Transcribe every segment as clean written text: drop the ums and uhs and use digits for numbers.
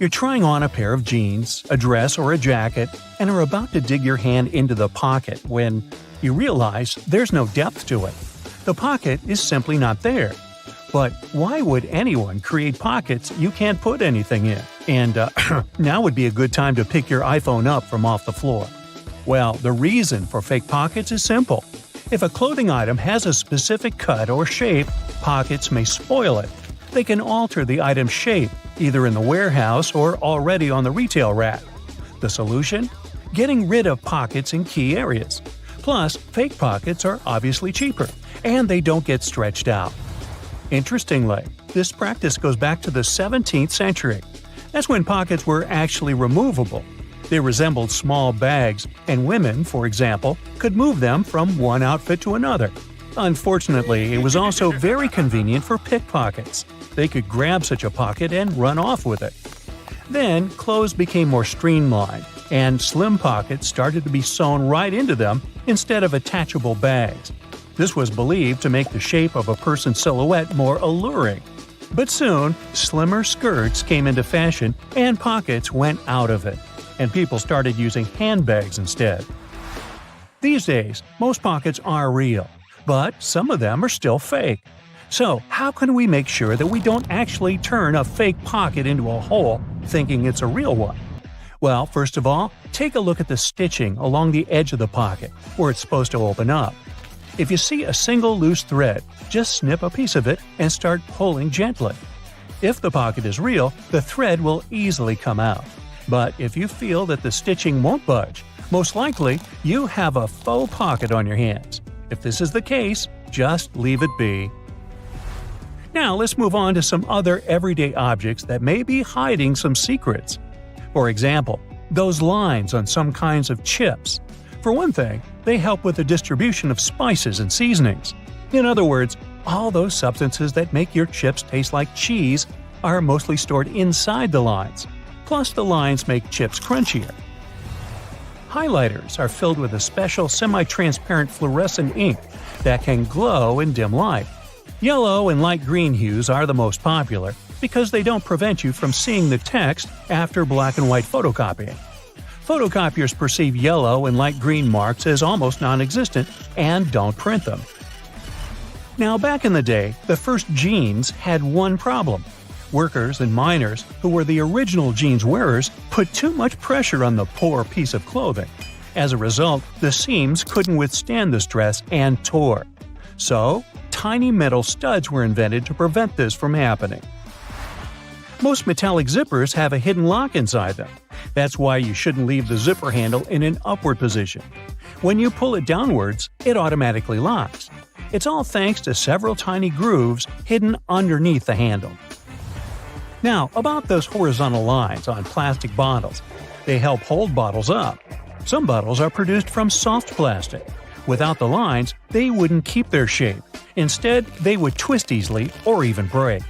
You're trying on a pair of jeans, a dress, or a jacket, and are about to dig your hand into the pocket when you realize there's no depth to it. The pocket is simply not there. But why would anyone create pockets you can't put anything in? And now would be a good time to pick your iPhone up from off the floor. Well, the reason for fake pockets is simple. If a clothing item has a specific cut or shape, pockets may spoil it. They can alter the item's shape, either in the warehouse or already on the retail rack. The solution? Getting rid of pockets in key areas. Plus, fake pockets are obviously cheaper, and they don't get stretched out. Interestingly, this practice goes back to the 17th century. That's when pockets were actually removable. They resembled small bags, and women, for example, could move them from one outfit to another. Unfortunately, it was also very convenient for pickpockets. They could grab such a pocket and run off with it. Then, clothes became more streamlined, and slim pockets started to be sewn right into them instead of attachable bags. This was believed to make the shape of a person's silhouette more alluring. But soon, slimmer skirts came into fashion and pockets went out of it, and people started using handbags instead. These days, most pockets are real, but some of them are still fake. So, how can we make sure that we don't actually turn a fake pocket into a hole thinking it's a real one? Well, first of all, take a look at the stitching along the edge of the pocket, where it's supposed to open up. If you see a single loose thread, just snip a piece of it and start pulling gently. If the pocket is real, the thread will easily come out. But if you feel that the stitching won't budge, most likely you have a faux pocket on your hands. If this is the case, just leave it be. Now let's move on to some other everyday objects that may be hiding some secrets. For example, those lines on some kinds of chips. For one thing, they help with the distribution of spices and seasonings. In other words, all those substances that make your chips taste like cheese are mostly stored inside the lines. Plus, the lines make chips crunchier. Highlighters are filled with a special semi-transparent fluorescent ink that can glow in dim light. Yellow and light green hues are the most popular because they don't prevent you from seeing the text after black and white photocopying. Photocopiers perceive yellow and light green marks as almost non-existent and don't print them. Now, back in the day, the first jeans had one problem. Workers and miners, who were the original jeans wearers, put too much pressure on the poor piece of clothing. As a result, the seams couldn't withstand the stress and tore. So, tiny metal studs were invented to prevent this from happening. Most metallic zippers have a hidden lock inside them. That's why you shouldn't leave the zipper handle in an upward position. When you pull it downwards, it automatically locks. It's all thanks to several tiny grooves hidden underneath the handle. Now, about those horizontal lines on plastic bottles. They help hold bottles up. Some bottles are produced from soft plastic. Without the lines, they wouldn't keep their shape. Instead, they would twist easily or even break.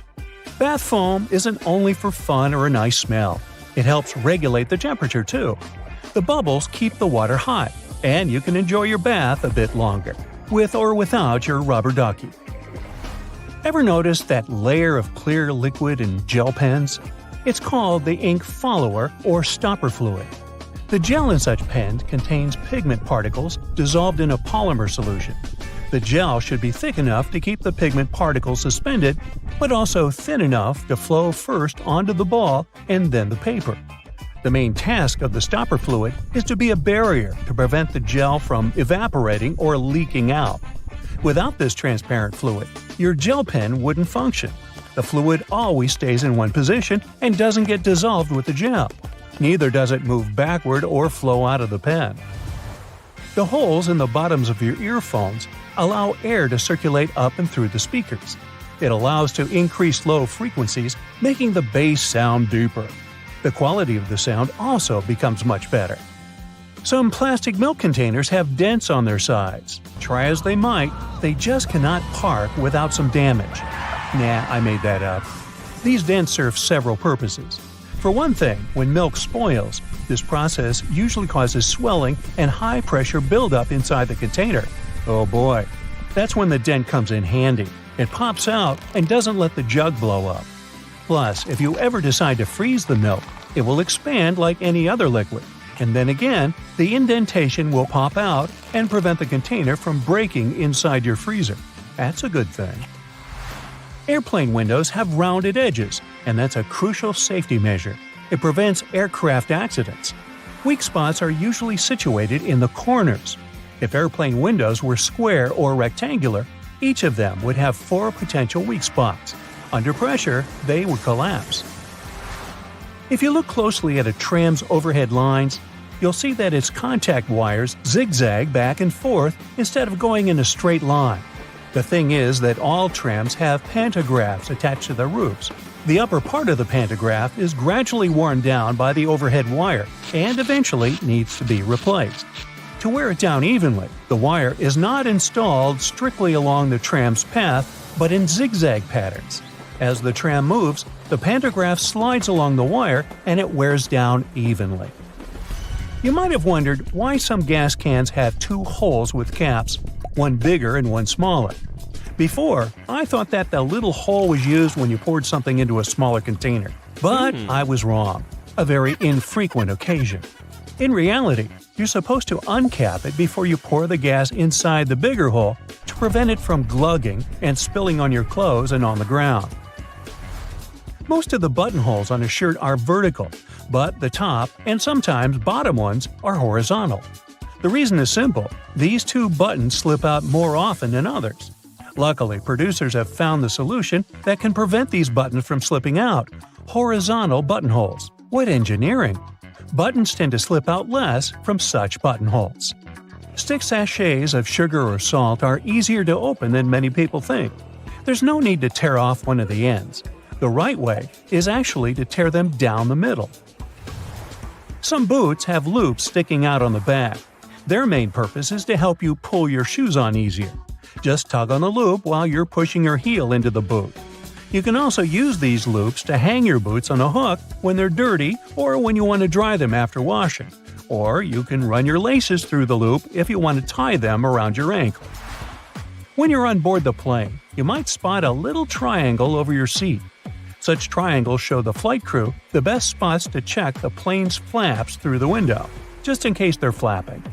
Bath foam isn't only for fun or a nice smell. It helps regulate the temperature too. The bubbles keep the water hot, and you can enjoy your bath a bit longer, with or without your rubber ducky. Ever notice that layer of clear liquid in gel pens? It's called the ink follower or stopper fluid. The gel in such pens contains pigment particles dissolved in a polymer solution. The gel should be thick enough to keep the pigment particles suspended, but also thin enough to flow first onto the ball and then the paper. The main task of the stopper fluid is to be a barrier to prevent the gel from evaporating or leaking out. Without this transparent fluid, your gel pen wouldn't function. The fluid always stays in one position and doesn't get dissolved with the gel. Neither does it move backward or flow out of the pen. The holes in the bottoms of your earphones allow air to circulate up and through the speakers. It allows to increase low frequencies, making the bass sound deeper. The quality of the sound also becomes much better. Some plastic milk containers have dents on their sides. Try as they might, they just cannot park without some damage. Nah, I made that up. These dents serve several purposes. For one thing, when milk spoils, this process usually causes swelling and high-pressure buildup inside the container. Oh boy, that's when the dent comes in handy. It pops out and doesn't let the jug blow up. Plus, if you ever decide to freeze the milk, It will expand like any other liquid, and then again, the indentation will pop out and prevent the container from breaking inside your freezer. That's a good thing. Airplane windows have rounded edges, and that's a crucial safety measure. It prevents aircraft accidents. Weak spots are usually situated in the corners. If airplane windows were square or rectangular, each of them would have 4 potential weak spots. Under pressure, they would collapse. If you look closely at a tram's overhead lines, you'll see that its contact wires zigzag back and forth instead of going in a straight line. The thing is that all trams have pantographs attached to their roofs. The upper part of the pantograph is gradually worn down by the overhead wire and eventually needs to be replaced. To wear it down evenly, the wire is not installed strictly along the tram's path, but in zigzag patterns. As the tram moves, the pantograph slides along the wire and it wears down evenly. You might have wondered why some gas cans have 2 holes with caps, one bigger and one smaller. Before, I thought that the little hole was used when you poured something into a smaller container. But I was wrong. A very infrequent occasion. In reality, you're supposed to uncap it before you pour the gas inside the bigger hole to prevent it from glugging and spilling on your clothes and on the ground. Most of the buttonholes on a shirt are vertical, but the top and sometimes bottom ones are horizontal. The reason is simple: these 2 buttons slip out more often than others. Luckily, producers have found the solution that can prevent these buttons from slipping out: horizontal buttonholes. What engineering! Buttons tend to slip out less from such buttonholes. Stick sachets of sugar or salt are easier to open than many people think. There's no need to tear off one of the ends. The right way is actually to tear them down the middle. Some boots have loops sticking out on the back. Their main purpose is to help you pull your shoes on easier. Just tug on the loop while you're pushing your heel into the boot. You can also use these loops to hang your boots on a hook when they're dirty or when you want to dry them after washing. Or you can run your laces through the loop if you want to tie them around your ankle. When you're on board the plane, you might spot a little triangle over your seat. Such triangles show the flight crew the best spots to check the plane's flaps through the window, just in case they're flapping.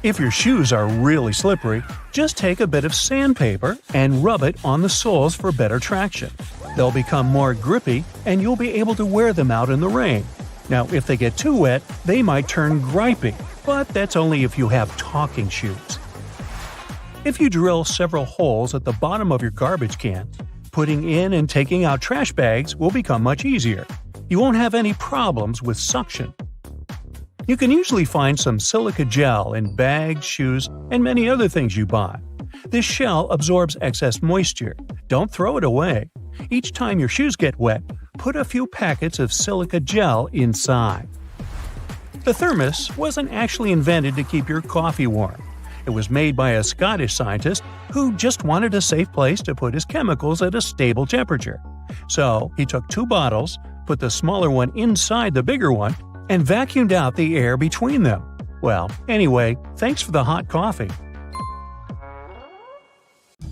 If your shoes are really slippery, just take a bit of sandpaper and rub it on the soles for better traction. They'll become more grippy and you'll be able to wear them out in the rain. Now, if they get too wet, they might turn gripey, but that's only if you have talking shoes. If you drill several holes at the bottom of your garbage can, putting in and taking out trash bags will become much easier. You won't have any problems with suction. You can usually find some silica gel in bags, shoes, and many other things you buy. This shell absorbs excess moisture. Don't throw it away. Each time your shoes get wet, put a few packets of silica gel inside. The thermos wasn't actually invented to keep your coffee warm. It was made by a Scottish scientist who just wanted a safe place to put his chemicals at a stable temperature. So he took 2 bottles, put the smaller one inside the bigger one, and vacuumed out the air between them. Well, anyway, thanks for the hot coffee.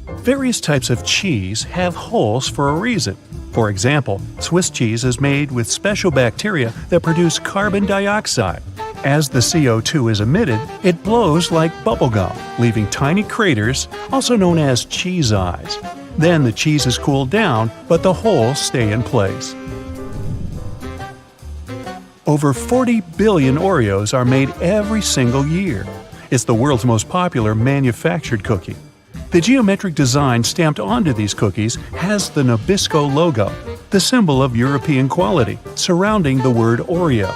Various types of cheese have holes for a reason. For example, Swiss cheese is made with special bacteria that produce carbon dioxide. As the CO2 is emitted, it blows like bubblegum, leaving tiny craters, also known as cheese eyes. Then the cheese is cooled down, but the holes stay in place. Over 40 billion Oreos are made every single year. It's the world's most popular manufactured cookie. The geometric design stamped onto these cookies has the Nabisco logo, the symbol of European quality, surrounding the word Oreo.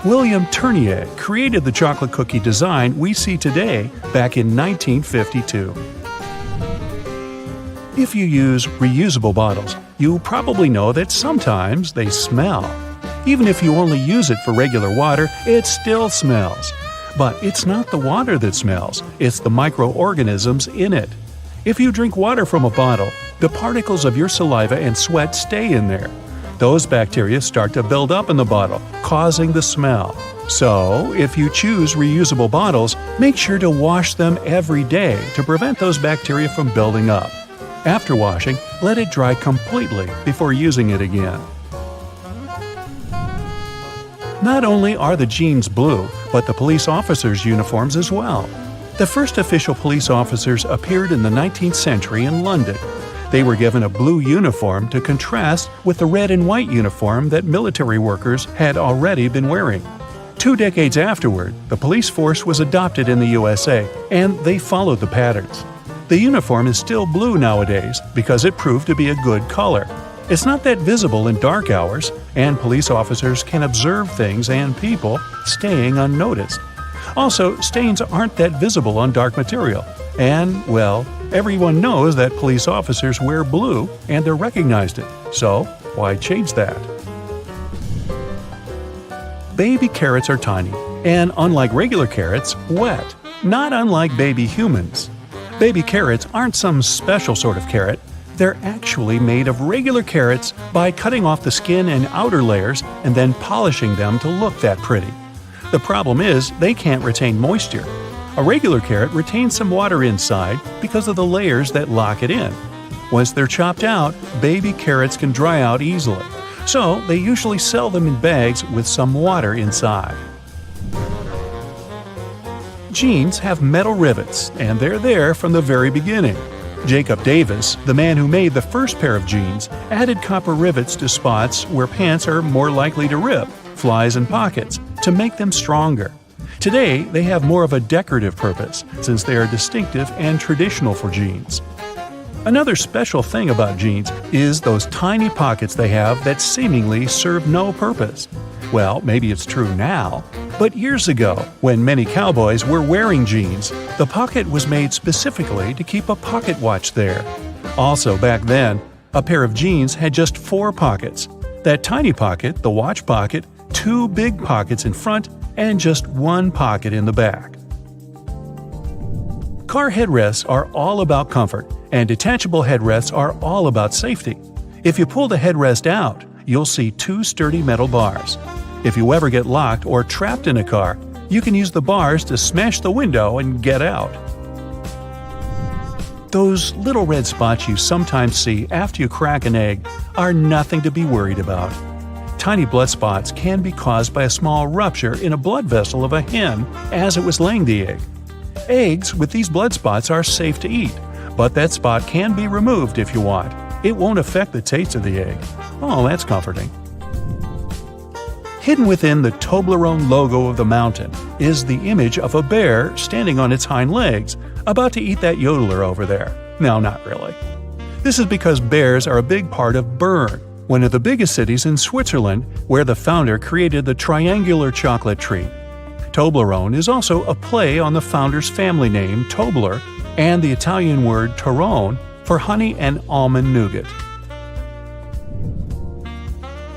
William Tournier created the chocolate cookie design we see today back in 1952. If you use reusable bottles, you probably know that sometimes they smell. Even if you only use it for regular water, it still smells. But it's not the water that smells, it's the microorganisms in it. If you drink water from a bottle, the particles of your saliva and sweat stay in there. Those bacteria start to build up in the bottle, causing the smell. So, if you choose reusable bottles, make sure to wash them every day to prevent those bacteria from building up. After washing, let it dry completely before using it again. Not only are the jeans blue, but the police officers' uniforms as well. The first official police officers appeared in the 19th century in London. They were given a blue uniform to contrast with the red and white uniform that military workers had already been wearing. 2 decades afterward, the police force was adopted in the USA, and they followed the patterns. The uniform is still blue nowadays because it proved to be a good color. It's not that visible in dark hours, and police officers can observe things and people staying unnoticed. Also, stains aren't that visible on dark material. And, well, everyone knows that police officers wear blue and they're recognized it. So, why change that? Baby carrots are tiny, and unlike regular carrots, wet, not unlike baby humans. Baby carrots aren't some special sort of carrot. They're actually made of regular carrots by cutting off the skin and outer layers and then polishing them to look that pretty. The problem is they can't retain moisture. A regular carrot retains some water inside because of the layers that lock it in. Once they're chopped out, baby carrots can dry out easily. So they usually sell them in bags with some water inside. Jeans have metal rivets, and they're there from the very beginning. Jacob Davis, the man who made the first pair of jeans, added copper rivets to spots where pants are more likely to rip, flies and pockets, to make them stronger. Today, they have more of a decorative purpose, since they are distinctive and traditional for jeans. Another special thing about jeans is those tiny pockets they have that seemingly serve no purpose. Well, maybe it's true now, but years ago, when many cowboys were wearing jeans, the pocket was made specifically to keep a pocket watch there. Also, back then, a pair of jeans had just 4 pockets. That tiny pocket, the watch pocket, 2 big pockets in front, and just 1 pocket in the back. Car headrests are all about comfort, and detachable headrests are all about safety. If you pull the headrest out, you'll see 2 sturdy metal bars. If you ever get locked or trapped in a car, you can use the bars to smash the window and get out. Those little red spots you sometimes see after you crack an egg are nothing to be worried about. Tiny blood spots can be caused by a small rupture in a blood vessel of a hen as it was laying the egg. Eggs with these blood spots are safe to eat, but that spot can be removed if you want. It won't affect the taste of the egg. Oh, that's comforting. Hidden within the Toblerone logo of the mountain is the image of a bear standing on its hind legs, about to eat that yodeler over there. No, not really. This is because bears are a big part of Bern, one of the biggest cities in Switzerland, where the founder created the triangular chocolate treat. Toblerone is also a play on the founder's family name, Tobler, and the Italian word Torrone for honey and almond nougat.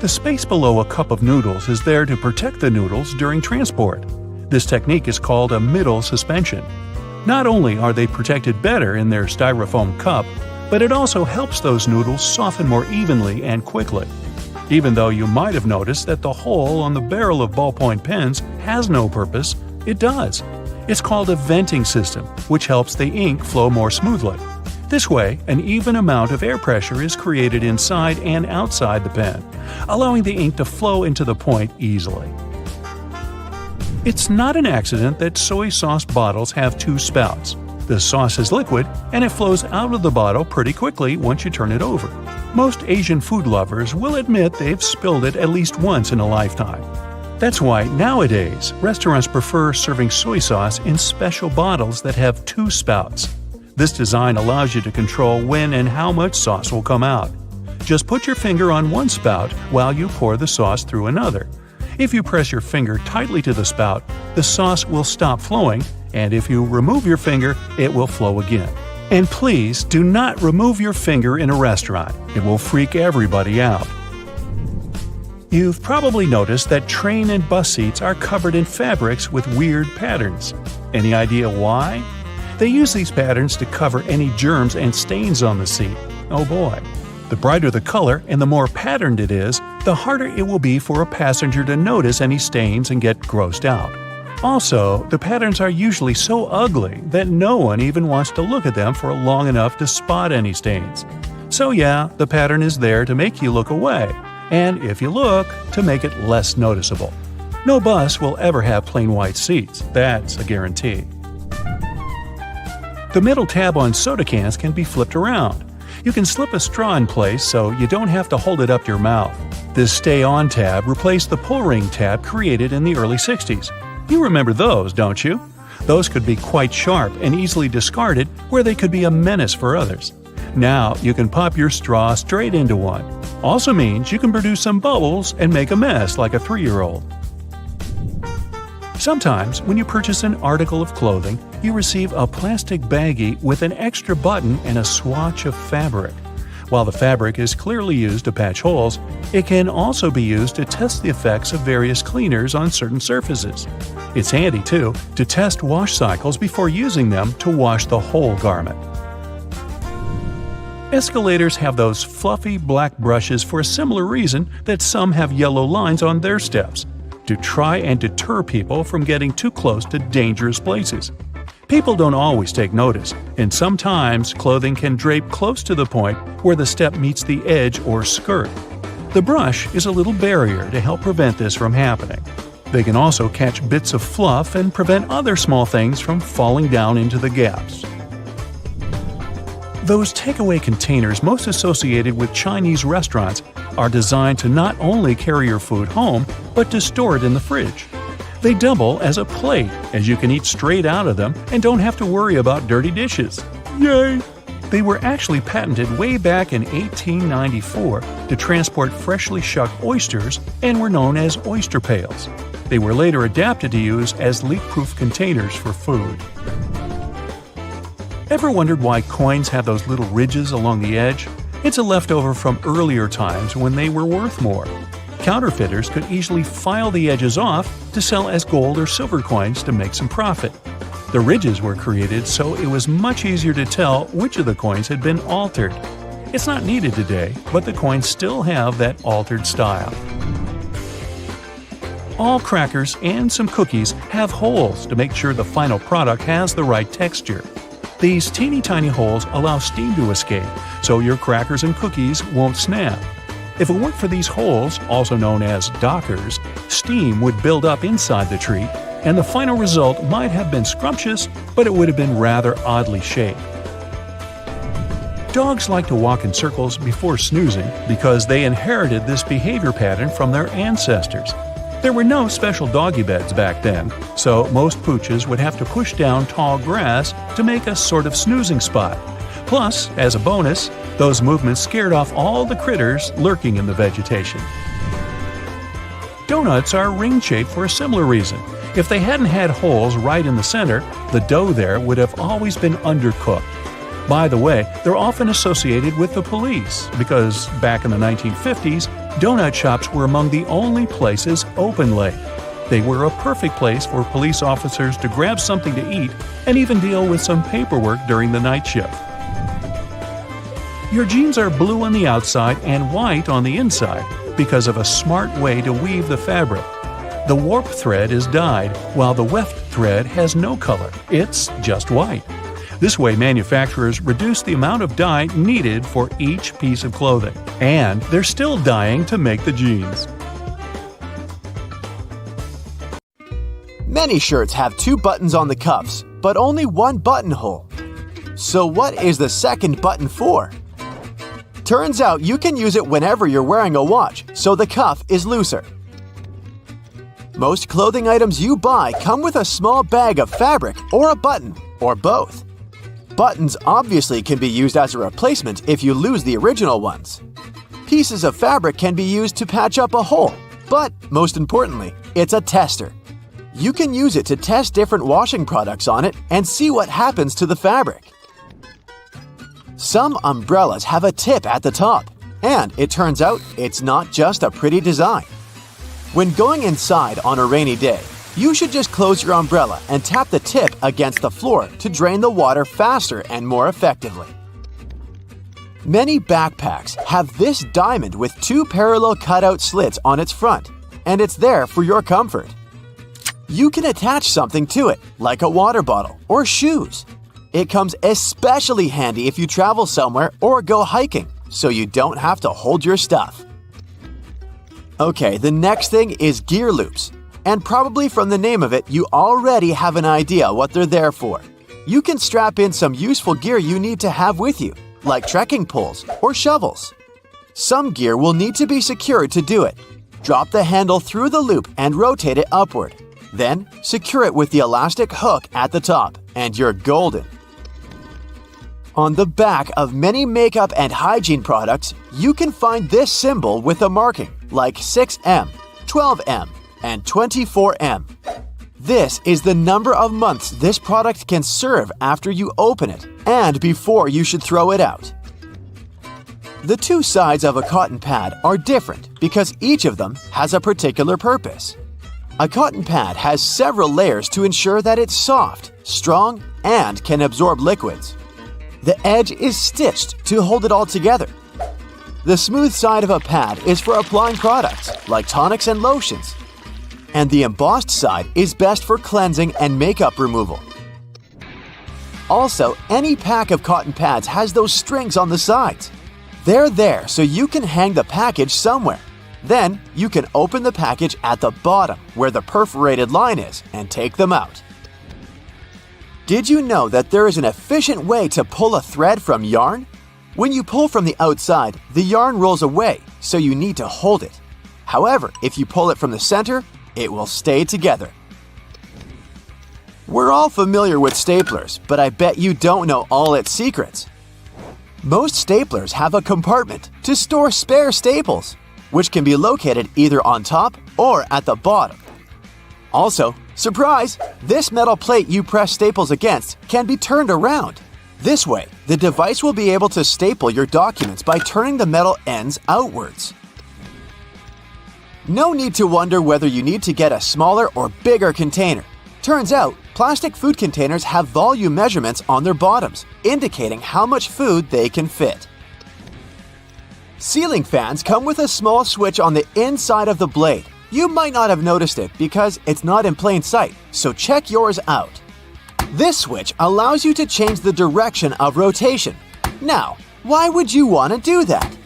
The space below a cup of noodles is there to protect the noodles during transport. This technique is called a middle suspension. Not only are they protected better in their styrofoam cup, but it also helps those noodles soften more evenly and quickly. Even though you might have noticed that the hole on the barrel of ballpoint pens has no purpose, it does. It's called a venting system, which helps the ink flow more smoothly. This way, an even amount of air pressure is created inside and outside the pen, allowing the ink to flow into the point easily. It's not an accident that soy sauce bottles have 2 spouts. The sauce is liquid, and it flows out of the bottle pretty quickly once you turn it over. Most Asian food lovers will admit they've spilled it at least once in a lifetime. That's why nowadays, restaurants prefer serving soy sauce in special bottles that have 2 spouts. This design allows you to control when and how much sauce will come out. Just put your finger on one spout while you pour the sauce through another. If you press your finger tightly to the spout, the sauce will stop flowing, and if you remove your finger, it will flow again. And please do not remove your finger in a restaurant. It will freak everybody out. You've probably noticed that train and bus seats are covered in fabrics with weird patterns. Any idea why? They use these patterns to cover any germs and stains on the seat. Oh boy. The brighter the color and the more patterned it is, the harder it will be for a passenger to notice any stains and get grossed out. Also, the patterns are usually so ugly that no one even wants to look at them for long enough to spot any stains. So yeah, the pattern is there to make you look away, and if you look, to make it less noticeable. No bus will ever have plain white seats, that's a guarantee. The middle tab on soda cans can be flipped around. You can slip a straw in place so you don't have to hold it up to your mouth. This Stay On tab replaced the pull ring tab created in the early 60s. You remember those, don't you? Those could be quite sharp and easily discarded where they could be a menace for others. Now you can pop your straw straight into one. Also means you can produce some bubbles and make a mess like a 3-year-old. Sometimes, when you purchase an article of clothing, you receive a plastic baggie with an extra button and a swatch of fabric. While the fabric is clearly used to patch holes, it can also be used to test the effects of various cleaners on certain surfaces. It's handy, too, to test wash cycles before using them to wash the whole garment. Escalators have those fluffy black brushes for a similar reason that some have yellow lines on their steps, to try and deter people from getting too close to dangerous places. People don't always take notice, and sometimes clothing can drape close to the point where the step meets the edge or skirt. The brush is a little barrier to help prevent this from happening. They can also catch bits of fluff and prevent other small things from falling down into the gaps. Those takeaway containers most associated with Chinese restaurants are designed to not only carry your food home, but to store it in the fridge. They double as a plate, as you can eat straight out of them and don't have to worry about dirty dishes. Yay! They were actually patented way back in 1894 to transport freshly shucked oysters and were known as oyster pails. They were later adapted to use as leak-proof containers for food. Ever wondered why coins have those little ridges along the edge? It's a leftover from earlier times when they were worth more. Counterfeiters could easily file the edges off to sell as gold or silver coins to make some profit. The ridges were created so it was much easier to tell which of the coins had been altered. It's not needed today, but the coins still have that altered style. All crackers and some cookies have holes to make sure the final product has the right texture. These teeny tiny holes allow steam to escape, so your crackers and cookies won't snap. If it weren't for these holes, also known as dockers, steam would build up inside the treat, and the final result might have been scrumptious, but it would have been rather oddly shaped. Dogs like to walk in circles before snoozing because they inherited this behavior pattern from their ancestors. There were no special doggy beds back then, so most pooches would have to push down tall grass to make a sort of snoozing spot. Plus, as a bonus, those movements scared off all the critters lurking in the vegetation. Donuts are ring-shaped for a similar reason. If they hadn't had holes right in the center, the dough there would have always been undercooked. By the way, they're often associated with the police because back in the 1950s, donut shops were among the only places open late. They were a perfect place for police officers to grab something to eat and even deal with some paperwork during the night shift. Your jeans are blue on the outside and white on the inside because of a smart way to weave the fabric. The warp thread is dyed, while the weft thread has no color. It's just white. This way, manufacturers reduce the amount of dye needed for each piece of clothing. And they're still dyeing to make the jeans. Many shirts have 2 buttons on the cuffs, but only 1 buttonhole. So what is the second button for? Turns out you can use it whenever you're wearing a watch, so the cuff is looser. Most clothing items you buy come with a small bag of fabric or a button, or both. Buttons obviously can be used as a replacement if you lose the original ones. Pieces of fabric can be used to patch up a hole, but most importantly, it's a tester. You can use it to test different washing products on it and see what happens to the fabric. Some umbrellas have a tip at the top, and it turns out it's not just a pretty design. When going inside on a rainy day, you should just close your umbrella and tap the tip against the floor to drain the water faster and more effectively. Many backpacks have this diamond with 2 parallel cutout slits on its front, and it's there for your comfort. You can attach something to it, like a water bottle or shoes. It comes especially handy if you travel somewhere or go hiking, so you don't have to hold your stuff. Okay, the next thing is gear loops. And probably from the name of it, you already have an idea what they're there for. You can strap in some useful gear you need to have with you, like trekking poles or shovels. Some gear will need to be secured to do it. Drop the handle through the loop and rotate it upward. Then, secure it with the elastic hook at the top, and you're golden. On the back of many makeup and hygiene products, you can find this symbol with a marking like 6M, 12M, and 24M. This is the number of months this product can serve after you open it and before you should throw it out. The two sides of a cotton pad are different because each of them has a particular purpose. A cotton pad has several layers to ensure that it's soft, strong, and can absorb liquids. The edge is stitched to hold it all together. The smooth side of a pad is for applying products like tonics and lotions, and the embossed side is best for cleansing and makeup removal. Also, any pack of cotton pads has those strings on the sides. They're there so you can hang the package somewhere. Then, you can open the package at the bottom where the perforated line is and take them out. Did you know that there is an efficient way to pull a thread from yarn? When you pull from the outside, the yarn rolls away, so you need to hold it. However, if you pull it from the center, it will stay together. We're all familiar with staplers, but I bet you don't know all its secrets. Most staplers have a compartment to store spare staples, which can be located either on top or at the bottom. Also, surprise! This metal plate you press staples against can be turned around. This way, the device will be able to staple your documents by turning the metal ends outwards. No need to wonder whether you need to get a smaller or bigger container. Turns out, plastic food containers have volume measurements on their bottoms, indicating how much food they can fit. Ceiling fans come with a small switch on the inside of the blade. You might not have noticed it because it's not in plain sight, so check yours out. This switch allows you to change the direction of rotation. Now, why would you want to do that?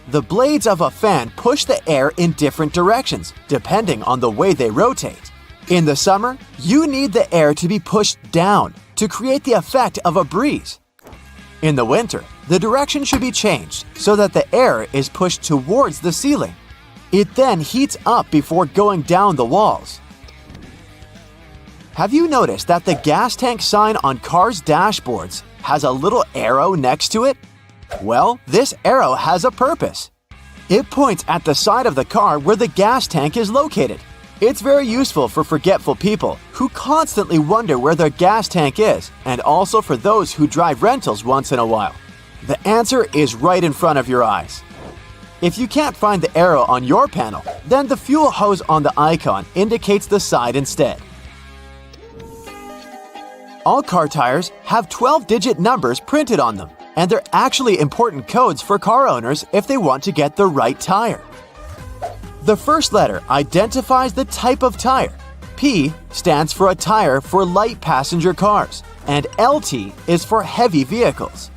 The blades of a fan push the air in different directions, depending on the way they rotate. In the summer, you need the air to be pushed down to create the effect of a breeze. In the winter, the direction should be changed so that the air is pushed towards the ceiling. It then heats up before going down the walls. Have you noticed that the gas tank sign on cars' dashboards has a little arrow next to it? Well, this arrow has a purpose. It points at the side of the car where the gas tank is located. It's very useful for forgetful people who constantly wonder where their gas tank is, and also for those who drive rentals once in a while. The answer is right in front of your eyes. If you can't find the arrow on your panel, then the fuel hose on the icon indicates the side instead. All car tires have 12-digit numbers printed on them, and they're actually important codes for car owners if they want to get the right tire. The first letter identifies the type of tire. P stands for a tire for light passenger cars, and LT is for heavy vehicles.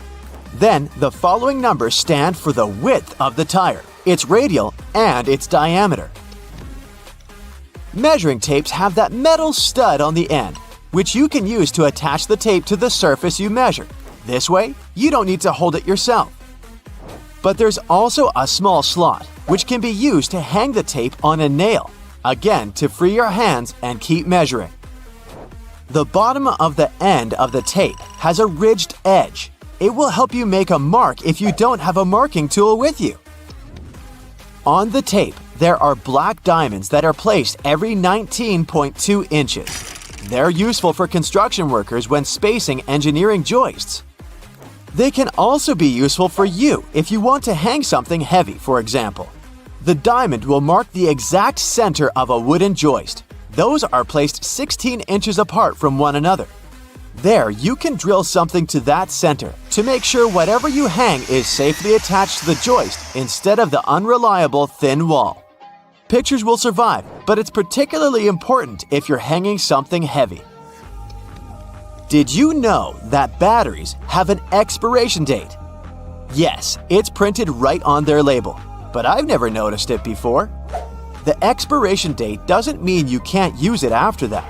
Then, the following numbers stand for the width of the tire, its radial, and its diameter. Measuring tapes have that metal stud on the end, which you can use to attach the tape to the surface you measure. This way, you don't need to hold it yourself. But there's also a small slot, which can be used to hang the tape on a nail, again to free your hands and keep measuring. The bottom of the end of the tape has a ridged edge. It will help you make a mark if you don't have a marking tool with you. On the tape, there are black diamonds that are placed every 19.2 inches. They're useful for construction workers when spacing engineering joists. They can also be useful for you if you want to hang something heavy, for example. The diamond will mark the exact center of a wooden joist. Those are placed 16 inches apart from one another. There, you can drill something to that center to make sure whatever you hang is safely attached to the joist instead of the unreliable thin wall. Pictures will survive, but it's particularly important if you're hanging something heavy. Did you know that batteries have an expiration date? Yes, it's printed right on their label, but I've never noticed it before. the expiration date doesn't mean you can't use it after that.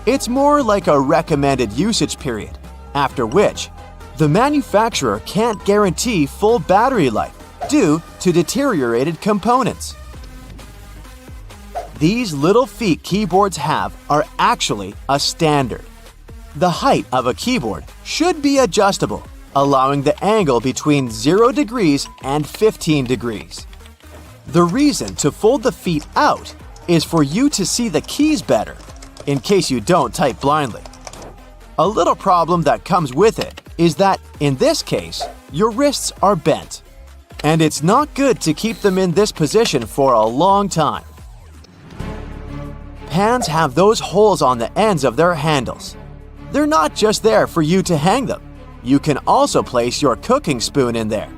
It's more like a recommended usage period, after which the manufacturer can't guarantee full battery life due to deteriorated components. These little feet keyboards have are actually a standard. The height of a keyboard should be adjustable, allowing the angle between 0 degrees and 15 degrees. The reason to fold the feet out is for you to see the keys better, in case you don't type blindly. A little problem that comes with it is that, in this case, your wrists are bent, and it's not good to keep them in this position for a long time. Pans have those holes on the ends of their handles. They're not just there for you to hang them. You can also place your cooking spoon in there.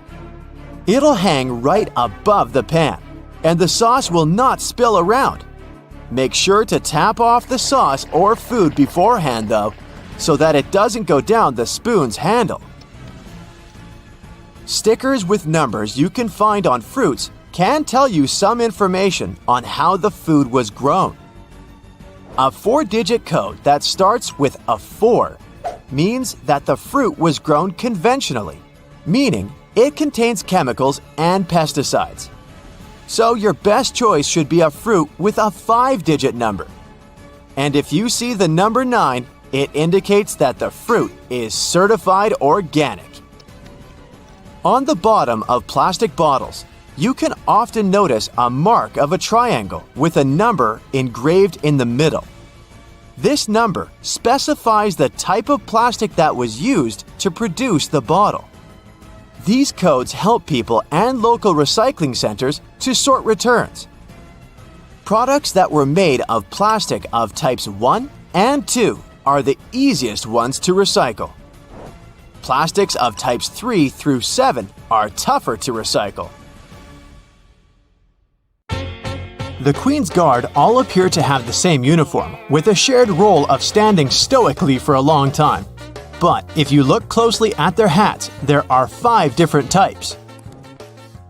It'll hang right above the pan, and the sauce will not spill around. Make sure to tap off the sauce or food beforehand, though, so that it doesn't go down the spoon's handle. Stickers with numbers you can find on fruits can tell you some information on how the food was grown. A 4-digit code that starts with a 4 means that the fruit was grown conventionally, meaning it contains chemicals and pesticides. So your best choice should be a fruit with a 5-digit number. And if you see the number 9, it indicates that the fruit is certified organic. On the bottom of plastic bottles, you can often notice a mark of a triangle with a number engraved in the middle. This number specifies the type of plastic that was used to produce the bottle. These codes help people and local recycling centers to sort returns. Products that were made of plastic of types 1 and 2 are the easiest ones to recycle. Plastics of types 3 through 7 are tougher to recycle. The Queen's Guard all appear to have the same uniform, with a shared role of standing stoically for a long time. But if you look closely at their hats, there are 5 different types.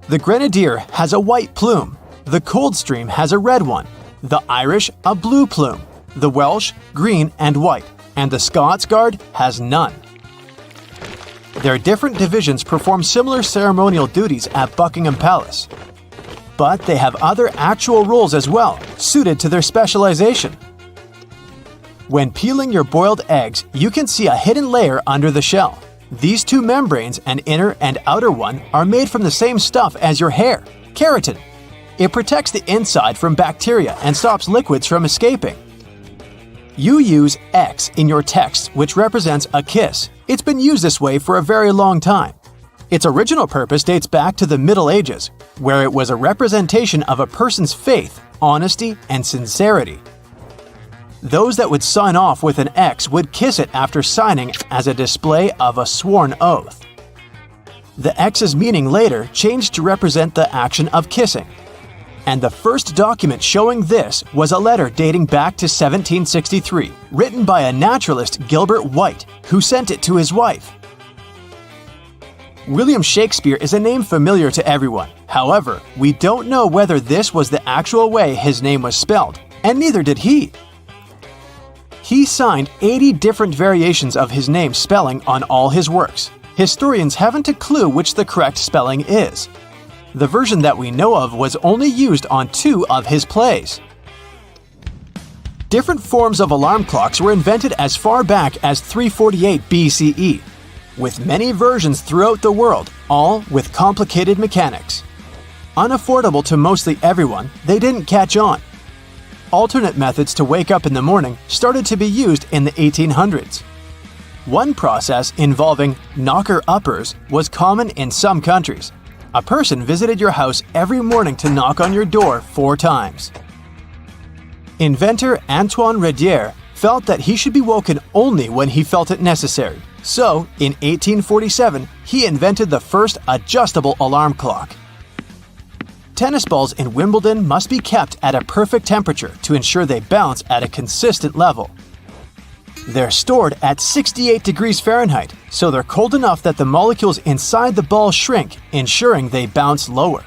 The Grenadier has a white plume, the Coldstream has a red one, the Irish a blue plume, the Welsh green and white, and the Scots Guard has none. Their different divisions perform similar ceremonial duties at Buckingham Palace. But they have other actual roles as well, suited to their specialization. When peeling your boiled eggs, you can see a hidden layer under the shell. These 2 membranes, an inner and outer one, are made from the same stuff as your hair, keratin. It protects the inside from bacteria and stops liquids from escaping. You use X in your text, which represents a kiss. It's been used this way for a very long time. Its original purpose dates back to the Middle Ages, where it was a representation of a person's faith, honesty, and sincerity. Those that would sign off with an X would kiss it after signing as a display of a sworn oath. The X's meaning later changed to represent the action of kissing. And the first document showing this was a letter dating back to 1763, written by a naturalist, Gilbert White, who sent it to his wife. William Shakespeare is a name familiar to everyone. However, we don't know whether this was the actual way his name was spelled, and neither did he. He signed 80 different variations of his name spelling on all his works. Historians haven't a clue which the correct spelling is. The version that we know of was only used on 2 of his plays. Different forms of alarm clocks were invented as far back as 348 BCE, with many versions throughout the world, all with complicated mechanics. Unaffordable to mostly everyone, they didn't catch on. Alternate methods to wake up in the morning started to be used in the 1800s. One process involving knocker-uppers was common in some countries. A person visited your house every morning to knock on your door 4 times. Inventor Antoine Redier felt that he should be woken only when he felt it necessary. So, in 1847, he invented the first adjustable alarm clock. Tennis balls in Wimbledon must be kept at a perfect temperature to ensure they bounce at a consistent level. They're stored at 68 degrees Fahrenheit, so they're cold enough that the molecules inside the ball shrink, ensuring they bounce lower.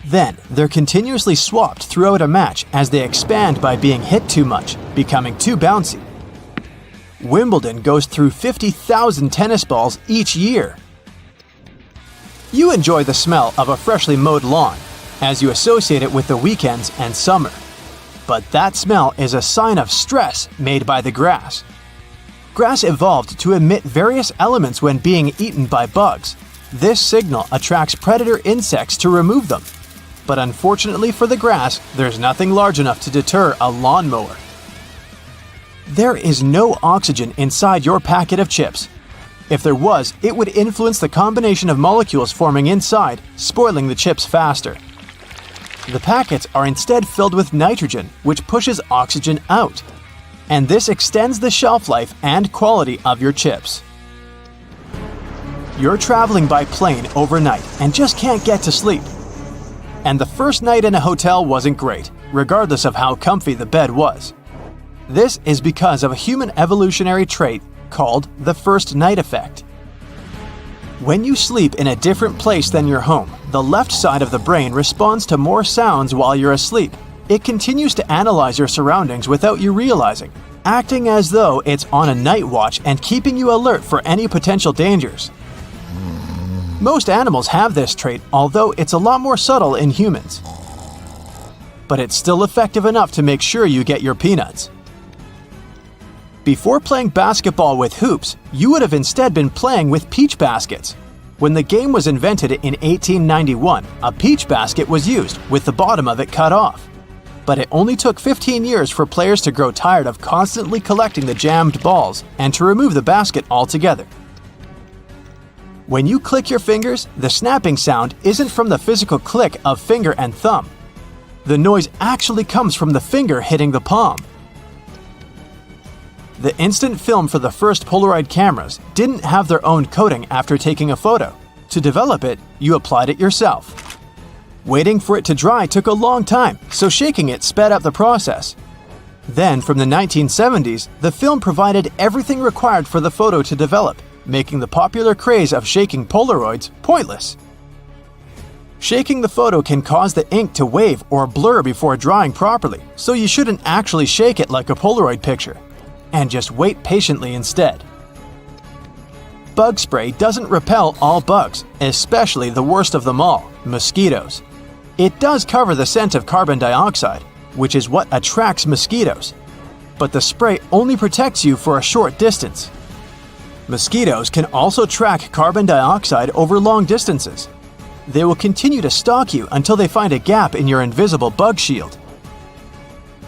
Then, they're continuously swapped throughout a match as they expand by being hit too much, becoming too bouncy. Wimbledon goes through 50,000 tennis balls each year. You enjoy the smell of a freshly mowed lawn, as you associate it with the weekends and summer. But that smell is a sign of stress made by the grass. Grass evolved to emit various elements when being eaten by bugs. This signal attracts predator insects to remove them. But unfortunately for the grass, there's nothing large enough to deter a lawnmower. There is no oxygen inside your packet of chips. If there was, it would influence the combination of molecules forming inside, spoiling the chips faster. The packets are instead filled with nitrogen, which pushes oxygen out. And this extends the shelf life and quality of your chips. You're traveling by plane overnight and just can't get to sleep. And the first night in a hotel wasn't great, regardless of how comfy the bed was. This is because of a human evolutionary trait called the first night effect. When you sleep in a different place than your home, the left side of the brain responds to more sounds while you're asleep. It continues to analyze your surroundings without you realizing, acting as though it's on a night watch and keeping you alert for any potential dangers. Most animals have this trait, although it's a lot more subtle in humans. But it's still effective enough to make sure you get your peanuts. Before playing basketball with hoops, you would have instead been playing with peach baskets. When the game was invented in 1891, a peach basket was used, with the bottom of it cut off. But it only took 15 years for players to grow tired of constantly collecting the jammed balls and to remove the basket altogether. When you click your fingers, the snapping sound isn't from the physical click of finger and thumb. The noise actually comes from the finger hitting the palm. The instant film for the first Polaroid cameras didn't have their own coating after taking a photo. To develop it, you applied it yourself. Waiting for it to dry took a long time, so shaking it sped up the process. Then, from the 1970s, the film provided everything required for the photo to develop, making the popular craze of shaking Polaroids pointless. Shaking the photo can cause the ink to wave or blur before drying properly, so you shouldn't actually shake it like a Polaroid picture, and just wait patiently instead. Bug spray doesn't repel all bugs, especially the worst of them all, mosquitoes. It does cover the scent of carbon dioxide, which is what attracts mosquitoes, but the spray only protects you for a short distance. Mosquitoes can also track carbon dioxide over long distances. They will continue to stalk you until they find a gap in your invisible bug shield.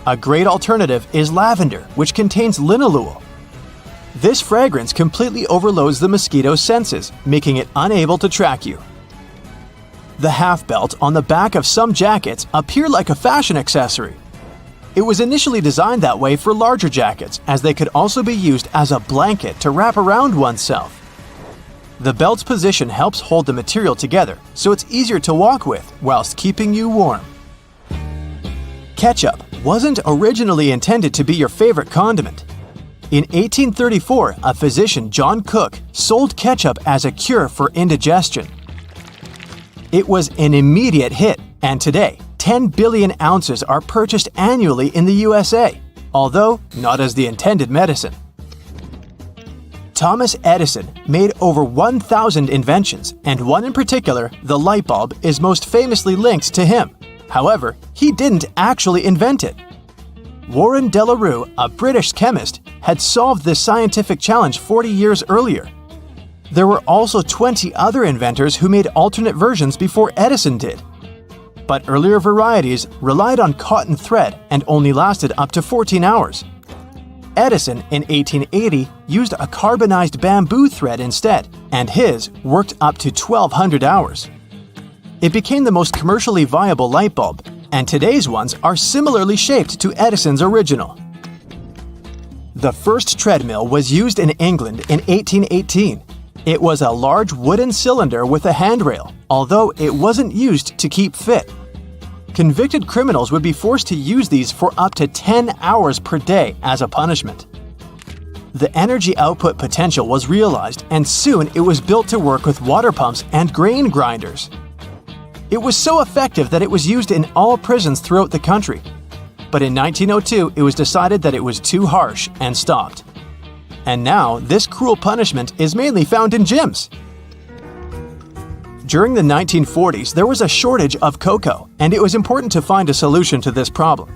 A great alternative is lavender, which contains linalool. This fragrance completely overloads the mosquito's senses, making it unable to track you. The half belt on the back of some jackets appear like a fashion accessory. It was initially designed that way for larger jackets, as they could also be used as a blanket to wrap around oneself. The belt's position helps hold the material together, so it's easier to walk with whilst keeping you warm. Ketchup wasn't originally intended to be your favorite condiment. In 1834, a physician, John Cook, sold ketchup as a cure for indigestion. It was an immediate hit, and today, 10 billion ounces are purchased annually in the USA, although not as the intended medicine. Thomas Edison made over 1,000 inventions, and one in particular, the light bulb, is most famously linked to him. However, he didn't actually invent it. Warren de la Rue, a British chemist, had solved this scientific challenge 40 years earlier. There were also 20 other inventors who made alternate versions before Edison did. But earlier varieties relied on cotton thread and only lasted up to 14 hours. Edison, in 1880, used a carbonized bamboo thread instead, and his worked up to 1,200 hours. It became the most commercially viable light bulb, and today's ones are similarly shaped to Edison's original. The first treadmill was used in England in 1818. It was a large wooden cylinder with a handrail, although it wasn't used to keep fit. Convicted criminals would be forced to use these for up to 10 hours per day as a punishment. The energy output potential was realized, and soon it was built to work with water pumps and grain grinders. It was so effective that it was used in all prisons throughout the country. But in 1902, it was decided that it was too harsh and stopped. And now, this cruel punishment is mainly found in gyms. During the 1940s, there was a shortage of cocoa, and it was important to find a solution to this problem.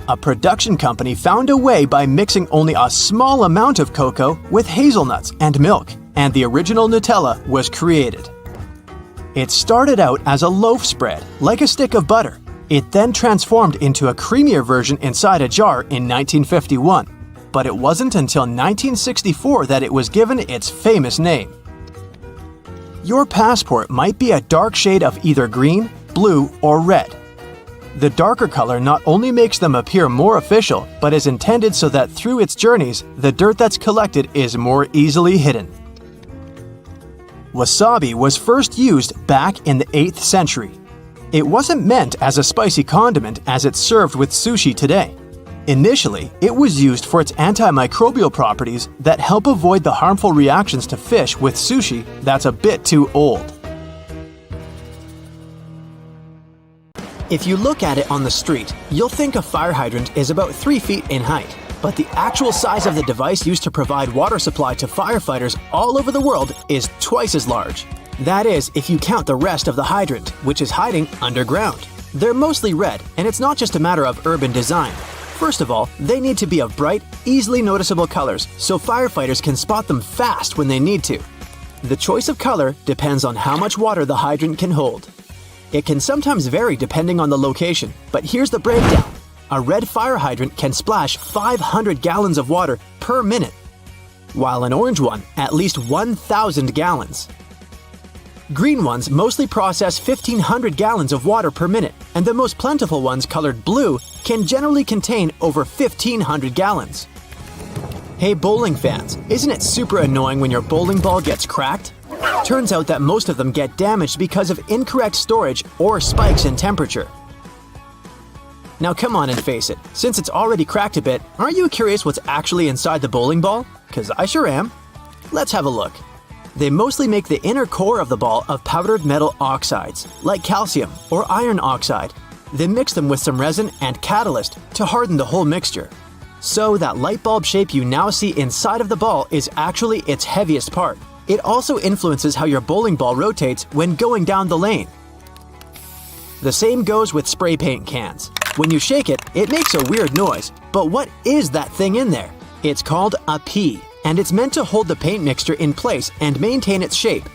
A production company found a way by mixing only a small amount of cocoa with hazelnuts and milk, and the original Nutella was created. It started out as a loaf spread, like a stick of butter. It then transformed into a creamier version inside a jar in 1951, but it wasn't until 1964 that it was given its famous name. Your passport might be a dark shade of either green, blue, or red. The darker color not only makes them appear more official, but is intended so that through its journeys, the dirt that's collected is more easily hidden. Wasabi was first used back in the 8th century. It wasn't meant as a spicy condiment as it's served with sushi today. Initially, it was used for its antimicrobial properties that help avoid the harmful reactions to fish with sushi that's a bit too old. If you look at it on the street, you'll think a fire hydrant is about 3 feet in height. But the actual size of the device used to provide water supply to firefighters all over the world is twice as large. That is, if you count the rest of the hydrant, which is hiding underground. They're mostly red, and it's not just a matter of urban design. First of all, they need to be of bright, easily noticeable colors so firefighters can spot them fast when they need to. The choice of color depends on how much water the hydrant can hold. It can sometimes vary depending on the location, but here's the breakdown. A red fire hydrant can splash 500 gallons of water per minute, while an orange one at least 1,000 gallons. Green ones mostly process 1,500 gallons of water per minute, and the most plentiful ones colored blue can generally contain over 1,500 gallons. Hey bowling fans, isn't it super annoying when your bowling ball gets cracked? Turns out that most of them get damaged because of incorrect storage or spikes in temperature. Now come on and face it, since it's already cracked a bit, aren't you curious what's actually inside the bowling ball? 'Cause I sure am. Let's have a look. They mostly make the inner core of the ball of powdered metal oxides, like calcium or iron oxide. They mix them with some resin and catalyst to harden the whole mixture. So that light bulb shape you now see inside of the ball is actually its heaviest part. It also influences how your bowling ball rotates when going down the lane. The same goes with spray paint cans. When you shake it, it makes a weird noise. But what is that thing in there? It's called a pea, and it's meant to hold the paint mixture in place and maintain its shape.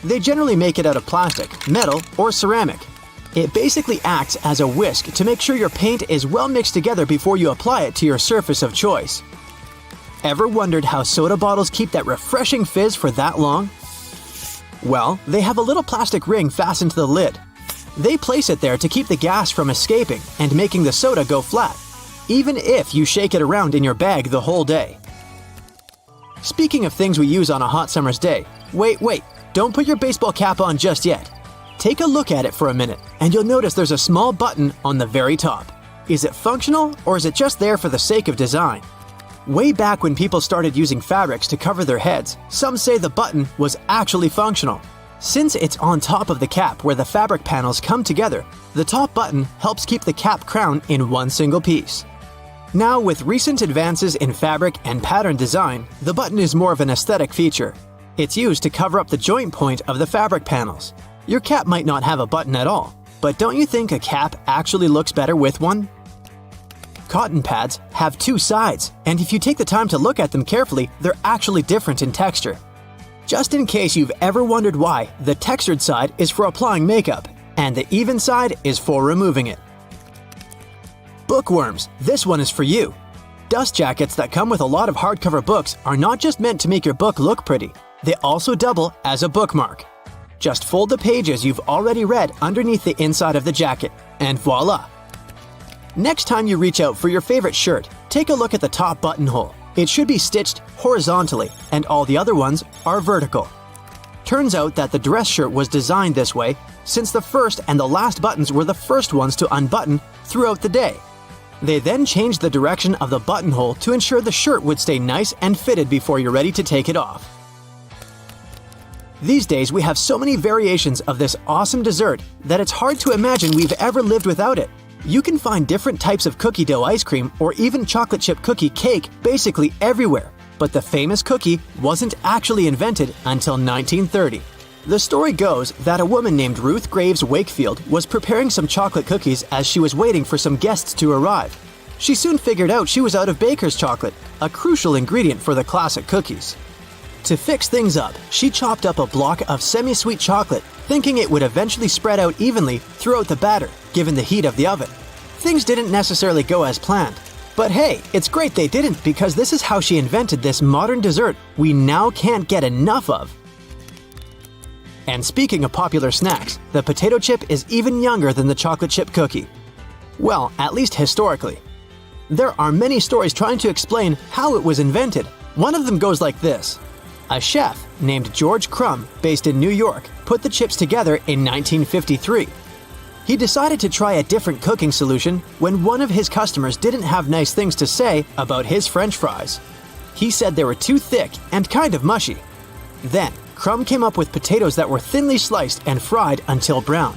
They generally make it out of plastic, metal, or ceramic. It basically acts as a whisk to make sure your paint is well mixed together before you apply it to your surface of choice. Ever wondered how soda bottles keep that refreshing fizz for that long? Well, they have a little plastic ring fastened to the lid. They place it there to keep the gas from escaping and making the soda go flat, even if you shake it around in your bag the whole day. Speaking of things we use on a hot summer's day, wait, don't put your baseball cap on just yet. Take a look at it for a minute, and you'll notice there's a small button on the very top. Is it functional, or is it just there for the sake of design? Way back when people started using fabrics to cover their heads, some say the button was actually functional. Since it's on top of the cap where the fabric panels come together, the top button helps keep the cap crown in one single piece. Now, with recent advances in fabric and pattern design, the button is more of an aesthetic feature. It's used to cover up the joint point of the fabric panels. Your cap might not have a button at all, but don't you think a cap actually looks better with one? Cotton pads have two sides, and if you take the time to look at them carefully, they're actually different in texture. Just in case you've ever wondered why, the textured side is for applying makeup, and the even side is for removing it. Bookworms, this one is for you. Dust jackets that come with a lot of hardcover books are not just meant to make your book look pretty, they also double as a bookmark. Just fold the pages you've already read underneath the inside of the jacket, and voila! Next time you reach out for your favorite shirt, take a look at the top buttonhole. It should be stitched horizontally, and all the other ones are vertical. Turns out that the dress shirt was designed this way since the first and the last buttons were the first ones to unbutton throughout the day. They then changed the direction of the buttonhole to ensure the shirt would stay nice and fitted before you're ready to take it off. These days, we have so many variations of this awesome dessert that it's hard to imagine we've ever lived without it. You can find different types of cookie dough ice cream or even chocolate chip cookie cake basically everywhere, but the famous cookie wasn't actually invented until 1930. The story goes that a woman named Ruth Graves Wakefield was preparing some chocolate cookies as she was waiting for some guests to arrive. She soon figured out she was out of baker's chocolate, a crucial ingredient for the classic cookies. To fix things up, she chopped up a block of semi-sweet chocolate, thinking it would eventually spread out evenly throughout the batter, given the heat of the oven. Things didn't necessarily go as planned. But hey, it's great they didn't, because this is how she invented this modern dessert we now can't get enough of. And speaking of popular snacks, the potato chip is even younger than the chocolate chip cookie. Well, at least historically. There are many stories trying to explain how it was invented. One of them goes like this. A chef named George Crumb, based in New York, put the chips together in 1953. He decided to try a different cooking solution when one of his customers didn't have nice things to say about his French fries. He said they were too thick and kind of mushy. Then, Crumb came up with potatoes that were thinly sliced and fried until brown.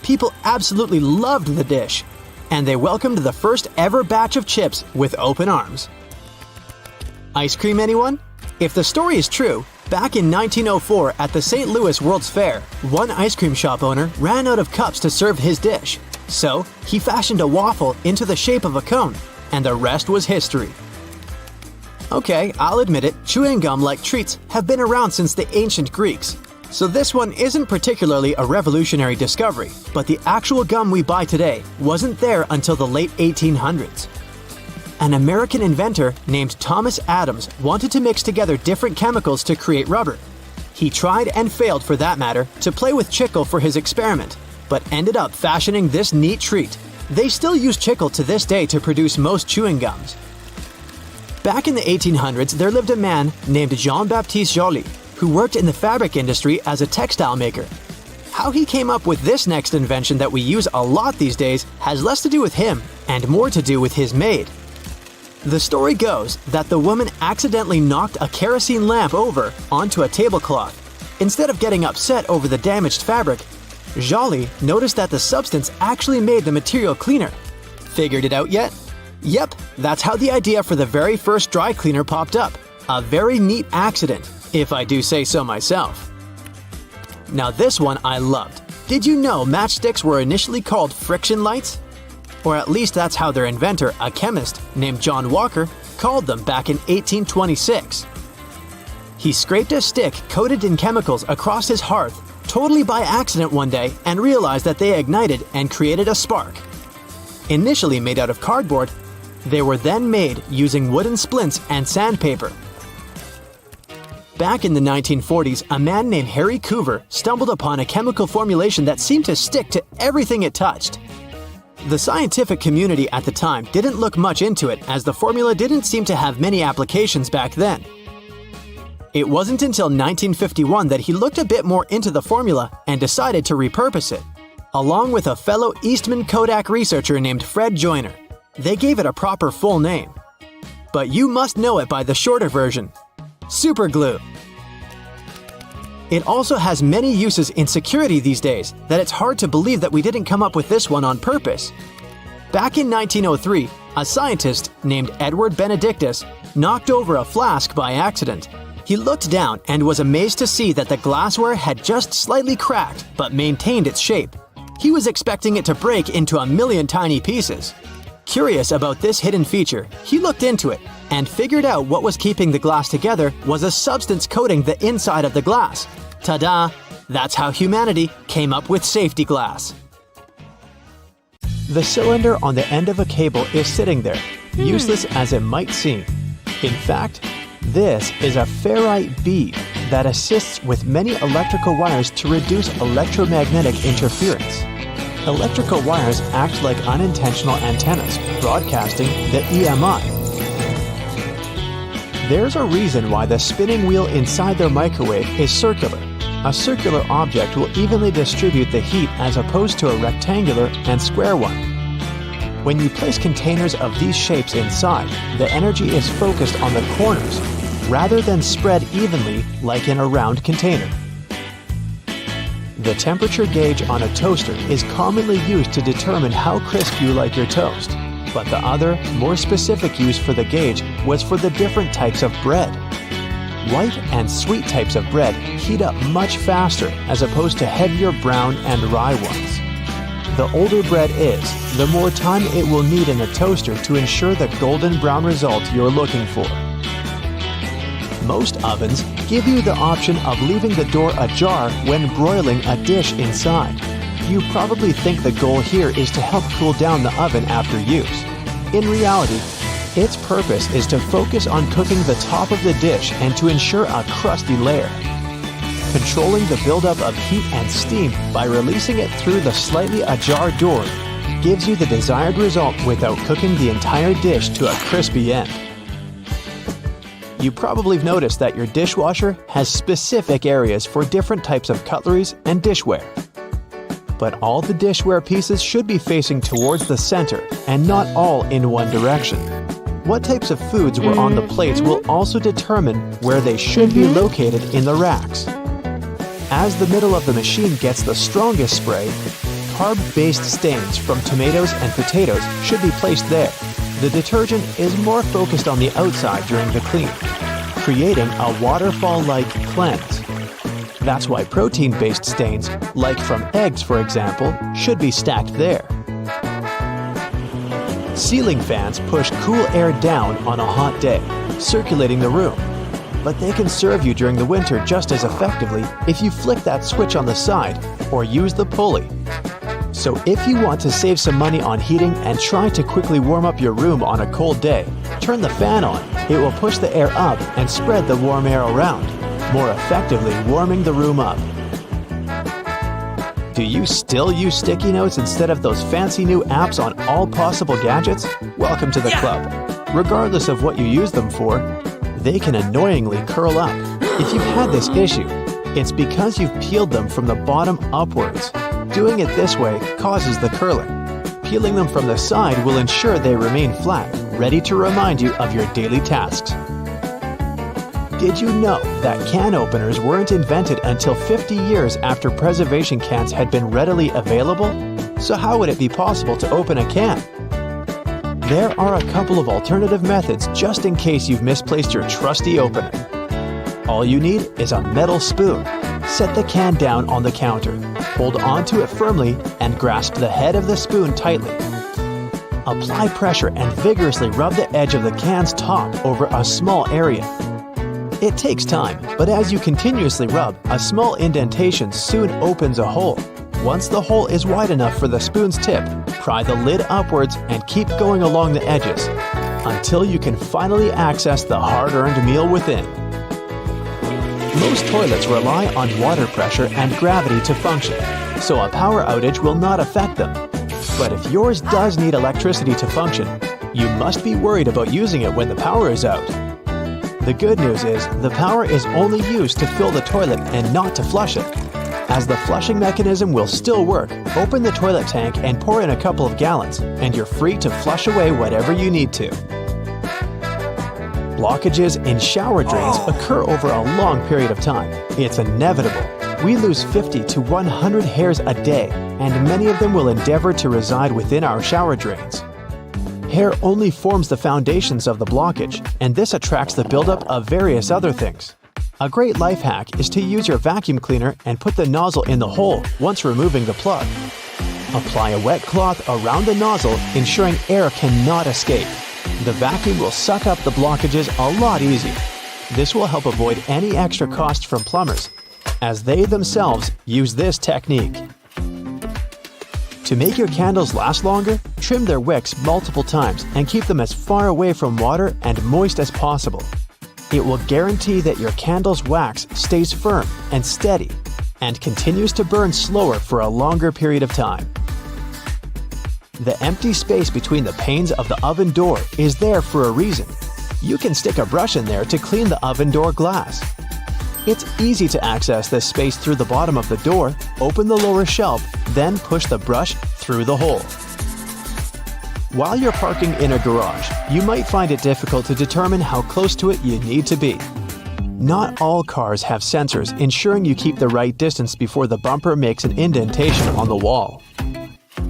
People absolutely loved the dish, and they welcomed the first ever batch of chips with open arms. Ice cream, anyone? If the story is true, back in 1904 at the St. Louis World's Fair, one ice cream shop owner ran out of cups to serve his dish. So, he fashioned a waffle into the shape of a cone, and the rest was history. Okay, I'll admit it, chewing gum-like treats have been around since the ancient Greeks. So this one isn't particularly a revolutionary discovery, but the actual gum we buy today wasn't there until the late 1800s. An American inventor named Thomas Adams wanted to mix together different chemicals to create rubber. He tried and failed, for that matter, to play with chicle for his experiment, but ended up fashioning this neat treat. They still use chicle to this day to produce most chewing gums. Back in the 1800s, there lived a man named Jean-Baptiste Joly, who worked in the fabric industry as a textile maker. How he came up with this next invention that we use a lot these days has less to do with him and more to do with his maid. The story goes that the woman accidentally knocked a kerosene lamp over onto a tablecloth. Instead of getting upset over the damaged fabric, Joly noticed that the substance actually made the material cleaner. Figured it out yet? Yep, that's how the idea for the very first dry cleaner popped up. A very neat accident, if I do say so myself. Now this one I loved. Did you know matchsticks were initially called friction lights? Or at least that's how their inventor, a chemist named John Walker, called them back in 1826. He scraped a stick coated in chemicals across his hearth, totally by accident one day, and realized that they ignited and created a spark. Initially made out of cardboard, they were then made using wooden splints and sandpaper. Back in the 1940s, a man named Harry Coover stumbled upon a chemical formulation that seemed to stick to everything it touched. The scientific community at the time didn't look much into it, as the formula didn't seem to have many applications back then. It wasn't until 1951 that he looked a bit more into the formula and decided to repurpose it, along with a fellow Eastman Kodak researcher named Fred Joyner. They gave it a proper full name. But you must know it by the shorter version: super glue. It also has many uses in security these days that it's hard to believe that we didn't come up with this one on purpose. Back in 1903, a scientist named Edward Benedictus knocked over a flask by accident. He looked down and was amazed to see that the glassware had just slightly cracked but maintained its shape. He was expecting it to break into a million tiny pieces. Curious about this hidden feature, he looked into it and figured out what was keeping the glass together was a substance coating the inside of the glass. Ta-da! That's how humanity came up with safety glass. The cylinder on the end of a cable is sitting there, useless as it might seem. In fact, this is a ferrite bead that assists with many electrical wires to reduce electromagnetic interference. Electrical wires act like unintentional antennas, broadcasting the EMI. There's a reason why the spinning wheel inside their microwave is circular. A circular object will evenly distribute the heat as opposed to a rectangular and square one. When you place containers of these shapes inside, the energy is focused on the corners rather than spread evenly like in a round container. The temperature gauge on a toaster is commonly used to determine how crisp you like your toast, but the other, more specific use for the gauge was for the different types of bread. White and sweet types of bread heat up much faster as opposed to heavier brown and rye ones. The older bread is, the more time it will need in the toaster to ensure the golden brown result you're looking for. Most ovens give you the option of leaving the door ajar when broiling a dish inside. You probably think the goal here is to help cool down the oven after use. In reality, its purpose is to focus on cooking the top of the dish and to ensure a crusty layer. Controlling the buildup of heat and steam by releasing it through the slightly ajar door gives you the desired result without cooking the entire dish to a crispy end. You probably have noticed that your dishwasher has specific areas for different types of cutleries and dishware. But all the dishware pieces should be facing towards the center and not all in one direction. What types of foods were on the plates will also determine where they should be located in the racks. As the middle of the machine gets the strongest spray, carb-based stains from tomatoes and potatoes should be placed there. The detergent is more focused on the outside during the clean, creating a waterfall-like cleanse. That's why protein-based stains, like from eggs for example, should be stacked there. Ceiling fans push cool air down on a hot day, circulating the room. But they can serve you during the winter just as effectively if you flick that switch on the side or use the pulley. So if you want to save some money on heating and try to quickly warm up your room on a cold day, turn the fan on. It will push the air up and spread the warm air around, more effectively warming the room up. Do you still use sticky notes instead of those fancy new apps on all possible gadgets? Welcome to the club. Regardless of what you use them for, they can annoyingly curl up. If you've had this issue, it's because you've peeled them from the bottom upwards. Doing it this way causes the curling. Peeling them from the side will ensure they remain flat, ready to remind you of your daily tasks. Did you know that can openers weren't invented until 50 years after preservation cans had been readily available? So how would it be possible to open a can? There are a couple of alternative methods just in case you've misplaced your trusty opener. All you need is a metal spoon. Set the can down on the counter, hold onto it firmly, and grasp the head of the spoon tightly. Apply pressure and vigorously rub the edge of the can's top over a small area. It takes time, but as you continuously rub, a small indentation soon opens a hole. Once the hole is wide enough for the spoon's tip, pry the lid upwards and keep going along the edges until you can finally access the hard-earned meal within. Most toilets rely on water pressure and gravity to function, so a power outage will not affect them. But if yours does need electricity to function, you must be worried about using it when the power is out. The good news is the power is only used to fill the toilet and not to flush it. As the flushing mechanism will still work, open the toilet tank and pour in a couple of gallons, and you're free to flush away whatever you need to. Blockages in shower drains occur over a long period of time. It's inevitable. We lose 50 to 100 hairs a day, and many of them will endeavor to reside within our shower drains. Hair only forms the foundations of the blockage, and this attracts the buildup of various other things. A great life hack is to use your vacuum cleaner and put the nozzle in the hole once removing the plug. Apply a wet cloth around the nozzle, ensuring air cannot escape. The vacuum will suck up the blockages a lot easier. This will help avoid any extra costs from plumbers, as they themselves use this technique. To make your candles last longer, trim their wicks multiple times and keep them as far away from water and moist as possible. It will guarantee that your candle's wax stays firm and steady and continues to burn slower for a longer period of time. The empty space between the panes of the oven door is there for a reason. You can stick a brush in there to clean the oven door glass. It's easy to access this space through the bottom of the door, open the lower shelf, then push the brush through the hole. While you're parking in a garage, you might find it difficult to determine how close to it you need to be. Not all cars have sensors ensuring you keep the right distance before the bumper makes an indentation on the wall.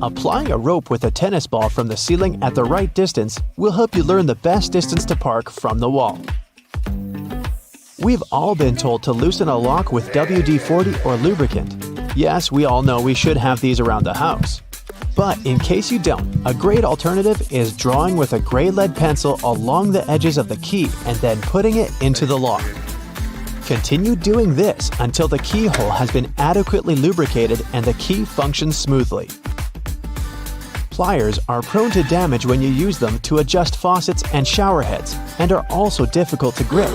Applying a rope with a tennis ball from the ceiling at the right distance will help you learn the best distance to park from the wall. We've all been told to loosen a lock with WD-40 or lubricant. Yes, we all know we should have these around the house. But in case you don't, a great alternative is drawing with a gray lead pencil along the edges of the key and then putting it into the lock. Continue doing this until the keyhole has been adequately lubricated and the key functions smoothly. Pliers are prone to damage when you use them to adjust faucets and shower heads and are also difficult to grip.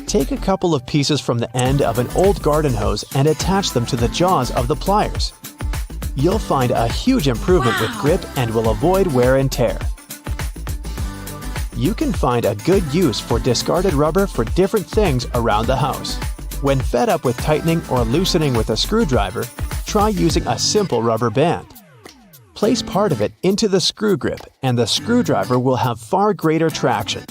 Take a couple of pieces from the end of an old garden hose and attach them to the jaws of the pliers. You'll find a huge improvement with grip and will avoid wear and tear. You can find a good use for discarded rubber for different things around the house. When fed up with tightening or loosening with a screwdriver, try using a simple rubber band. Place part of it into the screw grip and the screwdriver will have far greater traction.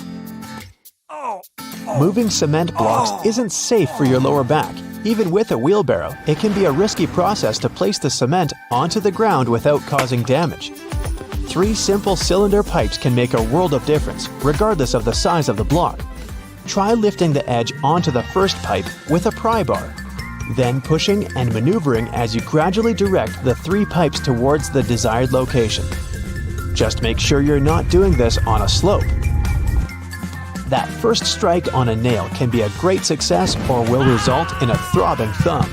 Moving cement blocks isn't safe for your lower back. Even with a wheelbarrow, it can be a risky process to place the cement onto the ground without causing damage. 3 simple cylinder pipes can make a world of difference, regardless of the size of the block. Try lifting the edge onto the first pipe with a pry bar, then pushing and maneuvering as you gradually direct the 3 pipes towards the desired location. Just make sure you're not doing this on a slope. That first strike on a nail can be a great success or will result in a throbbing thumb.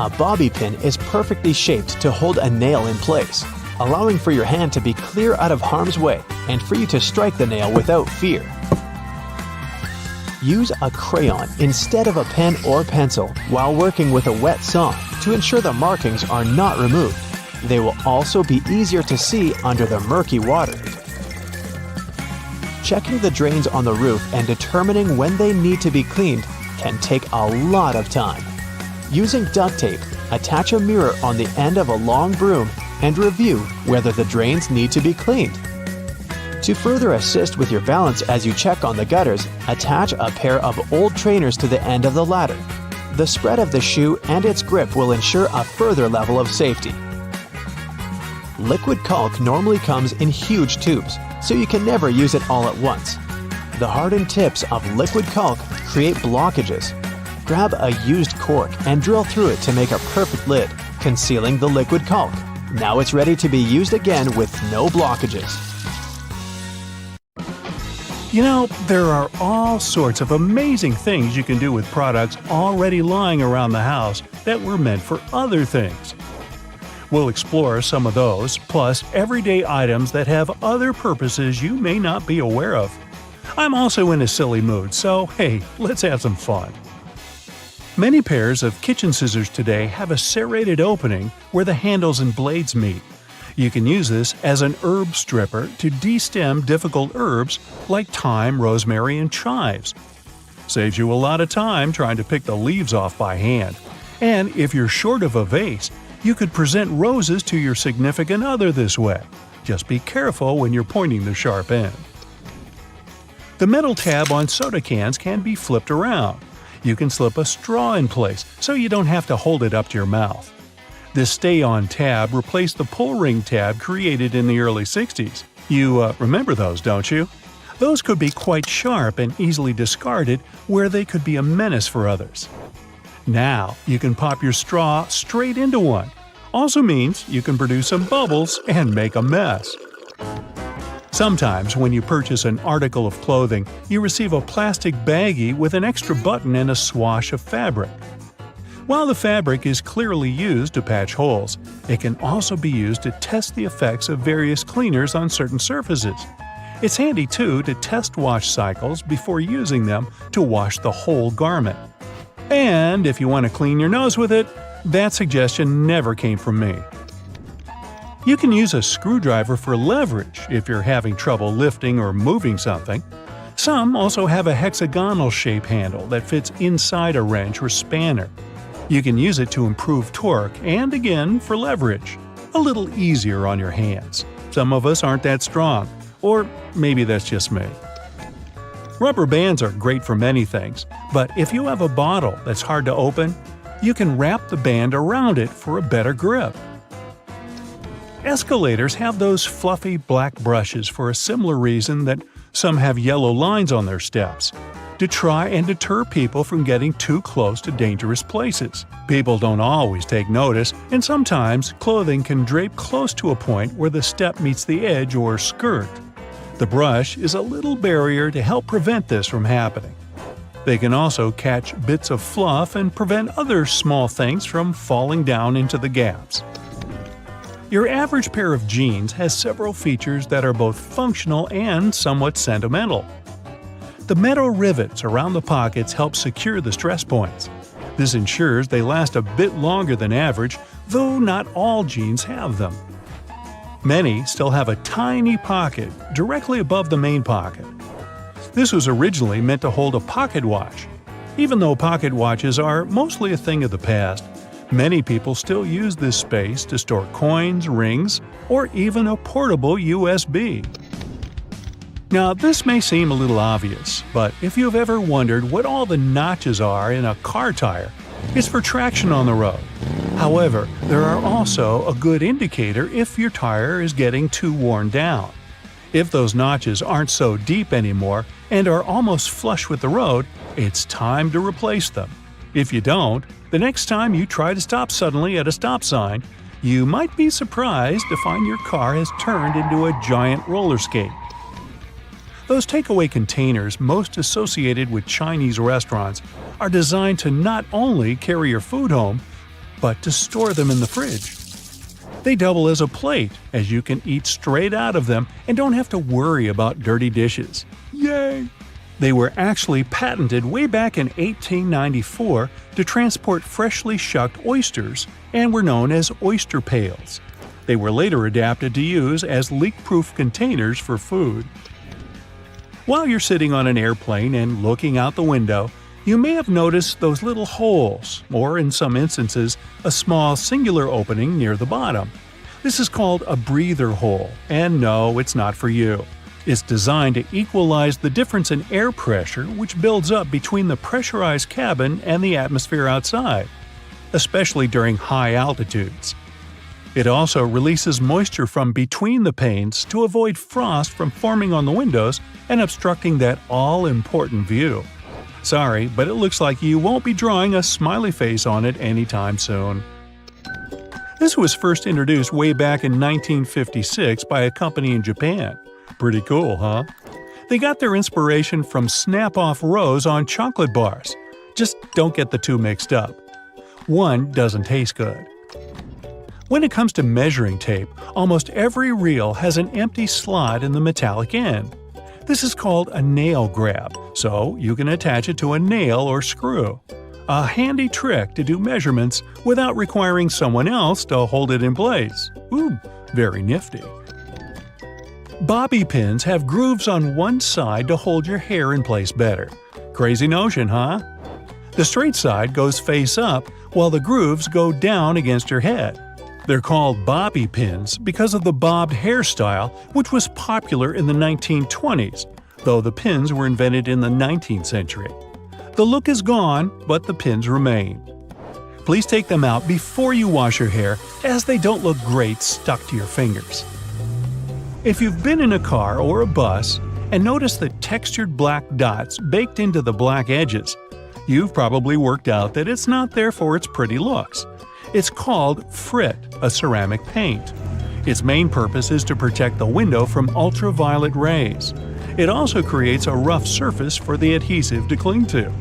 A bobby pin is perfectly shaped to hold a nail in place, allowing for your hand to be clear out of harm's way and for you to strike the nail without fear. Use a crayon instead of a pen or pencil while working with a wet saw to ensure the markings are not removed. They will also be easier to see under the murky water. Checking the drains on the roof and determining when they need to be cleaned can take a lot of time. Using duct tape, attach a mirror on the end of a long broom and review whether the drains need to be cleaned. To further assist with your balance as you check on the gutters, attach a pair of old trainers to the end of the ladder. The spread of the shoe and its grip will ensure a further level of safety. Liquid caulk normally comes in huge tubes, so you can never use it all at once. The hardened tips of liquid caulk create blockages. Grab a used cork and drill through it to make a perfect lid, concealing the liquid caulk. Now it's ready to be used again with no blockages. You know, there are all sorts of amazing things you can do with products already lying around the house that were meant for other things. We'll explore some of those, plus everyday items that have other purposes you may not be aware of. I'm also in a silly mood, so hey, let's have some fun. Many pairs of kitchen scissors today have a serrated opening where the handles and blades meet. You can use this as an herb stripper to de-stem difficult herbs like thyme, rosemary, and chives. Saves you a lot of time trying to pick the leaves off by hand. And if you're short of a vase, you could present roses to your significant other this way. Just be careful when you're pointing the sharp end. The metal tab on soda cans can be flipped around. You can slip a straw in place so you don't have to hold it up to your mouth. This stay-on tab replaced the pull ring tab created in the early 60s. You remember those, don't you? Those could be quite sharp and easily discarded where they could be a menace for others. Now, you can pop your straw straight into one. Also means you can produce some bubbles and make a mess. Sometimes when you purchase an article of clothing, you receive a plastic baggie with an extra button and a swash of fabric. While the fabric is clearly used to patch holes, it can also be used to test the effects of various cleaners on certain surfaces. It's handy too to test wash cycles before using them to wash the whole garment. And if you want to clean your nose with it, that suggestion never came from me. You can use a screwdriver for leverage if you're having trouble lifting or moving something. Some also have a hexagonal shape handle that fits inside a wrench or spanner. You can use it to improve torque and, again, for leverage. A little easier on your hands. Some of us aren't that strong, or maybe that's just me. Rubber bands are great for many things, but if you have a bottle that's hard to open, you can wrap the band around it for a better grip. Escalators have those fluffy black brushes for a similar reason that some have yellow lines on their steps, to try and deter people from getting too close to dangerous places. People don't always take notice, and sometimes clothing can drape close to a point where the step meets the edge or skirt. The brush is a little barrier to help prevent this from happening. They can also catch bits of fluff and prevent other small things from falling down into the gaps. Your average pair of jeans has several features that are both functional and somewhat sentimental. The metal rivets around the pockets help secure the stress points. This ensures they last a bit longer than average, though not all jeans have them. Many still have a tiny pocket directly above the main pocket. This was originally meant to hold a pocket watch. Even though pocket watches are mostly a thing of the past, many people still use this space to store coins, rings, or even a portable USB. Now, this may seem a little obvious, but if you've ever wondered what all the notches are in a car tire, it's for traction on the road. However, there are also a good indicator if your tire is getting too worn down. If those notches aren't so deep anymore and are almost flush with the road, it's time to replace them. If you don't, the next time you try to stop suddenly at a stop sign, you might be surprised to find your car has turned into a giant roller skate. Those takeaway containers most associated with Chinese restaurants are designed to not only carry your food home, but to store them in the fridge. They double as a plate, as you can eat straight out of them and don't have to worry about dirty dishes. Yay! They were actually patented way back in 1894 to transport freshly shucked oysters and were known as oyster pails. They were later adapted to use as leak-proof containers for food. While you're sitting on an airplane and looking out the window, you may have noticed those little holes, or in some instances, a small singular opening near the bottom. This is called a breather hole, and no, it's not for you. It's designed to equalize the difference in air pressure which builds up between the pressurized cabin and the atmosphere outside, especially during high altitudes. It also releases moisture from between the panes to avoid frost from forming on the windows and obstructing that all-important view. Sorry, but it looks like you won't be drawing a smiley face on it anytime soon. This was first introduced way back in 1956 by a company in Japan. Pretty cool, huh? They got their inspiration from snap-off rows on chocolate bars. Just don't get the two mixed up. One doesn't taste good. When it comes to measuring tape, almost every reel has an empty slot in the metallic end. This is called a nail grab, so you can attach it to a nail or screw. A handy trick to do measurements without requiring someone else to hold it in place. Ooh, very nifty. Bobby pins have grooves on one side to hold your hair in place better. Crazy notion, huh? The straight side goes face up, while the grooves go down against your head. They're called bobby pins because of the bobbed hairstyle, which was popular in the 1920s, though the pins were invented in the 19th century. The look is gone, but the pins remain. Please take them out before you wash your hair, as they don't look great stuck to your fingers. If you've been in a car or a bus and noticed the textured black dots baked into the black edges, you've probably worked out that it's not there for its pretty looks. It's called frit, a ceramic paint. Its main purpose is to protect the window from ultraviolet rays. It also creates a rough surface for the adhesive to cling to.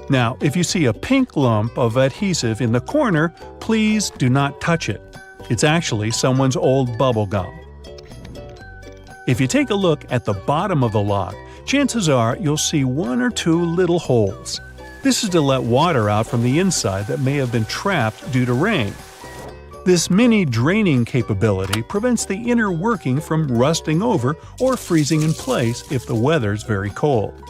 Now, if you see a pink lump of adhesive in the corner, please do not touch it. It's actually someone's old bubble gum. If you take a look at the bottom of the lock, chances are you'll see one or two little holes. This is to let water out from the inside that may have been trapped due to rain. This mini draining capability prevents the inner working from rusting over or freezing in place if the weather's very cold.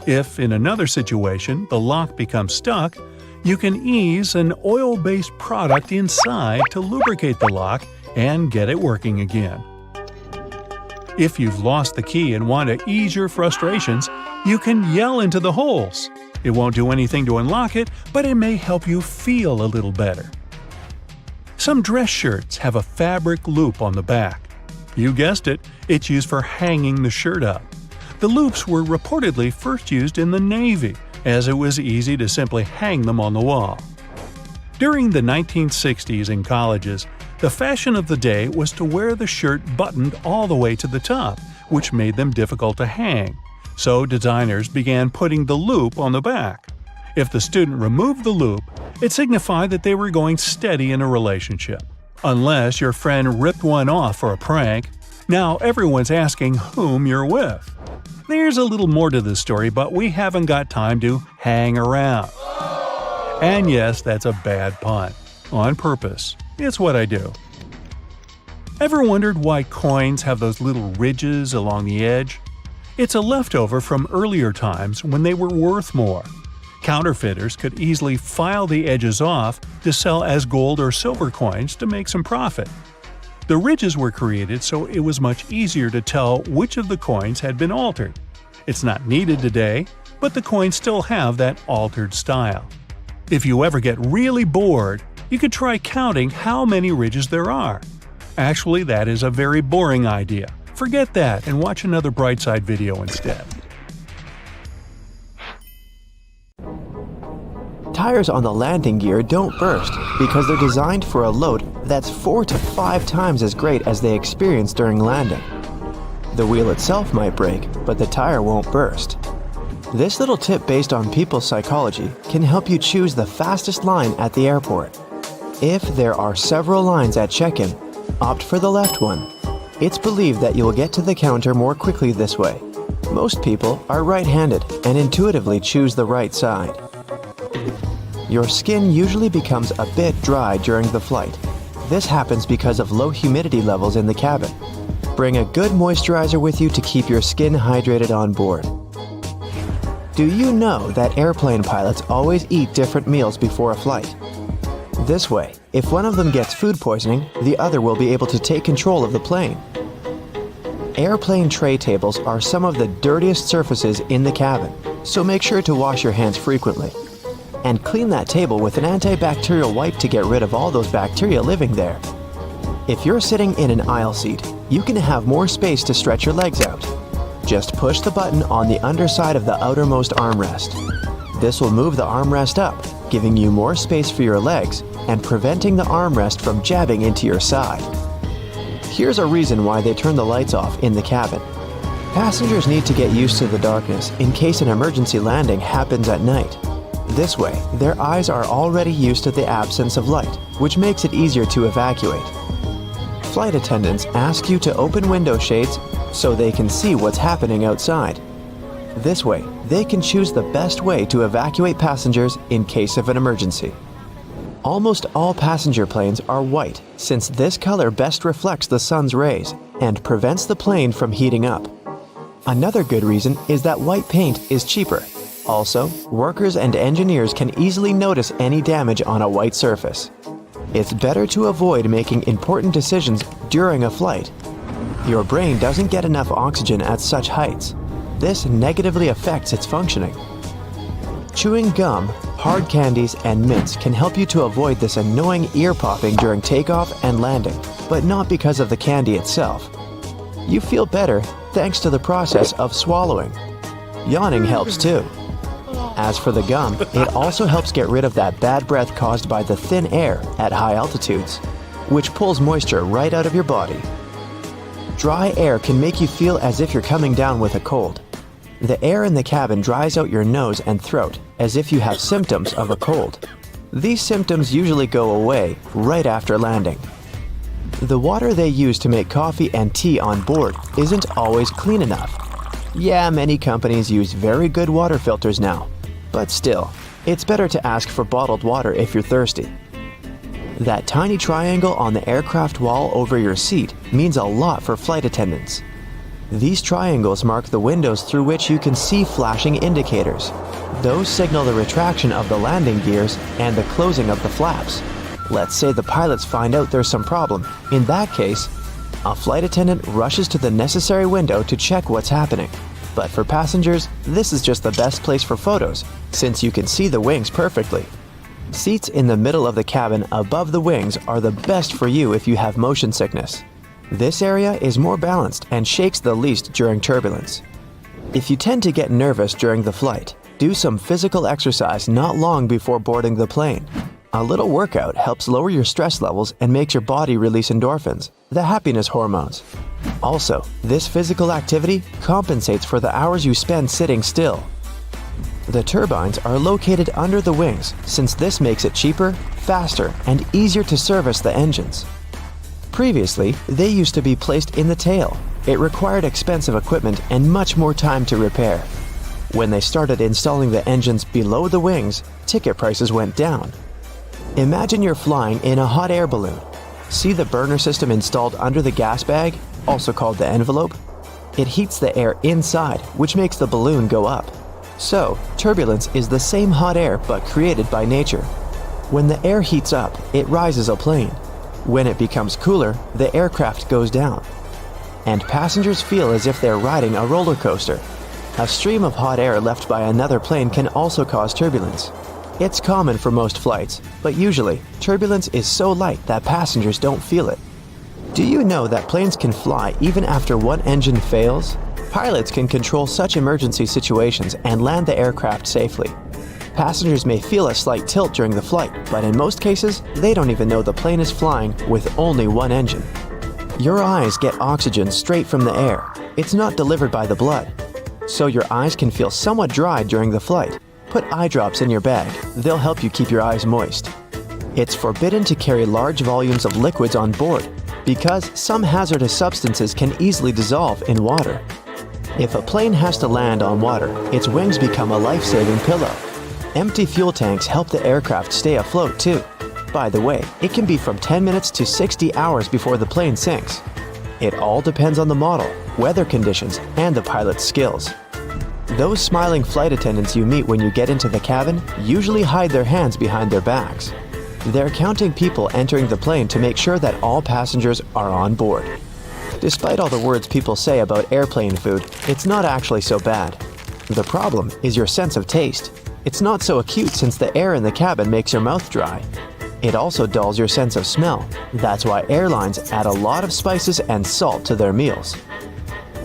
If, in another situation, the lock becomes stuck, you can ease an oil-based product inside to lubricate the lock and get it working again. If you've lost the key and want to ease your frustrations, you can yell into the holes. It won't do anything to unlock it, but it may help you feel a little better. Some dress shirts have a fabric loop on the back. You guessed it, it's used for hanging the shirt up. The loops were reportedly first used in the Navy, as it was easy to simply hang them on the wall. During the 1960s in colleges, the fashion of the day was to wear the shirt buttoned all the way to the top, which made them difficult to hang. So designers began putting the loop on the back. If the student removed the loop, it signified that they were going steady in a relationship. Unless your friend ripped one off for a prank, now everyone's asking whom you're with. There's a little more to this story, but we haven't got time to hang around. And yes, that's a bad pun. On purpose. It's what I do. Ever wondered why coins have those little ridges along the edge? It's a leftover from earlier times when they were worth more. Counterfeiters could easily file the edges off to sell as gold or silver coins to make some profit. The ridges were created so it was much easier to tell which of the coins had been altered. It's not needed today, but the coins still have that altered style. If you ever get really bored, you could try counting how many ridges there are. Actually, that is a very boring idea. Forget that and watch another Brightside video instead. Tires on the landing gear don't burst because they're designed for a load that's 4 to 5 times as great as they experience during landing. The wheel itself might break, but the tire won't burst. This little tip based on people's psychology can help you choose the fastest line at the airport. If there are several lines at check-in, opt for the left one. It's believed that you will get to the counter more quickly this way. Most people are right-handed and intuitively choose the right side. Your skin usually becomes a bit dry during the flight. This happens because of low humidity levels in the cabin. Bring a good moisturizer with you to keep your skin hydrated on board. Do you know that airplane pilots always eat different meals before a flight? This way, if one of them gets food poisoning, the other will be able to take control of the plane. Airplane tray tables are some of the dirtiest surfaces in the cabin, so make sure to wash your hands frequently. And clean that table with an antibacterial wipe to get rid of all those bacteria living there. If you're sitting in an aisle seat, you can have more space to stretch your legs out. Just push the button on the underside of the outermost armrest. This will move the armrest up, giving you more space for your legs and preventing the armrest from jabbing into your side. Here's a reason why they turn the lights off in the cabin. Passengers need to get used to the darkness in case an emergency landing happens at night. This way, their eyes are already used to the absence of light, which makes it easier to evacuate. Flight attendants ask you to open window shades so they can see what's happening outside. This way, they can choose the best way to evacuate passengers in case of an emergency. Almost all passenger planes are white, since this color best reflects the sun's rays and prevents the plane from heating up. Another good reason is that white paint is cheaper. Also, workers and engineers can easily notice any damage on a white surface. It's better to avoid making important decisions during a flight. Your brain doesn't get enough oxygen at such heights. This negatively affects its functioning. Chewing gum, hard candies, and mints can help you to avoid this annoying ear popping during takeoff and landing, but not because of the candy itself. You feel better thanks to the process of swallowing. Yawning helps too. As for the gum, it also helps get rid of that bad breath caused by the thin air at high altitudes, which pulls moisture right out of your body. Dry air can make you feel as if you're coming down with a cold. The air in the cabin dries out your nose and throat as if you have symptoms of a cold. These symptoms usually go away right after landing. The water they use to make coffee and tea on board isn't always clean enough. Yeah, many companies use very good water filters now, but still, it's better to ask for bottled water if you're thirsty. That tiny triangle on the aircraft wall over your seat means a lot for flight attendants. These triangles mark the windows through which you can see flashing indicators. Those signal the retraction of the landing gears and the closing of the flaps. Let's say the pilots find out there's some problem. In that case, A flight attendant rushes to the necessary window to check what's happening. But for passengers, this is just the best place for photos, since you can see the wings perfectly. Seats in the middle of the cabin above the wings are the best for you if you have motion sickness. This area is more balanced and shakes the least during turbulence. If you tend to get nervous during the flight, do some physical exercise not long before boarding the plane. A little workout helps lower your stress levels and makes your body release endorphins, the happiness hormones. Also, this physical activity compensates for the hours you spend sitting still. The turbines are located under the wings since this makes it cheaper, faster, and easier to service the engines. Previously, they used to be placed in the tail. It required expensive equipment and much more time to repair. When they started installing the engines below the wings, ticket prices went down. Imagine you're flying in a hot air balloon. See the burner system installed under the gas bag, also called the envelope? It heats the air inside, which makes the balloon go up. So, turbulence is the same hot air but created by nature. When the air heats up, it rises a plane. When it becomes cooler, the aircraft goes down. And passengers feel as if they're riding a roller coaster. A stream of hot air left by another plane can also cause turbulence. It's common for most flights, but usually, turbulence is so light that passengers don't feel it. Do you know that planes can fly even after one engine fails? Pilots can control such emergency situations and land the aircraft safely. Passengers may feel a slight tilt during the flight, but in most cases, they don't even know the plane is flying with only one engine. Your eyes get oxygen straight from the air. It's not delivered by the blood. So your eyes can feel somewhat dry during the flight. Put eye drops in your bag. They'll help you keep your eyes moist. It's forbidden to carry large volumes of liquids on board because some hazardous substances can easily dissolve in water. If a plane has to land on water, its wings become a life-saving pillow. Empty fuel tanks help the aircraft stay afloat too. By the way, it can be from 10 minutes to 60 hours before the plane sinks. It all depends on the model, weather conditions, and the pilot's skills. Those smiling flight attendants you meet when you get into the cabin usually hide their hands behind their backs. They're counting people entering the plane to make sure that all passengers are on board. Despite all the words people say about airplane food, it's not actually so bad. The problem is your sense of taste. It's not so acute since the air in the cabin makes your mouth dry. It also dulls your sense of smell. That's why airlines add a lot of spices and salt to their meals.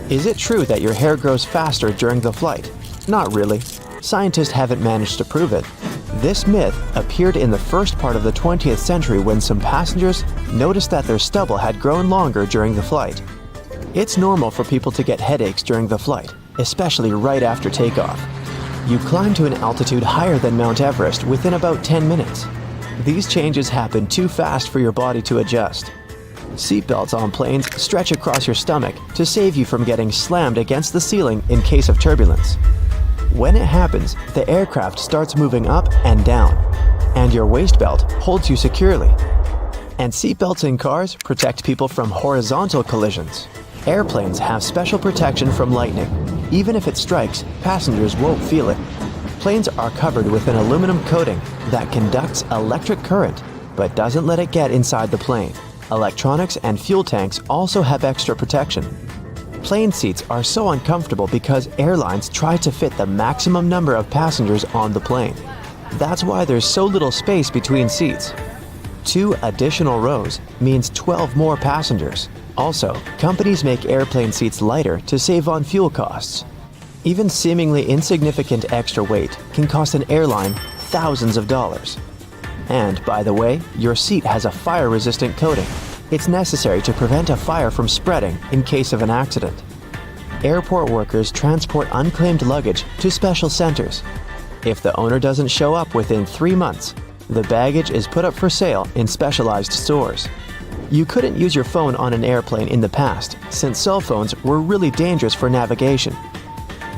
Is it true that your hair grows faster during the flight? Not really. Scientists haven't managed to prove it. This myth appeared in the first part of the 20th century when some passengers noticed that their stubble had grown longer during the flight. It's normal for people to get headaches during the flight, especially right after takeoff. You climb to an altitude higher than Mount Everest within about 10 minutes. These changes happen too fast for your body to adjust. Seatbelts on planes stretch across your stomach to save you from getting slammed against the ceiling in case of turbulence. When it happens, the aircraft starts moving up and down, and your waist belt holds you securely. And seatbelts in cars protect people from horizontal collisions. Airplanes have special protection from lightning. Even if it strikes, passengers won't feel it. Planes are covered with an aluminum coating that conducts electric current, but doesn't let it get inside the plane. Electronics and fuel tanks also have extra protection. Plane seats are so uncomfortable because airlines try to fit the maximum number of passengers on the plane. That's why there's so little space between seats. 2 additional rows means 12 more passengers. Also, companies make airplane seats lighter to save on fuel costs. Even seemingly insignificant extra weight can cost an airline thousands of dollars. And, by the way, your seat has a fire-resistant coating. It's necessary to prevent a fire from spreading in case of an accident. Airport workers transport unclaimed luggage to special centers. If the owner doesn't show up within 3 months, the baggage is put up for sale in specialized stores. You couldn't use your phone on an airplane in the past, since cell phones were really dangerous for navigation.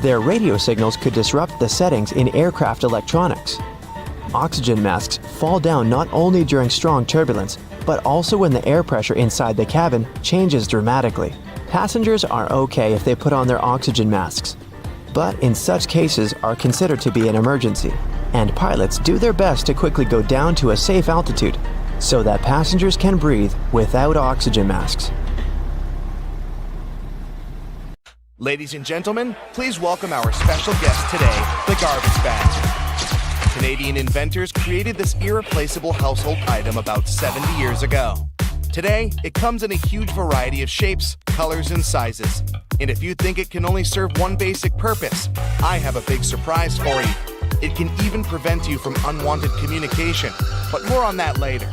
Their radio signals could disrupt the settings in aircraft electronics. Oxygen masks fall down not only during strong turbulence, but also when the air pressure inside the cabin changes dramatically. Passengers are okay if they put on their oxygen masks, but in such cases are considered to be an emergency, and pilots do their best to quickly go down to a safe altitude so that passengers can breathe without oxygen masks. Ladies and gentlemen, please welcome our special guest today, the garbage bag. Canadian inventors created this irreplaceable household item about 70 years ago. Today, it comes in a huge variety of shapes, colors, and sizes. And if you think it can only serve one basic purpose, I have a big surprise for you. It can even prevent you from unwanted communication, but more on that later.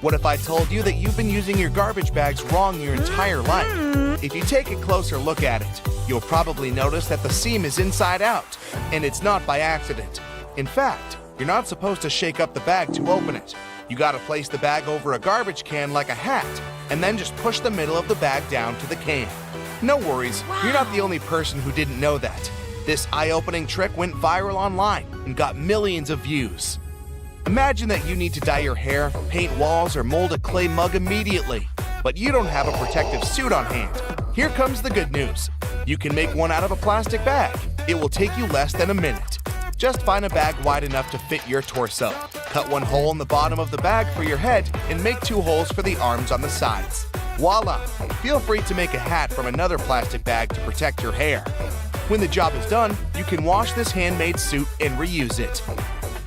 What if I told you that you've been using your garbage bags wrong your entire life? If you take a closer look at it, you'll probably notice that the seam is inside out, and it's not by accident. In fact, you're not supposed to shake up the bag to open it. You gotta place the bag over a garbage can like a hat, and then just push the middle of the bag down to the can. No worries, you're not the only person who didn't know that. This eye-opening trick went viral online and got millions of views. Imagine that you need to dye your hair, paint walls, or mold a clay mug immediately, but you don't have a protective suit on hand. Here comes the good news. You can make one out of a plastic bag. It will take you less than a minute. Just find a bag wide enough to fit your torso. Cut one hole in the bottom of the bag for your head and make 2 holes for the arms on the sides. Voila! Feel free to make a hat from another plastic bag to protect your hair. When the job is done, you can wash this handmade suit and reuse it.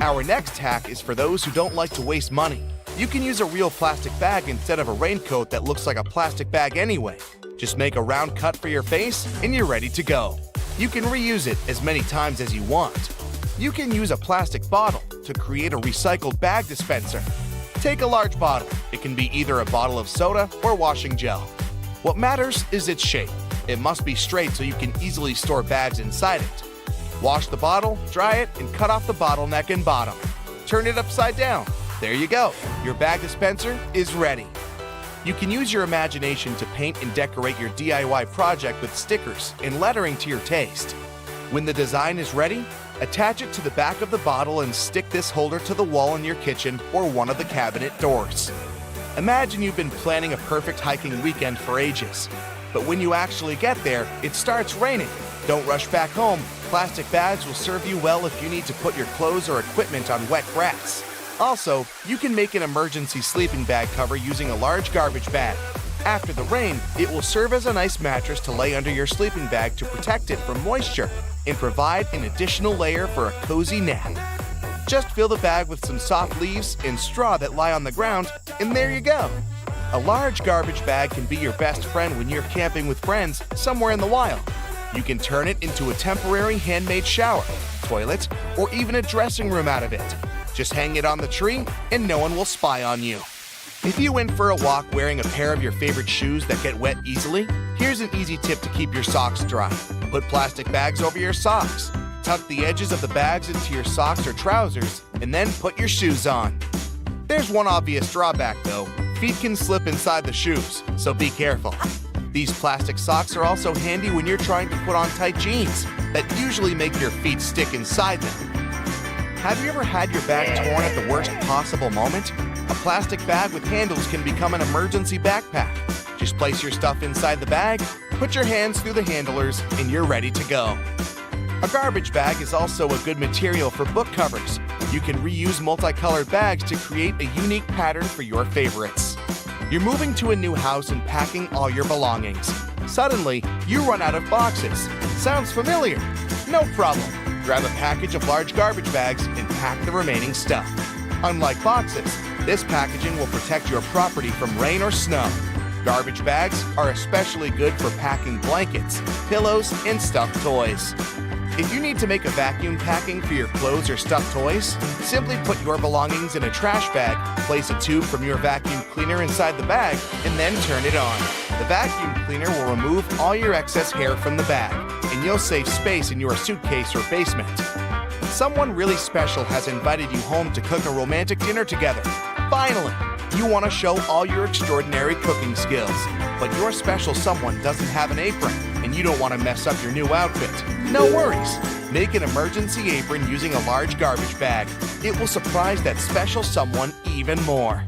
Our next hack is for those who don't like to waste money. You can use a real plastic bag instead of a raincoat that looks like a plastic bag anyway. Just make a round cut for your face and you're ready to go. You can reuse it as many times as you want. You can use a plastic bottle to create a recycled bag dispenser. Take a large bottle. It can be either a bottle of soda or washing gel. What matters is its shape. It must be straight so you can easily store bags inside it. Wash the bottle, dry it, and cut off the bottleneck and bottom. Turn it upside down. There you go. Your bag dispenser is ready. You can use your imagination to paint and decorate your DIY project with stickers and lettering to your taste. When the design is ready, attach it to the back of the bottle and stick this holder to the wall in your kitchen or one of the cabinet doors. Imagine you've been planning a perfect hiking weekend for ages. But when you actually get there, it starts raining. Don't rush back home. Plastic bags will serve you well if you need to put your clothes or equipment on wet grass. Also, you can make an emergency sleeping bag cover using a large garbage bag. After the rain, it will serve as a nice mattress to lay under your sleeping bag to protect it from moisture and provide an additional layer for a cozy nap. Just fill the bag with some soft leaves and straw that lie on the ground, and there you go. A large garbage bag can be your best friend when you're camping with friends somewhere in the wild. You can turn it into a temporary handmade shower, toilet, or even a dressing room out of it. Just hang it on the tree and no one will spy on you. If you went for a walk wearing a pair of your favorite shoes that get wet easily, here's an easy tip to keep your socks dry. Put plastic bags over your socks. Tuck the edges of the bags into your socks or trousers, and then put your shoes on. There's one obvious drawback though. Feet can slip inside the shoes, so be careful. These plastic socks are also handy when you're trying to put on tight jeans that usually make your feet stick inside them. Have you ever had your bag torn at the worst possible moment? A plastic bag with handles can become an emergency backpack. Just place your stuff inside the bag, put your hands through the handlers, and you're ready to go. A garbage bag is also a good material for book covers. You can reuse multicolored bags to create a unique pattern for your favorites. You're moving to a new house and packing all your belongings. Suddenly, you run out of boxes. Sounds familiar? No problem. Grab a package of large garbage bags and pack the remaining stuff. Unlike boxes, this packaging will protect your property from rain or snow. Garbage bags are especially good for packing blankets, pillows, and stuffed toys. If you need to make a vacuum packing for your clothes or stuffed toys, simply put your belongings in a trash bag, place a tube from your vacuum cleaner inside the bag, and then turn it on. The vacuum cleaner will remove all your excess hair from the bag, and you'll save space in your suitcase or basement. Someone really special has invited you home to cook a romantic dinner together. Finally, you want to show all your extraordinary cooking skills, but your special someone doesn't have an apron, and you don't want to mess up your new outfit. No worries. Make an emergency apron using a large garbage bag. It will surprise that special someone even more.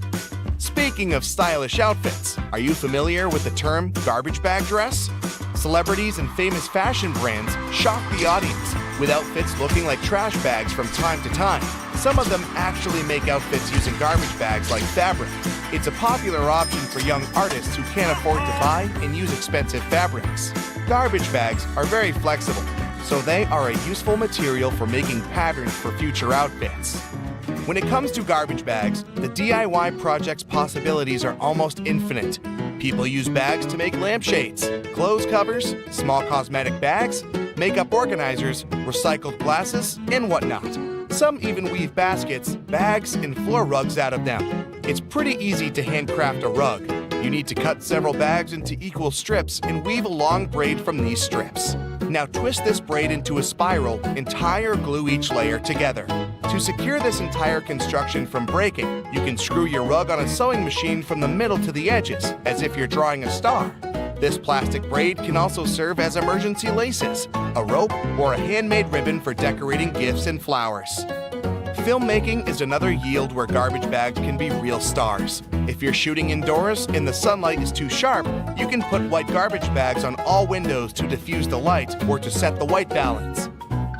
Speaking of stylish outfits, are you familiar with the term garbage bag dress? Celebrities and famous fashion brands shock the audience with outfits looking like trash bags from time to time. Some of them actually make outfits using garbage bags like fabric. It's a popular option for young artists who can't afford to buy and use expensive fabrics. Garbage bags are very flexible, so they are a useful material for making patterns for future outfits. When it comes to garbage bags, the DIY project's possibilities are almost infinite. People use bags to make lampshades, clothes covers, small cosmetic bags, makeup organizers, recycled glasses, and whatnot. Some even weave baskets, bags, and floor rugs out of them. It's pretty easy to handcraft a rug. You need to cut several bags into equal strips and weave a long braid from these strips. Now twist this braid into a spiral and tie or glue each layer together. To secure this entire construction from breaking, you can screw your rug on a sewing machine from the middle to the edges, as if you're drawing a star. This plastic braid can also serve as emergency laces, a rope, or a handmade ribbon for decorating gifts and flowers. Filmmaking is another yield where garbage bags can be real stars. If you're shooting indoors and the sunlight is too sharp, you can put white garbage bags on all windows to diffuse the light or to set the white balance.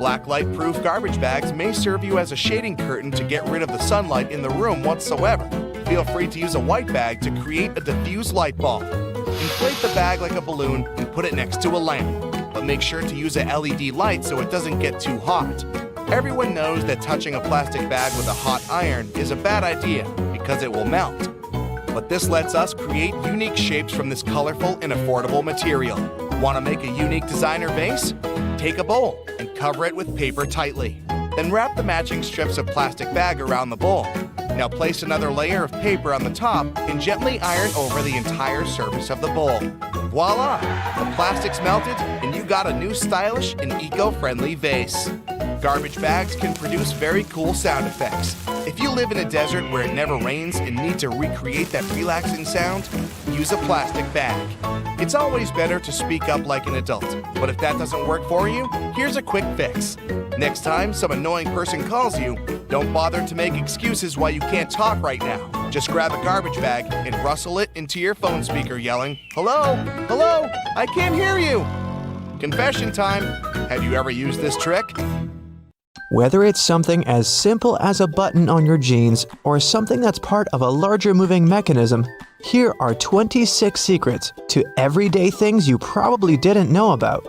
Blacklight-proof garbage bags may serve you as a shading curtain to get rid of the sunlight in the room whatsoever. Feel free to use a white bag to create a diffuse light bulb. Inflate the bag like a balloon and put it next to a lamp, but make sure to use a LED light so it doesn't get too hot. Everyone knows that touching a plastic bag with a hot iron is a bad idea because it will melt. But this lets us create unique shapes from this colorful and affordable material. Want to make a unique designer vase? Take a bowl and cover it with paper tightly. Then wrap the matching strips of plastic bag around the bowl. Now place another layer of paper on the top and gently iron over the entire surface of the bowl. Voila! The plastic's melted and you got a new stylish and eco-friendly vase. Garbage bags can produce very cool sound effects. If you live in a desert where it never rains and need to recreate that relaxing sound, use a plastic bag. It's always better to speak up like an adult, but if that doesn't work for you, here's a quick fix. Next time some annoying person calls you, don't bother to make excuses why you can't talk right now. Just grab a garbage bag and rustle it into your phone speaker yelling, "Hello? Hello? I can't hear you!" Confession time. Have you ever used this trick? Whether it's something as simple as a button on your jeans or something that's part of a larger moving mechanism, here are 26 secrets to everyday things you probably didn't know about.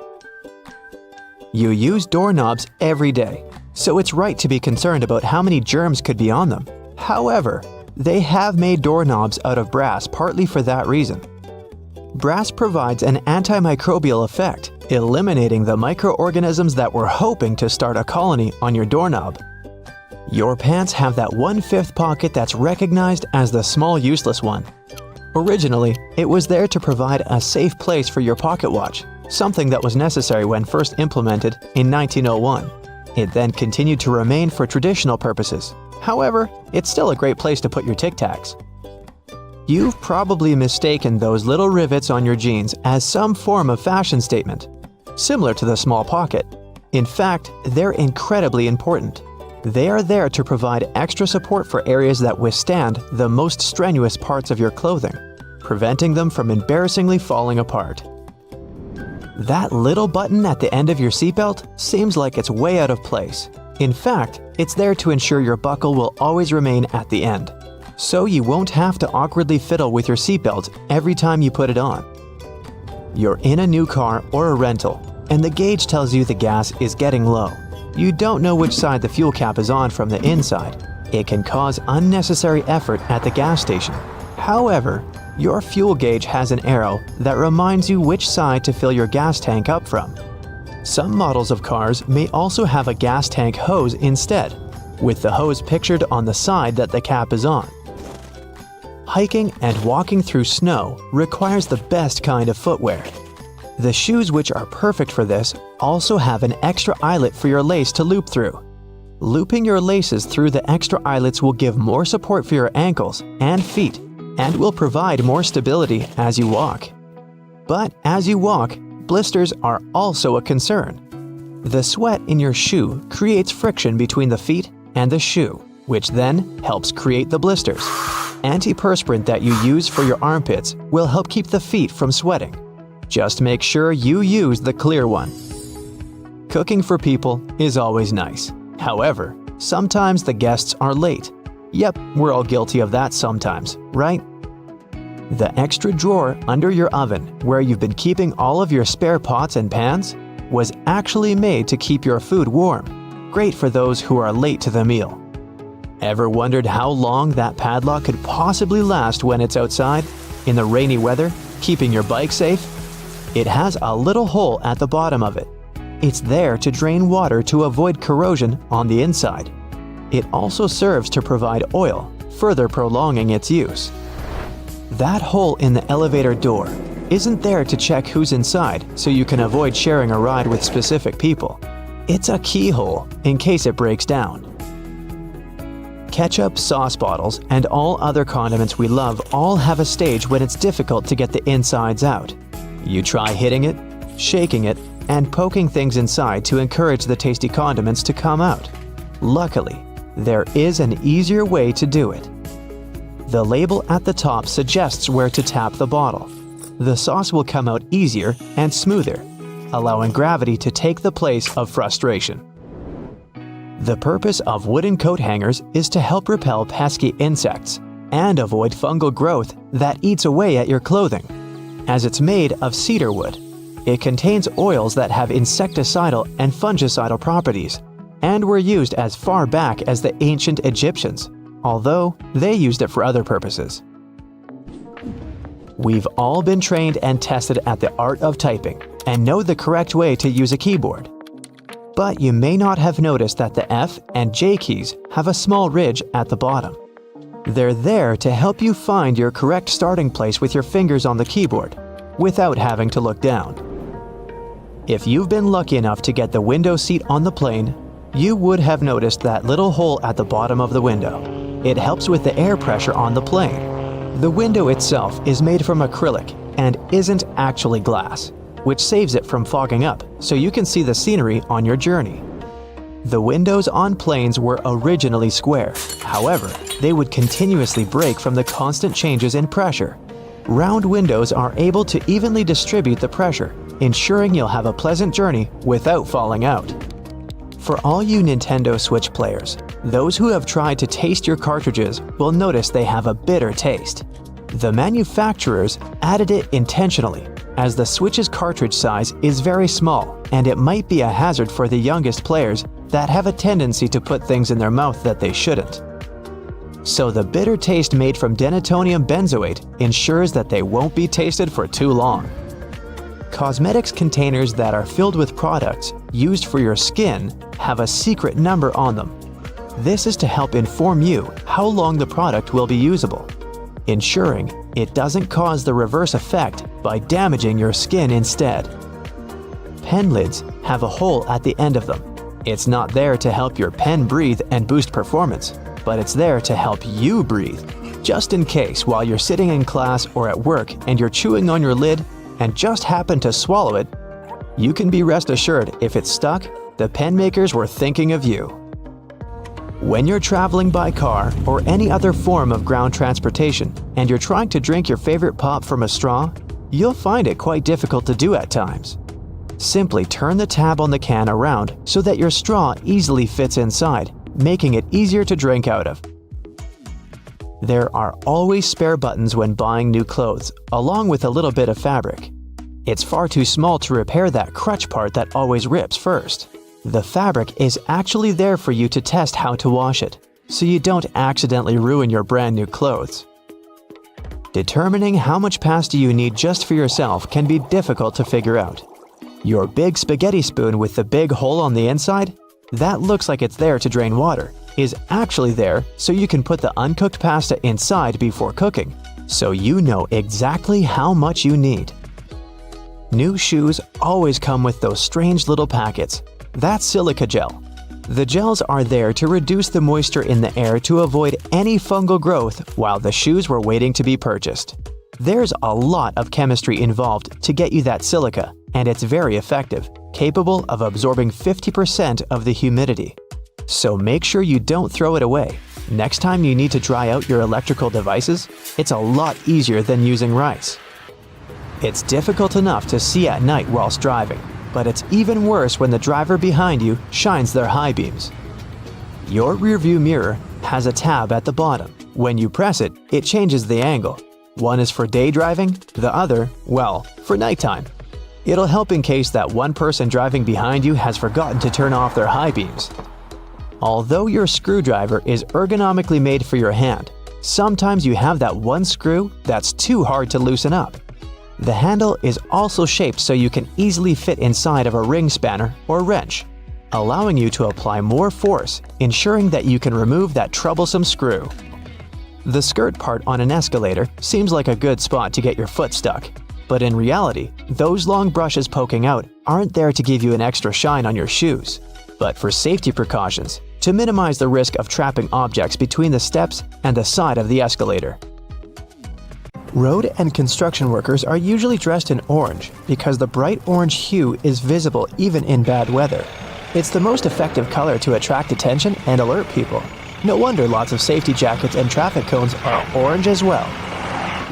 You use doorknobs every day, so it's right to be concerned about how many germs could be on them. However, they have made doorknobs out of brass partly for that reason. Brass provides an antimicrobial effect, eliminating the microorganisms that were hoping to start a colony on your doorknob. Your pants have that 1/5 pocket that's recognized as the small useless one. Originally, it was there to provide a safe place for your pocket watch, something that was necessary when first implemented in 1901. It then continued to remain for traditional purposes. However, it's still a great place to put your Tic Tacs. You've probably mistaken those little rivets on your jeans as some form of fashion statement, similar to the small pocket. In fact, they're incredibly important. They are there to provide extra support for areas that withstand the most strenuous parts of your clothing, preventing them from embarrassingly falling apart. That little button at the end of your seatbelt seems like it's way out of place. In fact, it's there to ensure your buckle will always remain at the end, so you won't have to awkwardly fiddle with your seatbelt every time you put it on. You're in a new car or a rental, and the gauge tells you the gas is getting low. You don't know which side the fuel cap is on from the inside. It can cause unnecessary effort at the gas station. However, your fuel gauge has an arrow that reminds you which side to fill your gas tank up from. Some models of cars may also have a gas tank hose instead, with the hose pictured on the side that the cap is on. Hiking and walking through snow requires the best kind of footwear. The shoes which are perfect for this also have an extra eyelet for your lace to loop through. Looping your laces through the extra eyelets will give more support for your ankles and feet and will provide more stability as you walk. But as you walk, blisters are also a concern. The sweat in your shoe creates friction between the feet and the shoe, which then helps create the blisters. Antiperspirant that you use for your armpits will help keep the feet from sweating. Just make sure you use the clear one. Cooking for people is always nice. However, sometimes the guests are late. Yep, we're all guilty of that sometimes, right? The extra drawer under your oven, where you've been keeping all of your spare pots and pans, was actually made to keep your food warm, great for those who are late to the meal. Ever wondered how long that padlock could possibly last when it's outside, in the rainy weather, keeping your bike safe? It has a little hole at the bottom of it. It's there to drain water to avoid corrosion on the inside. It also serves to provide oil, further prolonging its use. That hole in the elevator door isn't there to check who's inside so you can avoid sharing a ride with specific people. It's a keyhole in case it breaks down. Ketchup, sauce bottles, and all other condiments we love all have a stage when it's difficult to get the insides out. You try hitting it, shaking it, and poking things inside to encourage the tasty condiments to come out. Luckily, there is an easier way to do it. The label at the top suggests where to tap the bottle. The sauce will come out easier and smoother, allowing gravity to take the place of frustration. The purpose of wooden coat hangers is to help repel pesky insects and avoid fungal growth that eats away at your clothing. As it's made of cedar wood, it contains oils that have insecticidal and fungicidal properties and were used as far back as the ancient Egyptians, although they used it for other purposes. We've all been trained and tested at the art of typing and know the correct way to use a keyboard. But you may not have noticed that the F and J keys have a small ridge at the bottom. They're there to help you find your correct starting place with your fingers on the keyboard, without having to look down. If you've been lucky enough to get the window seat on the plane, you would have noticed that little hole at the bottom of the window. It helps with the air pressure on the plane. The window itself is made from acrylic and isn't actually glass, which saves it from fogging up so you can see the scenery on your journey. The windows on planes were originally square, however, they would continuously break from the constant changes in pressure. Round windows are able to evenly distribute the pressure, ensuring you'll have a pleasant journey without falling out. For all you Nintendo Switch players, those who have tried to taste your cartridges will notice they have a bitter taste. The manufacturers added it intentionally, as the Switch's cartridge size is very small and it might be a hazard for the youngest players that have a tendency to put things in their mouth that they shouldn't. So the bitter taste made from denatonium benzoate ensures that they won't be tasted for too long. Cosmetics containers that are filled with products used for your skin have a secret number on them. This is to help inform you how long the product will be usable, ensuring it doesn't cause the reverse effect by damaging your skin instead. Pen lids have a hole at the end of them. It's not there to help your pen breathe and boost performance, but it's there to help you breathe, just in case while you're sitting in class or at work and you're chewing on your lid and just happen to swallow it. You can be rest assured if it's stuck, the pen makers were thinking of you. When you're traveling by car or any other form of ground transportation and you're trying to drink your favorite pop from a straw, you'll find it quite difficult to do at times. Simply turn the tab on the can around so that your straw easily fits inside, making it easier to drink out of. There are always spare buttons when buying new clothes, along with a little bit of fabric. It's far too small to repair that crutch part that always rips first. The fabric is actually there for you to test how to wash it, so you don't accidentally ruin your brand new clothes. Determining how much pasta you need just for yourself can be difficult to figure out. Your big spaghetti spoon with the big hole on the inside, that looks like it's there to drain water, is actually there so you can put the uncooked pasta inside before cooking, so you know exactly how much you need. New shoes always come with those strange little packets. That's silica gel. The gels are there to reduce the moisture in the air to avoid any fungal growth while the shoes were waiting to be purchased. There's a lot of chemistry involved to get you that silica, and it's very effective, capable of absorbing 50% of the humidity. So make sure you don't throw it away. Next time you need to dry out your electrical devices, it's a lot easier than using rice. It's difficult enough to see at night whilst driving, but it's even worse when the driver behind you shines their high beams. Your rearview mirror has a tab at the bottom. When you press it, it changes the angle. One is for day driving, the other, well, for nighttime. It'll help in case that one person driving behind you has forgotten to turn off their high beams. Although your screwdriver is ergonomically made for your hand, sometimes you have that one screw that's too hard to loosen up. The handle is also shaped so you can easily fit inside of a ring spanner or wrench, allowing you to apply more force, ensuring that you can remove that troublesome screw. The skirt part on an escalator seems like a good spot to get your foot stuck, but in reality, those long brushes poking out aren't there to give you an extra shine on your shoes, but for safety precautions, to minimize the risk of trapping objects between the steps and the side of the escalator. Road and construction workers are usually dressed in orange because the bright orange hue is visible even in bad weather. It's the most effective color to attract attention and alert people. No wonder lots of safety jackets and traffic cones are orange as well.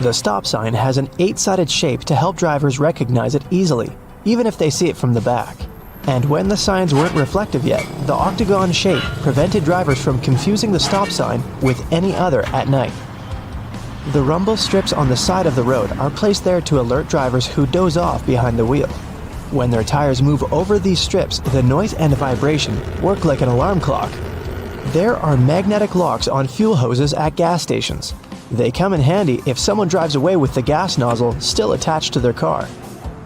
The stop sign has an 8-sided shape to help drivers recognize it easily, even if they see it from the back. And when the signs weren't reflective yet, the octagon shape prevented drivers from confusing the stop sign with any other at night. The rumble strips on the side of the road are placed there to alert drivers who doze off behind the wheel. When their tires move over these strips, the noise and vibration work like an alarm clock. There are magnetic locks on fuel hoses at gas stations. They come in handy if someone drives away with the gas nozzle still attached to their car.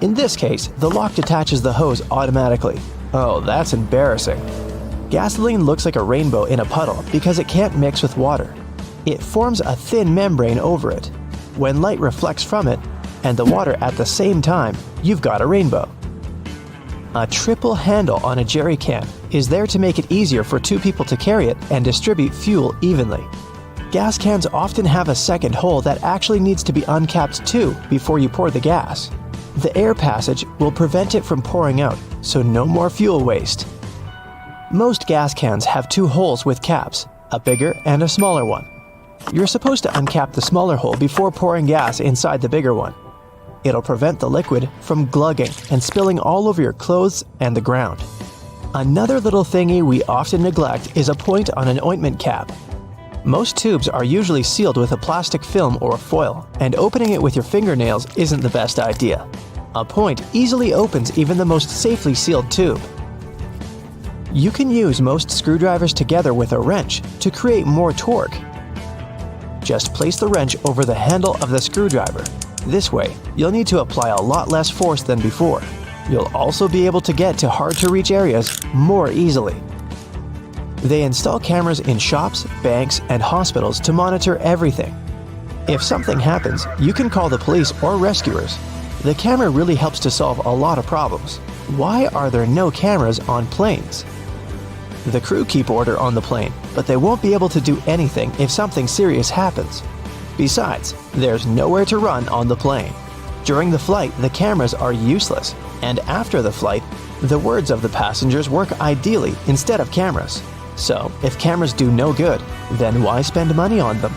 In this case, the lock detaches the hose automatically. Oh, that's embarrassing. Gasoline looks like a rainbow in a puddle because it can't mix with water. It forms a thin membrane over it. When light reflects from it, and the water at the same time, you've got a rainbow. A triple handle on a jerry can is there to make it easier for two people to carry it and distribute fuel evenly. Gas cans often have a second hole that actually needs to be uncapped too before you pour the gas. The air passage will prevent it from pouring out, so no more fuel waste. Most gas cans have two holes with caps, a bigger and a smaller one. You're supposed to uncap the smaller hole before pouring gas inside the bigger one. It'll prevent the liquid from glugging and spilling all over your clothes and the ground. Another little thingy we often neglect is a point on an ointment cap. Most tubes are usually sealed with a plastic film or foil, and opening it with your fingernails isn't the best idea. A point easily opens even the most safely sealed tube. You can use most screwdrivers together with a wrench to create more torque. Just place the wrench over the handle of the screwdriver. This way, you'll need to apply a lot less force than before. You'll also be able to get to hard-to-reach areas more easily. They install cameras in shops, banks, and hospitals to monitor everything. If something happens, you can call the police or rescuers. The camera really helps to solve a lot of problems. Why are there no cameras on planes? The crew keep order on the plane, but they won't be able to do anything if something serious happens. Besides, there's nowhere to run on the plane. During the flight, the cameras are useless, and after the flight, the words of the passengers work ideally instead of cameras. So, if cameras do no good, then why spend money on them?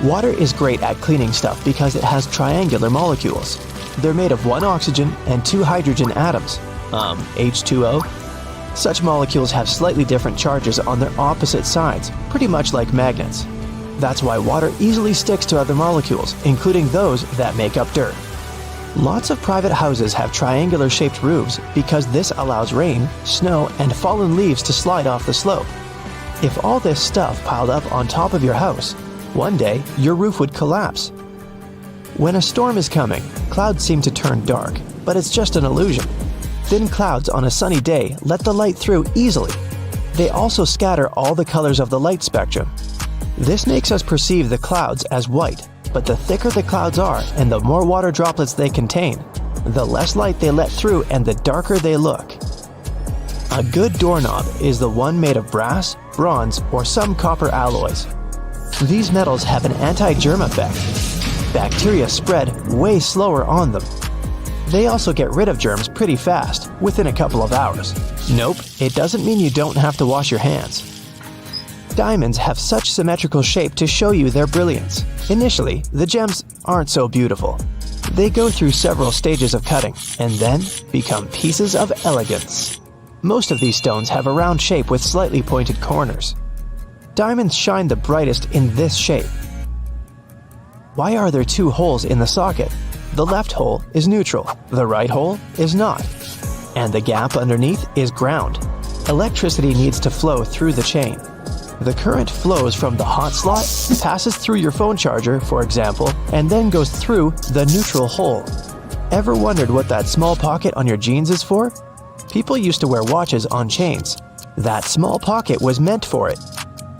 Water is great at cleaning stuff because it has triangular molecules. They're made of one oxygen and two hydrogen atoms, H2O. Such molecules have slightly different charges on their opposite sides, pretty much like magnets. That's why water easily sticks to other molecules, including those that make up dirt. Lots of private houses have triangular-shaped roofs because this allows rain, snow, and fallen leaves to slide off the slope. If all this stuff piled up on top of your house, one day your roof would collapse. When a storm is coming, clouds seem to turn dark, but it's just an illusion. Thin clouds on a sunny day let the light through easily. They also scatter all the colors of the light spectrum. This makes us perceive the clouds as white, but the thicker the clouds are and the more water droplets they contain, the less light they let through and the darker they look. A good doorknob is the one made of brass, bronze, or some copper alloys. These metals have an anti-germ effect. Bacteria spread way slower on them. They also get rid of germs pretty fast, within a couple of hours. Nope, it doesn't mean you don't have to wash your hands. Diamonds have such symmetrical shape to show you their brilliance. Initially, the gems aren't so beautiful. They go through several stages of cutting, and then become pieces of elegance. Most of these stones have a round shape with slightly pointed corners. Diamonds shine the brightest in this shape. Why are there two holes in the socket? The left hole is neutral, the right hole is not. And the gap underneath is ground. Electricity needs to flow through the chain. The current flows from the hot slot, passes through your phone charger, for example, and then goes through the neutral hole. Ever wondered what that small pocket on your jeans is for? People used to wear watches on chains. That small pocket was meant for it.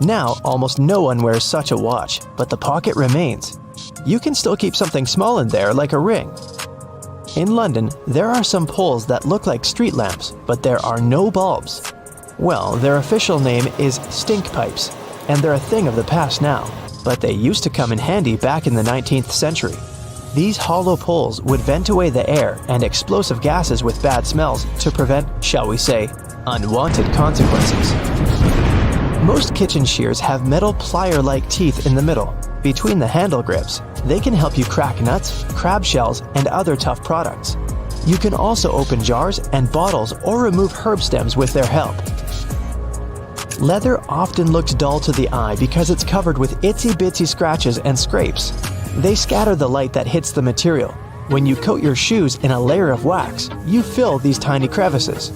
Now, almost no one wears such a watch, but the pocket remains. You can still keep something small in there, like a ring. In London, there are some poles that look like street lamps, but there are no bulbs. Well, their official name is stink pipes, and they're a thing of the past now, but they used to come in handy back in the 19th century. These hollow poles would vent away the air and explosive gases with bad smells to prevent, shall we say, unwanted consequences. Most kitchen shears have metal plier-like teeth in the middle, between the handle grips. They can help you crack nuts, crab shells, and other tough products. You can also open jars and bottles or remove herb stems with their help. Leather often looks dull to the eye because it's covered with itsy-bitsy scratches and scrapes. They scatter the light that hits the material. When you coat your shoes in a layer of wax, you fill these tiny crevices.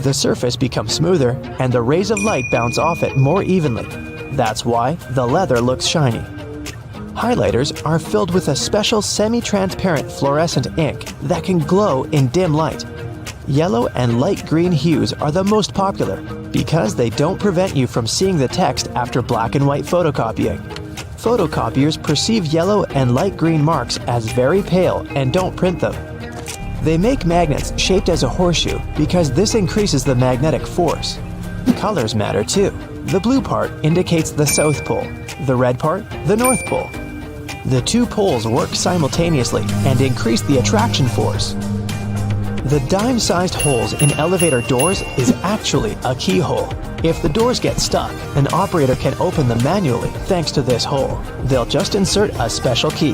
The surface becomes smoother and the rays of light bounce off it more evenly. That's why the leather looks shiny. Highlighters are filled with a special semi-transparent fluorescent ink that can glow in dim light. Yellow and light green hues are the most popular because they don't prevent you from seeing the text after black and white photocopying. Photocopiers perceive yellow and light green marks as very pale and don't print them. They make magnets shaped as a horseshoe because this increases the magnetic force. Colors matter too. The blue part indicates the South Pole, the red part, the North Pole. The two poles work simultaneously and increase the attraction force. The dime-sized holes in elevator doors is actually a keyhole. If the doors get stuck, an operator can open them manually thanks to this hole. They'll just insert a special key.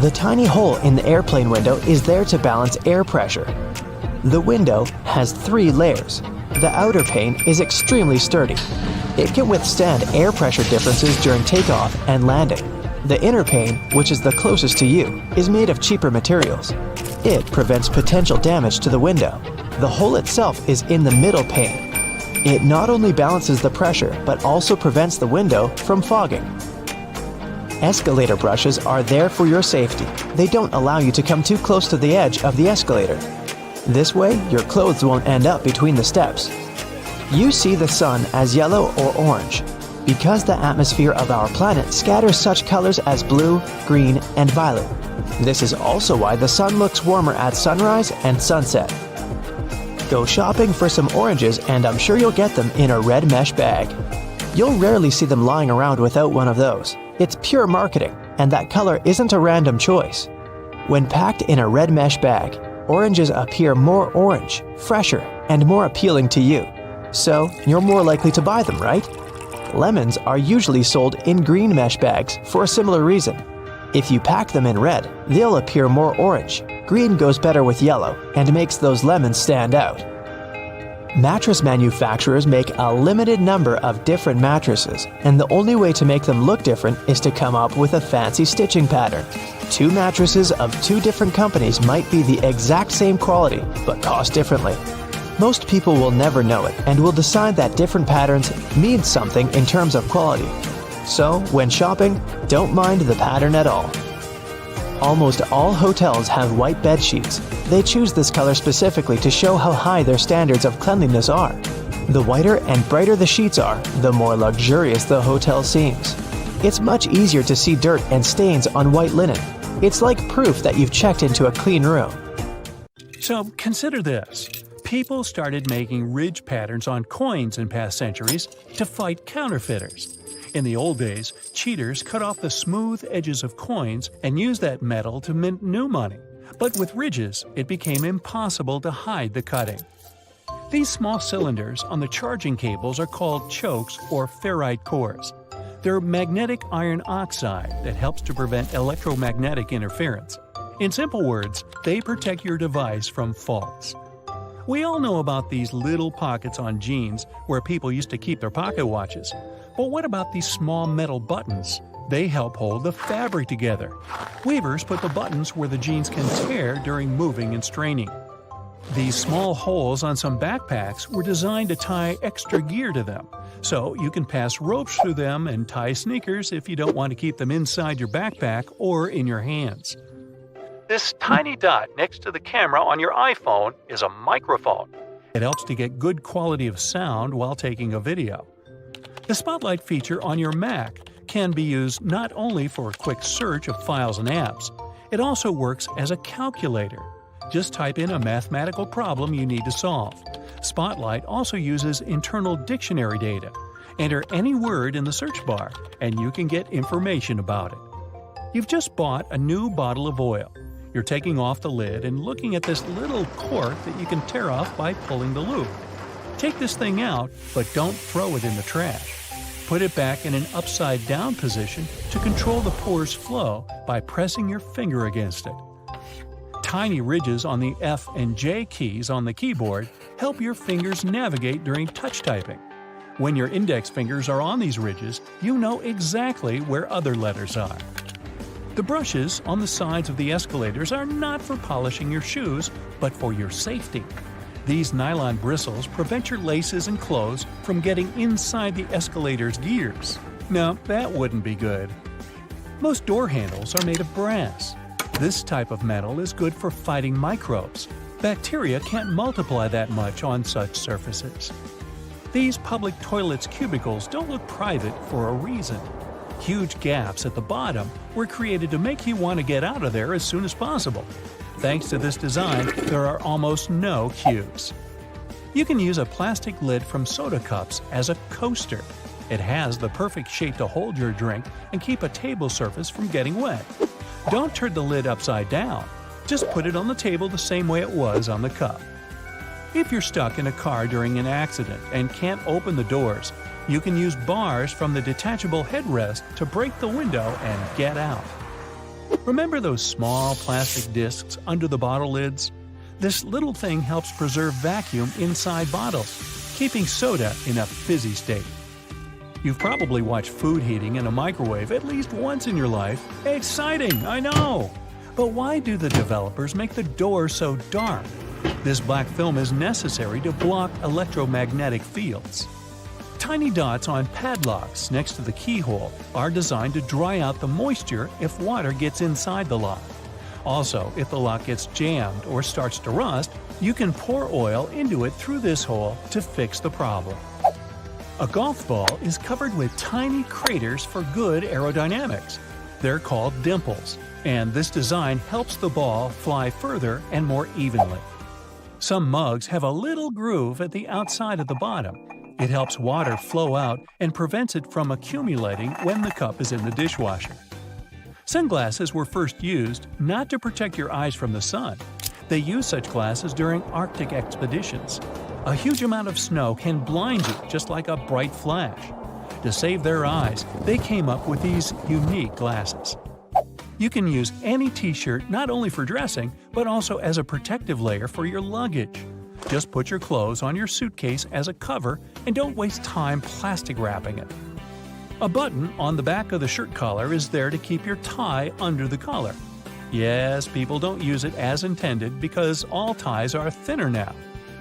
The tiny hole in the airplane window is there to balance air pressure. The window has 3 layers. The outer pane is extremely sturdy. It can withstand air pressure differences during takeoff and landing. The inner pane, which is the closest to you, is made of cheaper materials. It prevents potential damage to the window. The hole itself is in the middle pane. It not only balances the pressure, but also prevents the window from fogging. Escalator brushes are there for your safety. They don't allow you to come too close to the edge of the escalator. This way, your clothes won't end up between the steps. You see the sun as yellow or orange because the atmosphere of our planet scatters such colors as blue, green, and violet. This is also why the sun looks warmer at sunrise and sunset. Go shopping for some oranges and I'm sure you'll get them in a red mesh bag. You'll rarely see them lying around without one of those. It's pure marketing, and that color isn't a random choice. When packed in a red mesh bag, oranges appear more orange, fresher, and more appealing to you. So, you're more likely to buy them, right? Lemons are usually sold in green mesh bags for a similar reason. If you pack them in red, they'll appear more orange. Green goes better with yellow and makes those lemons stand out. Mattress manufacturers make a limited number of different mattresses, and the only way to make them look different is to come up with a fancy stitching pattern. 2 mattresses of 2 different companies might be the exact same quality, but cost differently. Most people will never know it and will decide that different patterns mean something in terms of quality. So, when shopping, don't mind the pattern at all. Almost all hotels have white bed sheets. They choose this color specifically to show how high their standards of cleanliness are. The whiter and brighter the sheets are, the more luxurious the hotel seems. It's much easier to see dirt and stains on white linen. It's like proof that you've checked into a clean room. So consider this. People started making ridge patterns on coins in past centuries to fight counterfeiters. In the old days, cheaters cut off the smooth edges of coins and used that metal to mint new money. But with ridges, it became impossible to hide the cutting. These small cylinders on the charging cables are called chokes or ferrite cores. They're magnetic iron oxide that helps to prevent electromagnetic interference. In simple words, they protect your device from faults. We all know about these little pockets on jeans where people used to keep their pocket watches. But what about these small metal buttons? They help hold the fabric together. Weavers put the buttons where the jeans can tear during moving and straining. These small holes on some backpacks were designed to tie extra gear to them, so you can pass ropes through them and tie sneakers if you don't want to keep them inside your backpack or in your hands. This tiny dot next to the camera on your iPhone is a microphone. It helps to get good quality of sound while taking a video. The Spotlight feature on your Mac can be used not only for a quick search of files and apps, it also works as a calculator. Just type in a mathematical problem you need to solve. Spotlight also uses internal dictionary data. Enter any word in the search bar, and you can get information about it. You've just bought a new bottle of oil. You're taking off the lid and looking at this little cork that you can tear off by pulling the loop. Take this thing out, but don't throw it in the trash. Put it back in an upside-down position to control the pour's flow by pressing your finger against it. Tiny ridges on the F and J keys on the keyboard help your fingers navigate during touch typing. When your index fingers are on these ridges, you know exactly where other letters are. The brushes on the sides of the escalators are not for polishing your shoes, but for your safety. These nylon bristles prevent your laces and clothes from getting inside the escalator's gears. No, that wouldn't be good. Most door handles are made of brass. This type of metal is good for fighting microbes. Bacteria can't multiply that much on such surfaces. These public toilets' cubicles don't look private for a reason. Huge gaps at the bottom were created to make you want to get out of there as soon as possible. Thanks to this design, there are almost no queues. You can use a plastic lid from soda cups as a coaster. It has the perfect shape to hold your drink and keep a table surface from getting wet. Don't turn the lid upside down. Just put it on the table the same way it was on the cup. If you're stuck in a car during an accident and can't open the doors, you can use bars from the detachable headrest to break the window and get out. Remember those small plastic discs under the bottle lids? This little thing helps preserve vacuum inside bottles, keeping soda in a fizzy state. You've probably watched food heating in a microwave at least once in your life. Exciting, I know! But why do the developers make the door so dark? This black film is necessary to block electromagnetic fields. Tiny dots on padlocks next to the keyhole are designed to dry out the moisture if water gets inside the lock. Also, if the lock gets jammed or starts to rust, you can pour oil into it through this hole to fix the problem. A golf ball is covered with tiny craters for good aerodynamics. They're called dimples, and this design helps the ball fly further and more evenly. Some mugs have a little groove at the outside of the bottom. It helps water flow out and prevents it from accumulating when the cup is in the dishwasher. Sunglasses were first used not to protect your eyes from the sun. They used such glasses during Arctic expeditions. A huge amount of snow can blind you just like a bright flash. To save their eyes, they came up with these unique glasses. You can use any t-shirt not only for dressing, but also as a protective layer for your luggage. Just put your clothes on your suitcase as a cover and don't waste time plastic wrapping it. A button on the back of the shirt collar is there to keep your tie under the collar. Yes, people don't use it as intended because all ties are thinner now,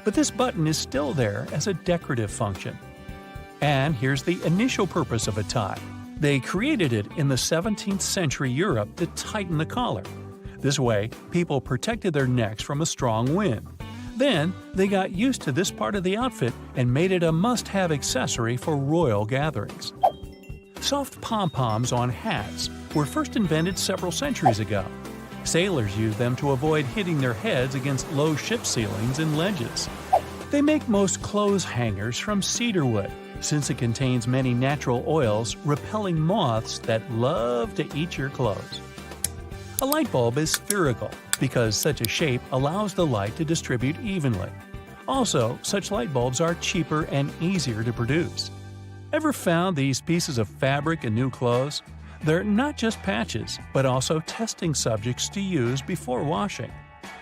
but this button is still there as a decorative function. And here's the initial purpose of a tie. They created it in the 17th century Europe to tighten the collar. This way, people protected their necks from a strong wind. Then, they got used to this part of the outfit and made it a must-have accessory for royal gatherings. Soft pom-poms on hats were first invented several centuries ago. Sailors used them to avoid hitting their heads against low ship ceilings and ledges. They make most clothes hangers from cedar wood, since it contains many natural oils repelling moths that love to eat your clothes. A light bulb is spherical because such a shape allows the light to distribute evenly. Also, such light bulbs are cheaper and easier to produce. Ever found these pieces of fabric in new clothes? They're not just patches, but also testing subjects to use before washing.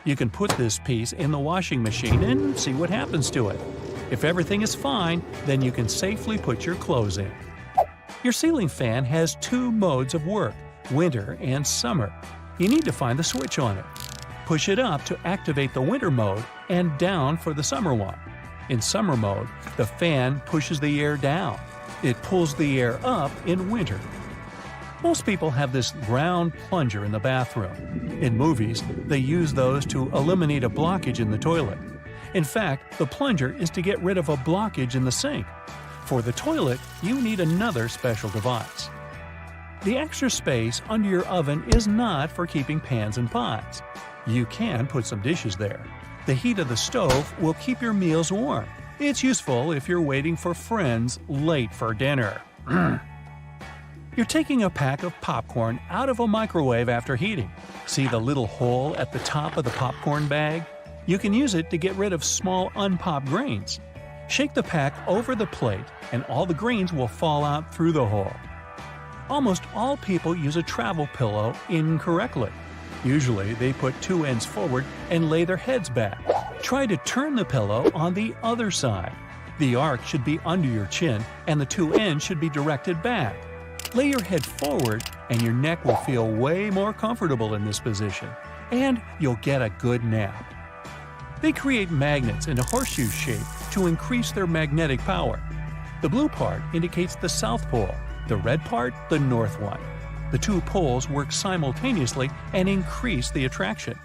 You can put this piece in the washing machine and see what happens to it. If everything is fine, then you can safely put your clothes in. Your ceiling fan has two modes of work, winter and summer. You need to find the switch on it. Push it up to activate the winter mode and down for the summer one. In summer mode, the fan pushes the air down. It pulls the air up in winter. Most people have this round plunger in the bathroom. In movies, they use those to eliminate a blockage in the toilet. In fact, the plunger is to get rid of a blockage in the sink. For the toilet, you need another special device. The extra space under your oven is not for keeping pans and pots. You can put some dishes there. The heat of the stove will keep your meals warm. It's useful if you're waiting for friends late for dinner. You're taking a pack of popcorn out of a microwave after heating. See the little hole at the top of the popcorn bag? You can use it to get rid of small unpopped grains. Shake the pack over the plate and all the grains will fall out through the hole. Almost all people use a travel pillow incorrectly. Usually, they put two ends forward and lay their heads back. Try to turn the pillow on the other side. The arc should be under your chin and the two ends should be directed back. Lay your head forward and your neck will feel way more comfortable in this position. And you'll get a good nap. They create magnets in a horseshoe shape to increase their magnetic power. The blue part indicates the South Pole, the red part the North one. The two poles work simultaneously and increase the attraction.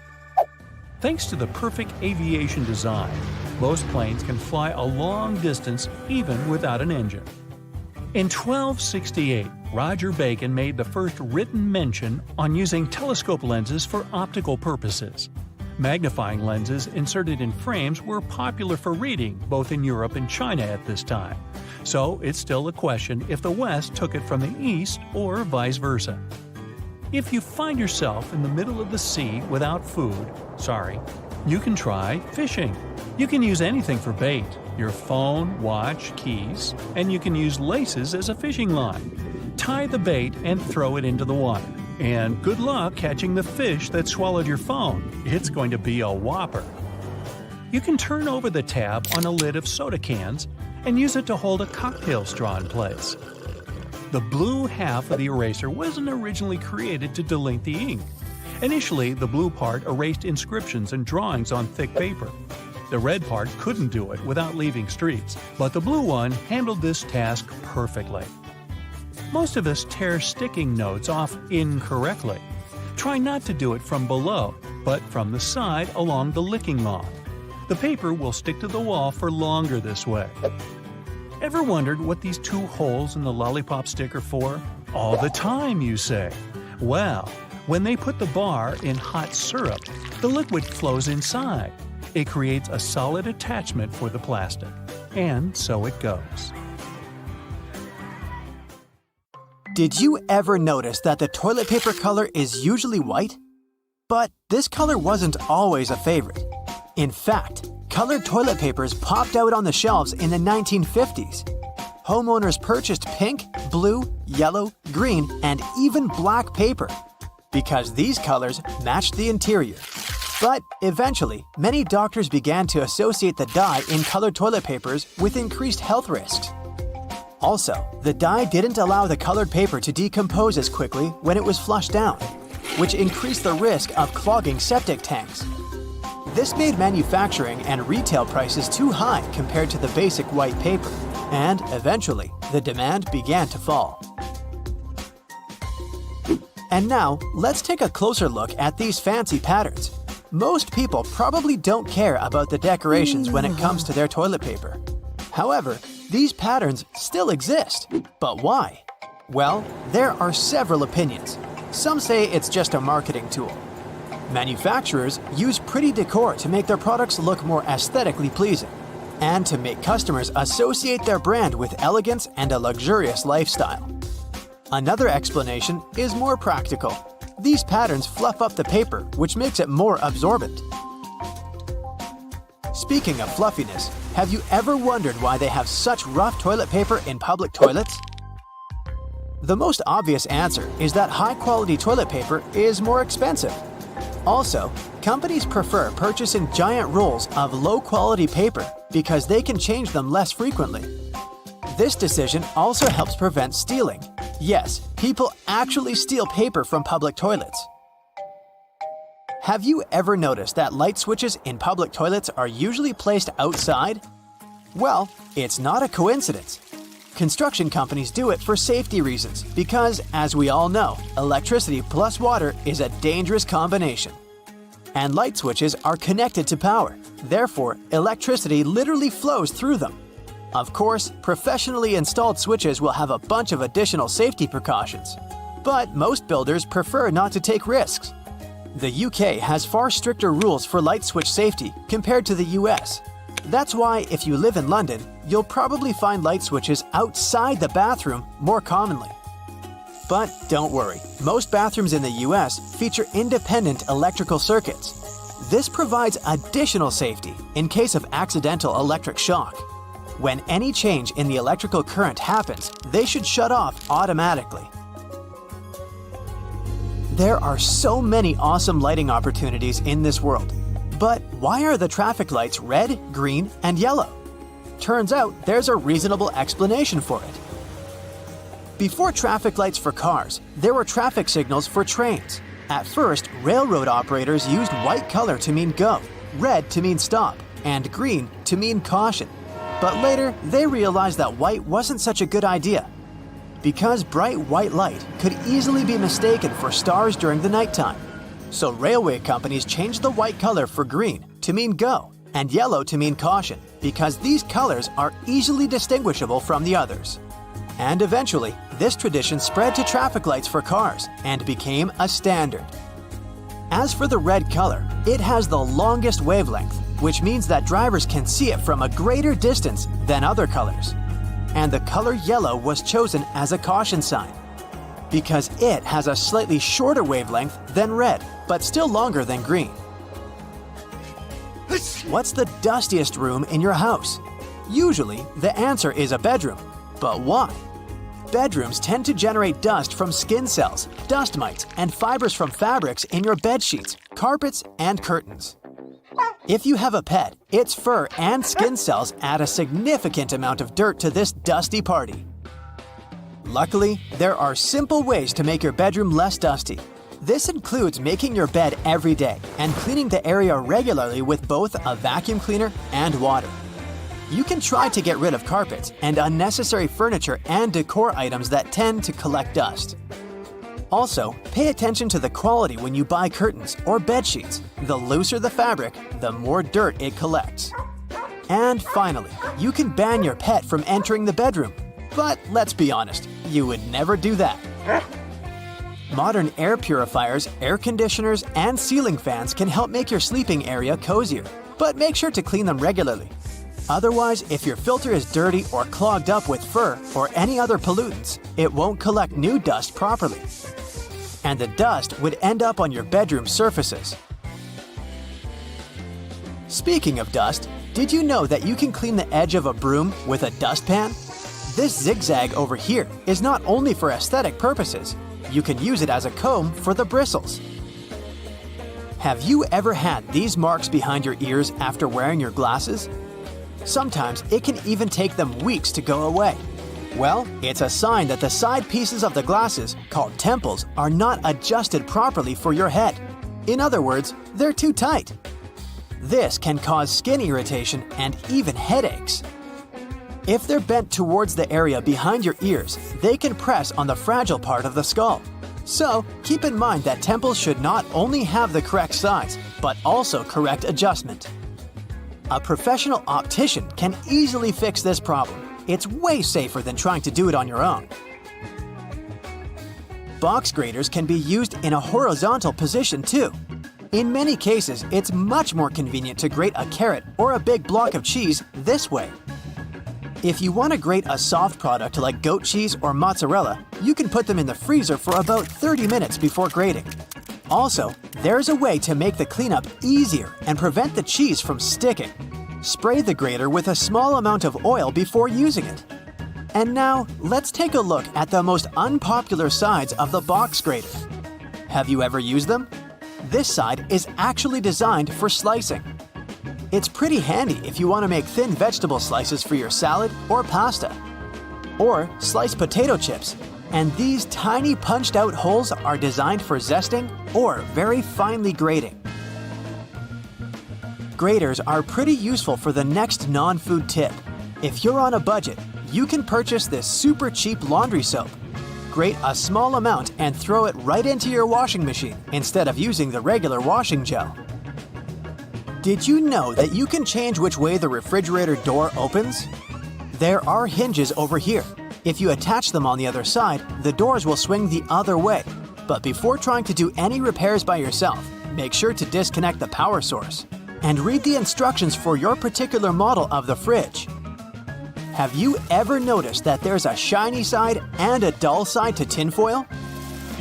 Thanks to the perfect aviation design, most planes can fly a long distance even without an engine. In 1268, Roger Bacon made the first written mention on using telescope lenses for optical purposes. Magnifying lenses inserted in frames were popular for reading both in Europe and China at this time. So it's still a question if the West took it from the East or vice versa. If you find yourself in the middle of the sea without food, you can try fishing. You can use anything for bait, your phone, watch, keys, and you can use laces as a fishing line. Tie the bait and throw it into the water. And good luck catching the fish that swallowed your phone. It's going to be a whopper. You can turn over the tab on a lid of soda cans and use it to hold a cocktail straw in place. The blue half of the eraser wasn't originally created to delink the ink. Initially, the blue part erased inscriptions and drawings on thick paper. The red part couldn't do it without leaving streaks, but the blue one handled this task perfectly. Most of us tear sticking notes off incorrectly. Try not to do it from below, but from the side along the licking log. The paper will stick to the wall for longer this way. Ever wondered what these two holes in the lollipop stick are for? All the time, you say. Well, when they put the bar in hot syrup, the liquid flows inside. It creates a solid attachment for the plastic. And so it goes. Did you ever notice that the toilet paper color is usually white? But this color wasn't always a favorite. In fact, colored toilet papers popped out on the shelves in the 1950s. Homeowners purchased pink, blue, yellow, green, and even black paper because these colors matched the interior. But eventually, many doctors began to associate the dye in colored toilet papers with increased health risks. Also, the dye didn't allow the colored paper to decompose as quickly when it was flushed down, which increased the risk of clogging septic tanks. This made manufacturing and retail prices too high compared to the basic white paper, and eventually, the demand began to fall. And now, let's take a closer look at these fancy patterns. Most people probably don't care about the decorations when it comes to their toilet paper. However, these patterns still exist. But why? Well, there are several opinions. Some say it's just a marketing tool. Manufacturers use pretty decor to make their products look more aesthetically pleasing, and to make customers associate their brand with elegance and a luxurious lifestyle. Another explanation is more practical. These patterns fluff up the paper, which makes it more absorbent. Speaking of fluffiness, have you ever wondered why they have such rough toilet paper in public toilets? The most obvious answer is that high-quality toilet paper is more expensive. Also, companies prefer purchasing giant rolls of low-quality paper because they can change them less frequently. This decision also helps prevent stealing. Yes, people actually steal paper from public toilets. Have you ever noticed that light switches in public toilets are usually placed outside? Well, it's not a coincidence. Construction companies do it for safety reasons because, as we all know, electricity plus water is a dangerous combination. And light switches are connected to power. Therefore, electricity literally flows through them. Of course, professionally installed switches will have a bunch of additional safety precautions. But most builders prefer not to take risks. The UK has far stricter rules for light switch safety compared to the US. That's why if you live in London, you'll probably find light switches outside the bathroom more commonly. But don't worry, most bathrooms in the US feature independent electrical circuits. This provides additional safety in case of accidental electric shock. When any change in the electrical current happens, they should shut off automatically. There are so many awesome lighting opportunities in this world. But why are the traffic lights red, green, and yellow? Turns out there's a reasonable explanation for it. Before traffic lights for cars, there were traffic signals for trains. At first, railroad operators used white color to mean go, red to mean stop, and green to mean caution. But later, they realized that white wasn't such a good idea, because bright white light could easily be mistaken for stars during the nighttime. So railway companies changed the white color for green to mean go and yellow to mean caution, because these colors are easily distinguishable from the others. And eventually, this tradition spread to traffic lights for cars and became a standard. As for the red color, it has the longest wavelength, which means that drivers can see it from a greater distance than other colors. And the color yellow was chosen as a caution sign, because it has a slightly shorter wavelength than red, but still longer than green. What's the dustiest room in your house? Usually, the answer is a bedroom. But why? Bedrooms tend to generate dust from skin cells, dust mites, and fibers from fabrics in your bed sheets, carpets, and curtains. If you have a pet, its fur and skin cells add a significant amount of dirt to this dusty party. Luckily, there are simple ways to make your bedroom less dusty. This includes making your bed every day and cleaning the area regularly with both a vacuum cleaner and water. You can try to get rid of carpets and unnecessary furniture and decor items that tend to collect dust. Also, pay attention to the quality when you buy curtains or bed sheets. The looser the fabric, the more dirt it collects. And finally, you can ban your pet from entering the bedroom. But let's be honest, you would never do that. Modern air purifiers, air conditioners, and ceiling fans can help make your sleeping area cozier, but make sure to clean them regularly. Otherwise, if your filter is dirty or clogged up with fur or any other pollutants, it won't collect new dust properly. And the dust would end up on your bedroom surfaces. Speaking of dust, did you know that you can clean the edge of a broom with a dustpan? This zigzag over here is not only for aesthetic purposes, you can use it as a comb for the bristles. Have you ever had these marks behind your ears after wearing your glasses? Sometimes it can even take them weeks to go away. Well, it's a sign that the side pieces of the glasses, called temples, are not adjusted properly for your head. In other words, they're too tight. This can cause skin irritation and even headaches. If they're bent towards the area behind your ears, they can press on the fragile part of the skull. So, keep in mind that temples should not only have the correct size, but also correct adjustment. A professional optician can easily fix this problem. It's way safer than trying to do it on your own. Box graters can be used in a horizontal position too. In many cases, it's much more convenient to grate a carrot or a big block of cheese this way. If you want to grate a soft product like goat cheese or mozzarella, you can put them in the freezer for about 30 minutes before grating. Also, there's a way to make the cleanup easier and prevent the cheese from sticking. Spray the grater with a small amount of oil before using it. And now, let's take a look at the most unpopular sides of the box grater. Have you ever used them? This side is actually designed for slicing. It's pretty handy if you want to make thin vegetable slices for your salad or pasta. or sliced potato chips. And these tiny punched-out holes are designed for zesting or very finely grating. Graters are pretty useful for the next non-food tip. If you're on a budget, you can purchase this super cheap laundry soap. Grate a small amount and throw it right into your washing machine instead of using the regular washing gel. Did you know that you can change which way the refrigerator door opens? There are hinges over here. If you attach them on the other side, the doors will swing the other way. But before trying to do any repairs by yourself, make sure to disconnect the power source. And read the instructions for your particular model of the fridge. Have you ever noticed that there's a shiny side and a dull side to tinfoil?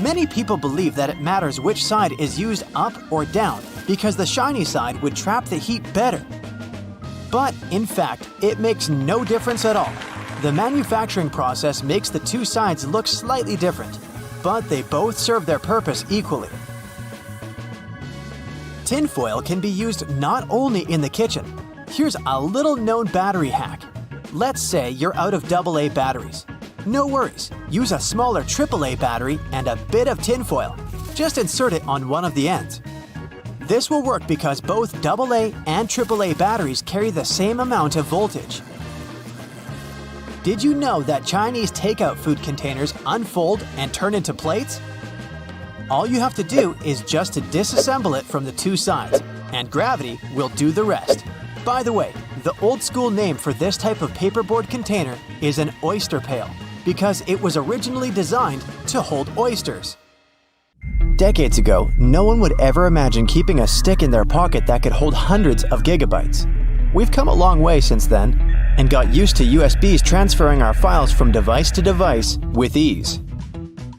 Many people believe that it matters which side is used up or down because the shiny side would trap the heat better. But in fact, it makes no difference at all. The manufacturing process makes the two sides look slightly different, but they both serve their purpose equally. Tinfoil can be used not only in the kitchen. Here's a little known battery hack. Let's say you're out of AA batteries. No worries, use a smaller AAA battery and a bit of tinfoil. Just insert it on one of the ends. This will work because both AA and AAA batteries carry the same amount of voltage. Did you know that Chinese takeout food containers unfold and turn into plates? All you have to do is just to disassemble it from the two sides, and gravity will do the rest. By the way, the old school name for this type of paperboard container is an oyster pail, because it was originally designed to hold oysters. Decades ago, no one would ever imagine keeping a stick in their pocket that could hold hundreds of gigabytes. We've come a long way since then, and got used to USBs transferring our files from device to device with ease.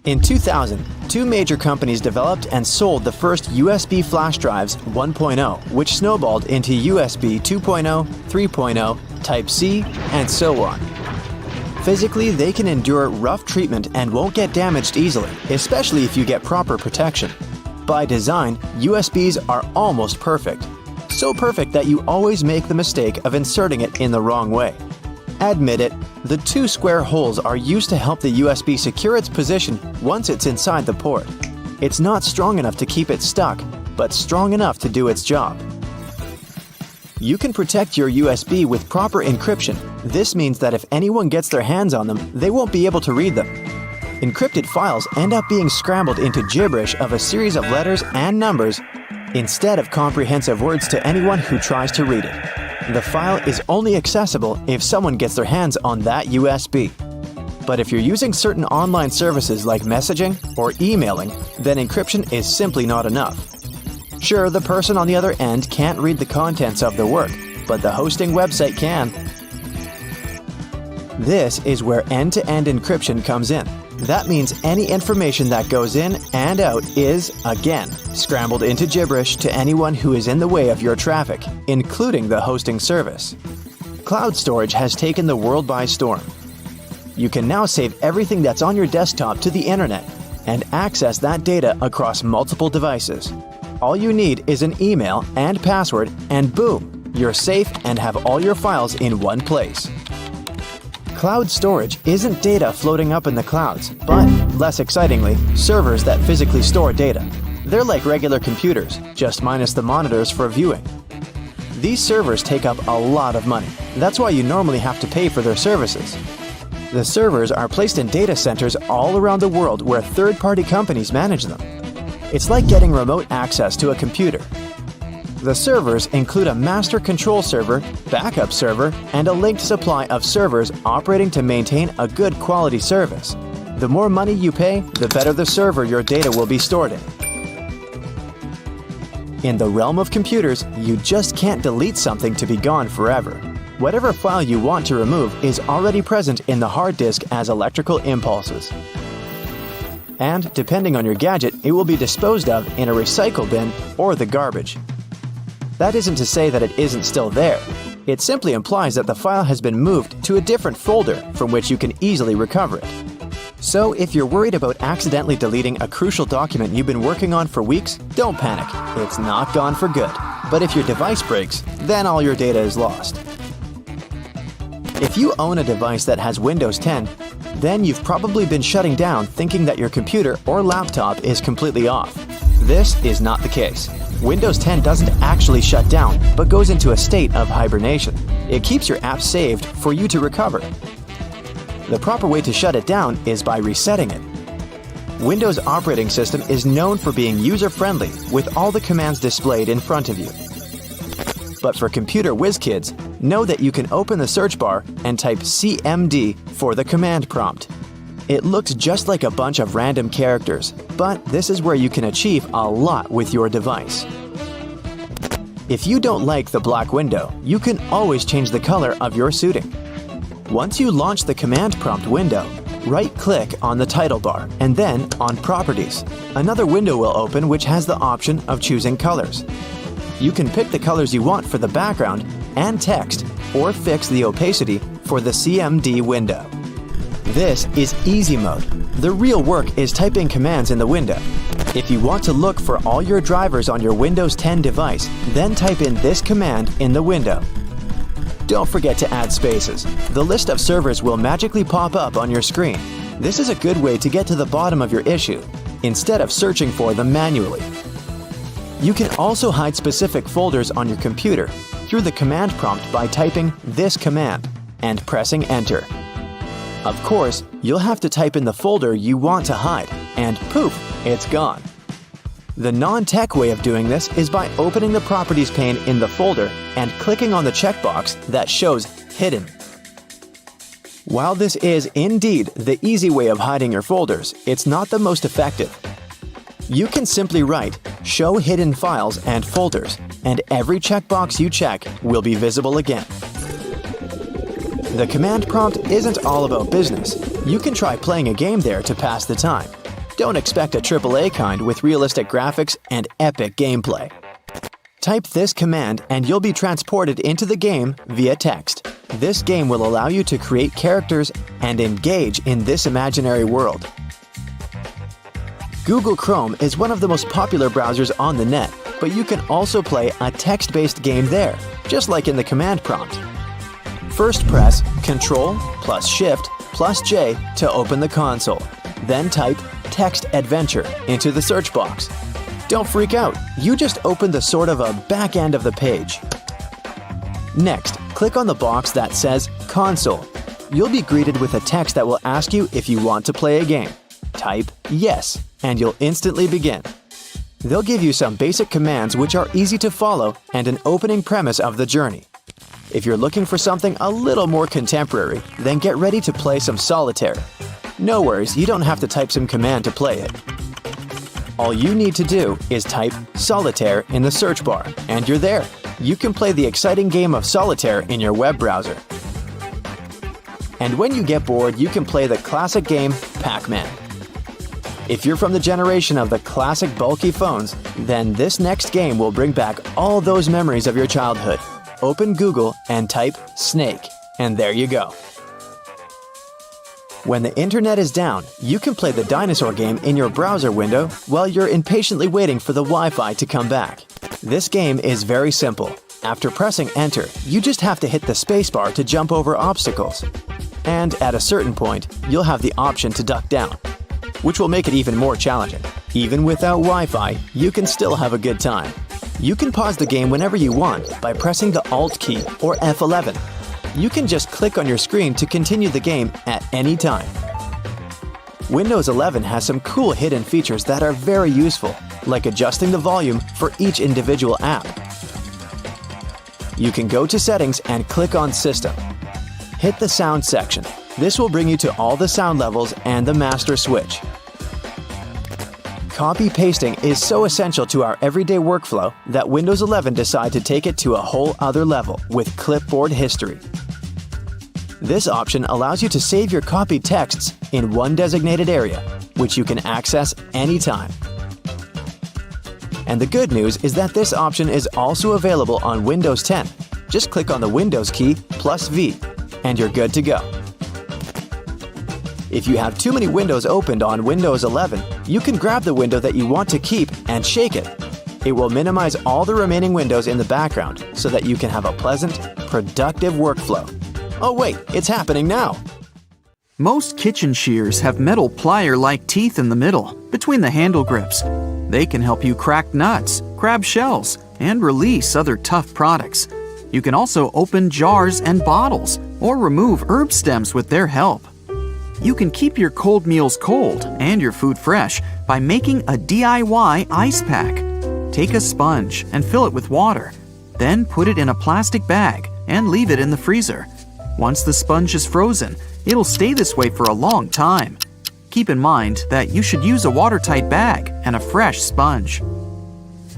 In 2000, two major companies developed and sold the first USB flash drives 1.0, which snowballed into USB 2.0, 3.0, Type-C, and so on. Physically, they can endure rough treatment and won't get damaged easily, especially if you get proper protection. By design, USBs are almost perfect. So perfect that you always make the mistake of inserting it in the wrong way. Admit it, the two square holes are used to help the USB secure its position once it's inside the port. It's not strong enough to keep it stuck, but strong enough to do its job. You can protect your USB with proper encryption. This means that if anyone gets their hands on them, they won't be able to read them. Encrypted files end up being scrambled into gibberish of a series of letters and numbers instead of comprehensive words to anyone who tries to read it. The file is only accessible if someone gets their hands on that USB. But if you're using certain online services like messaging or emailing, then encryption is simply not enough. Sure, the person on the other end can't read the contents of the work, but the hosting website can. This is where end-to-end encryption comes in. That means any information that goes in and out is, again, scrambled into gibberish to anyone who is in the way of your traffic, including the hosting service. Cloud storage has taken the world by storm. You can now save everything that's on your desktop to the internet and access that data across multiple devices. All you need is an email and password, and boom, you're safe and have all your files in one place. Cloud storage isn't data floating up in the clouds, but, less excitingly, servers that physically store data. They're like regular computers, just minus the monitors for viewing. These servers take up a lot of money. That's why you normally have to pay for their services. The servers are placed in data centers all around the world where third-party companies manage them. It's like getting remote access to a computer. The servers include a master control server, backup server, and a linked supply of servers operating to maintain a good quality service. The more money you pay, the better the server your data will be stored in. In the realm of computers, you just can't delete something to be gone forever. Whatever file you want to remove is already present in the hard disk as electrical impulses. And, depending on your gadget, it will be disposed of in a recycle bin or the garbage. That isn't to say that it isn't still there. It simply implies that the file has been moved to a different folder from which you can easily recover it. So, if you're worried about accidentally deleting a crucial document you've been working on for weeks, don't panic. It's not gone for good. But if your device breaks, then all your data is lost. If you own a device that has Windows 10, then you've probably been shutting down thinking that your computer or laptop is completely off. This is not the case. Windows 10 doesn't actually shut down, but goes into a state of hibernation. It keeps your app saved for you to recover. The proper way to shut it down is by resetting it. Windows operating system is known for being user-friendly with all the commands displayed in front of you. But for computer whiz kids, know that you can open the search bar and type CMD for the command prompt. It looks just like a bunch of random characters, but this is where you can achieve a lot with your device. If you don't like the black window, you can always change the color of your suiting. Once you launch the command prompt window, right-click on the title bar and then on Properties. Another window will open which has the option of choosing colors. You can pick the colors you want for the background and text, or fix the opacity for the CMD window. This is easy mode. The real work is typing commands in the window. If you want to look for all your drivers on your Windows 10 device, then type in this command in the window. Don't forget to add spaces. The list of servers will magically pop up on your screen. This is a good way to get to the bottom of your issue, instead of searching for them manually. You can also hide specific folders on your computer through the command prompt by typing this command and pressing Enter. Of course, you'll have to type in the folder you want to hide, and poof, it's gone. The non-tech way of doing this is by opening the Properties pane in the folder and clicking on the checkbox that shows Hidden. While this is indeed the easy way of hiding your folders, it's not the most effective. You can simply write Show Hidden Files and Folders, and every checkbox you check will be visible again. The command prompt isn't all about business. You can try playing a game there to pass the time. Don't expect a AAA kind with realistic graphics and epic gameplay. Type this command and you'll be transported into the game via text. This game will allow you to create characters and engage in this imaginary world. Google Chrome is one of the most popular browsers on the net, but you can also play a text-based game there, just like in the command prompt. First press Ctrl plus Shift plus J to open the console. Then type Text Adventure into the search box. Don't freak out, you just opened the sort of a back end of the page. Next, click on the box that says Console. You'll be greeted with a text that will ask you if you want to play a game. Type Yes, and you'll instantly begin. They'll give you some basic commands which are easy to follow and an opening premise of the journey. If you're looking for something a little more contemporary, then get ready to play some solitaire. No worries, you don't have to type some command to play it. All you need to do is type solitaire in the search bar, and you're there. You can play the exciting game of solitaire in your web browser. And when you get bored, you can play the classic game Pac-Man. If you're from the generation of the classic bulky phones, then this next game will bring back all those memories of your childhood. Open Google and type Snake, and there you go. When the internet is down, you can play the dinosaur game in your browser window while you're impatiently waiting for the Wi-Fi to come back. This game is very simple. After pressing Enter, you just have to hit the spacebar to jump over obstacles. And at a certain point, you'll have the option to duck down, which will make it even more challenging. Even without Wi-Fi, you can still have a good time. You can pause the game whenever you want by pressing the Alt key or F11. You can just click on your screen to continue the game at any time. Windows 11 has some cool hidden features that are very useful, like adjusting the volume for each individual app. You can go to Settings and click on System. Hit the Sound section. This will bring you to all the sound levels and the master switch. Copy-pasting is so essential to our everyday workflow that Windows 11 decided to take it to a whole other level with clipboard history. This option allows you to save your copied texts in one designated area, which you can access anytime. And the good news is that this option is also available on Windows 10. Just click on the Windows key plus V, and you're good to go. If you have too many windows opened on Windows 11, you can grab the window that you want to keep and shake it. It will minimize all the remaining windows in the background so that you can have a pleasant, productive workflow. Oh wait, it's happening now. Most kitchen shears have metal plier-like teeth in the middle, between the handle grips. They can help you crack nuts, grab shells, and release other tough products. You can also open jars and bottles, or remove herb stems with their help. You can keep your cold meals cold and your food fresh by making a DIY ice pack. Take a sponge and fill it with water. Then put it in a plastic bag and leave it in the freezer. Once the sponge is frozen, it'll stay this way for a long time. Keep in mind that you should use a watertight bag and a fresh sponge.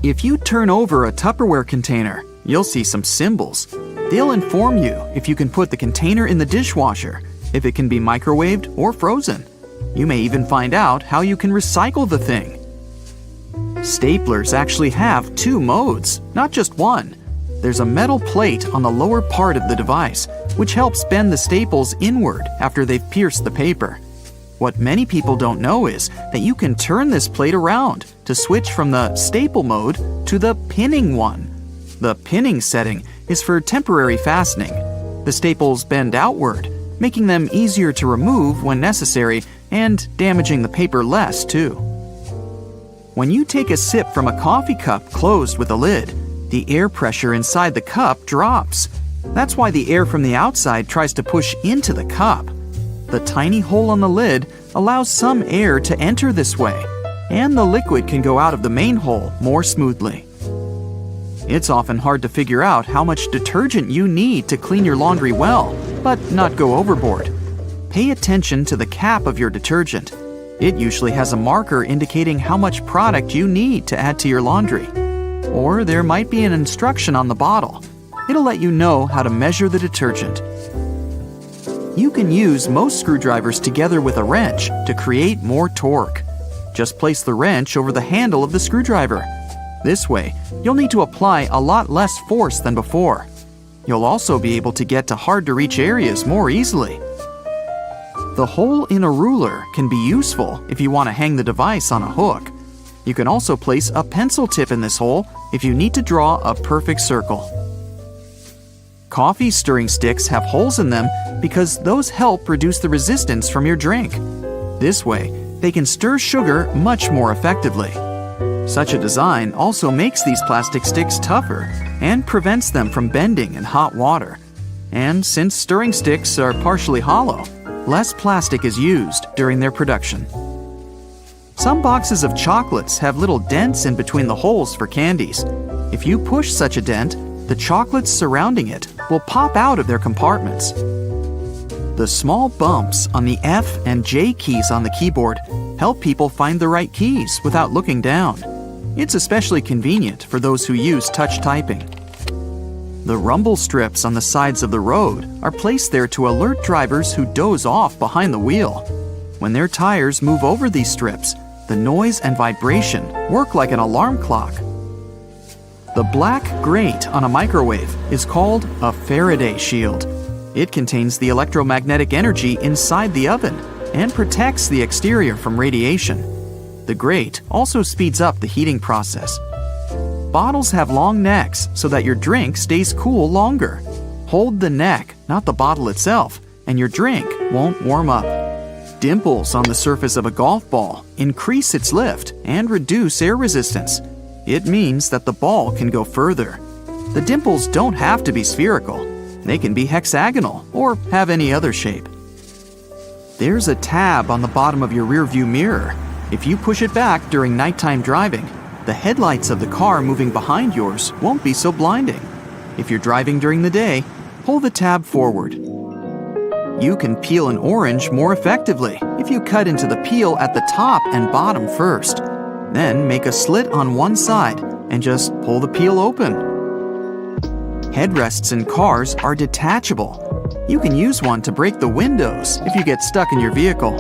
If you turn over a Tupperware container, you'll see some symbols. They'll inform you if you can put the container in the dishwasher, if it can be microwaved or frozen. You may even find out how you can recycle the thing. Staplers actually have two modes, not just one. There's a metal plate on the lower part of the device, which helps bend the staples inward after they've pierced the paper. What many people don't know is that you can turn this plate around to switch from the staple mode to the pinning one. The pinning setting is for temporary fastening. The staples bend outward, making them easier to remove when necessary and damaging the paper less too. When you take a sip from a coffee cup closed with a lid, the air pressure inside the cup drops. That's why the air from the outside tries to push into the cup. The tiny hole on the lid allows some air to enter this way, and the liquid can go out of the main hole more smoothly. It's often hard to figure out how much detergent you need to clean your laundry well, but not go overboard. Pay attention to the cap of your detergent. It usually has a marker indicating how much product you need to add to your laundry. Or there might be an instruction on the bottle. It'll let you know how to measure the detergent. You can use most screwdrivers together with a wrench to create more torque. Just place the wrench over the handle of the screwdriver. This way, you'll need to apply a lot less force than before. You'll also be able to get to hard-to-reach areas more easily. The hole in a ruler can be useful if you want to hang the device on a hook. You can also place a pencil tip in this hole if you need to draw a perfect circle. Coffee stirring sticks have holes in them because those help reduce the resistance from your drink. This way, they can stir sugar much more effectively. Such a design also makes these plastic sticks tougher and prevents them from bending in hot water. And since stirring sticks are partially hollow, less plastic is used during their production. Some boxes of chocolates have little dents in between the holes for candies. If you push such a dent, the chocolates surrounding it will pop out of their compartments. The small bumps on the F and J keys on the keyboard help people find the right keys without looking down. It's especially convenient for those who use touch typing. The rumble strips on the sides of the road are placed there to alert drivers who doze off behind the wheel. When their tires move over these strips, the noise and vibration work like an alarm clock. The black grate on a microwave is called a Faraday shield. It contains the electromagnetic energy inside the oven and protects the exterior from radiation. The grate also speeds up the heating process. Bottles have long necks so that your drink stays cool longer. Hold the neck, not the bottle itself, and your drink won't warm up. Dimples on the surface of a golf ball increase its lift and reduce air resistance. It means that the ball can go further. The dimples don't have to be spherical. They can be hexagonal or have any other shape. There's a tab on the bottom of your rearview mirror. If you push it back during nighttime driving, the headlights of the car moving behind yours won't be so blinding. If you're driving during the day, pull the tab forward. You can peel an orange more effectively if you cut into the peel at the top and bottom first. Then make a slit on one side and just pull the peel open. Headrests in cars are detachable. You can use one to break the windows if you get stuck in your vehicle.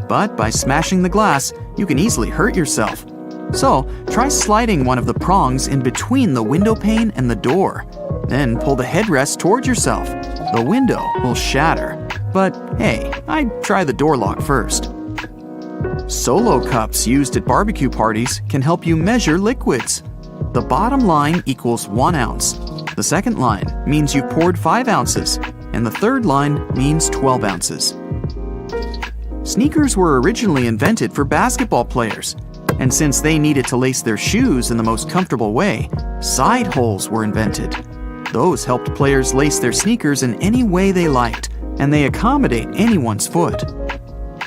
But by smashing the glass, you can easily hurt yourself. So try sliding one of the prongs in between the window pane and the door. Then pull the headrest toward yourself. The window will shatter. But hey, I'd try the door lock first. Solo cups used at barbecue parties can help you measure liquids. The bottom line equals 1 ounce. The second line means you poured 5 ounces. and the third line means 12 ounces. Sneakers were originally invented for basketball players, and since they needed to lace their shoes in the most comfortable way, side holes were invented. Those helped players lace their sneakers in any way they liked, and they accommodate anyone's foot.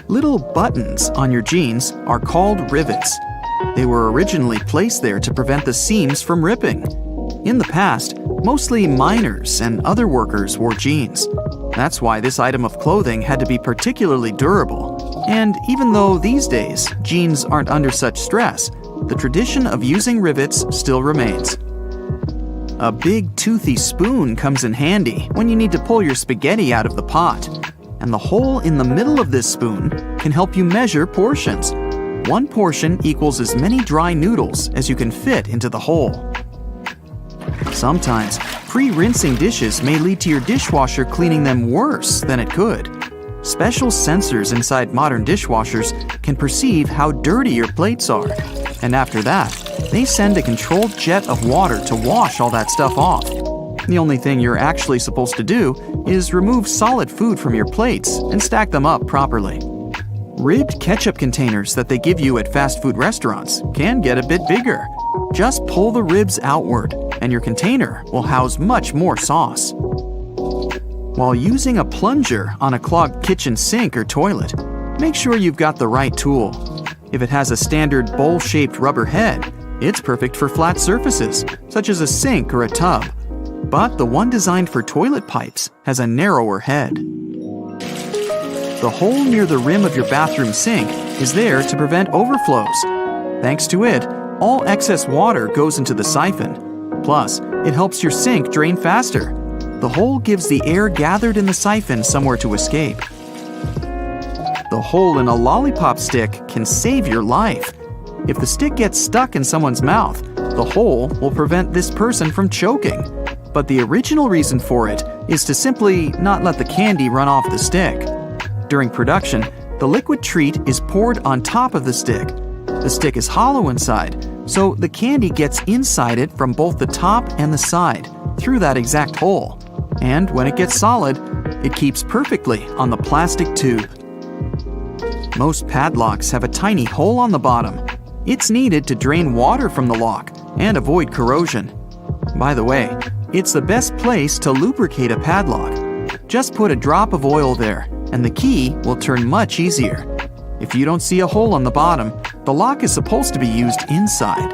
Little buttons on your jeans are called rivets. They were originally placed there to prevent the seams from ripping. In the past, mostly miners and other workers wore jeans. That's why this item of clothing had to be particularly durable. And even though these days jeans aren't under such stress, the tradition of using rivets still remains. A big toothy spoon comes in handy when you need to pull your spaghetti out of the pot. And the hole in the middle of this spoon can help you measure portions. One portion equals as many dry noodles as you can fit into the hole. Sometimes, pre-rinsing dishes may lead to your dishwasher cleaning them worse than it could. Special sensors inside modern dishwashers can perceive how dirty your plates are. And after that, they send a controlled jet of water to wash all that stuff off. The only thing you're actually supposed to do is remove solid food from your plates and stack them up properly. Ribbed ketchup containers that they give you at fast food restaurants can get a bit bigger. Just pull the ribs outward, and your container will house much more sauce. While using a plunger on a clogged kitchen sink or toilet, make sure you've got the right tool. If it has a standard bowl-shaped rubber head, it's perfect for flat surfaces, such as a sink or a tub. But the one designed for toilet pipes has a narrower head. The hole near the rim of your bathroom sink is there to prevent overflows. Thanks to it, all excess water goes into the siphon. Plus, it helps your sink drain faster. The hole gives the air gathered in the siphon somewhere to escape. The hole in a lollipop stick can save your life. If the stick gets stuck in someone's mouth, the hole will prevent this person from choking. But the original reason for it is to simply not let the candy run off the stick. During production, the liquid treat is poured on top of the stick. The stick is hollow inside, so the candy gets inside it from both the top and the side, through that exact hole. And when it gets solid, it keeps perfectly on the plastic tube. Most padlocks have a tiny hole on the bottom. It's needed to drain water from the lock and avoid corrosion. By the way, it's the best place to lubricate a padlock. Just put a drop of oil there, and the key will turn much easier. If you don't see a hole on the bottom, the lock is supposed to be used inside.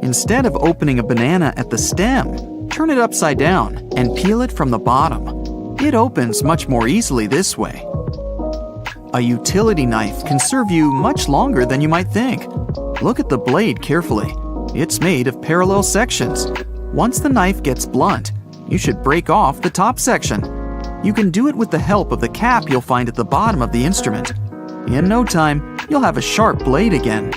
Instead of opening a banana at the stem, turn it upside down and peel it from the bottom. It opens much more easily this way. A utility knife can serve you much longer than you might think. Look at the blade carefully. It's made of parallel sections. Once the knife gets blunt, you should break off the top section. You can do it with the help of the cap you'll find at the bottom of the instrument. In no time, you'll have a sharp blade again.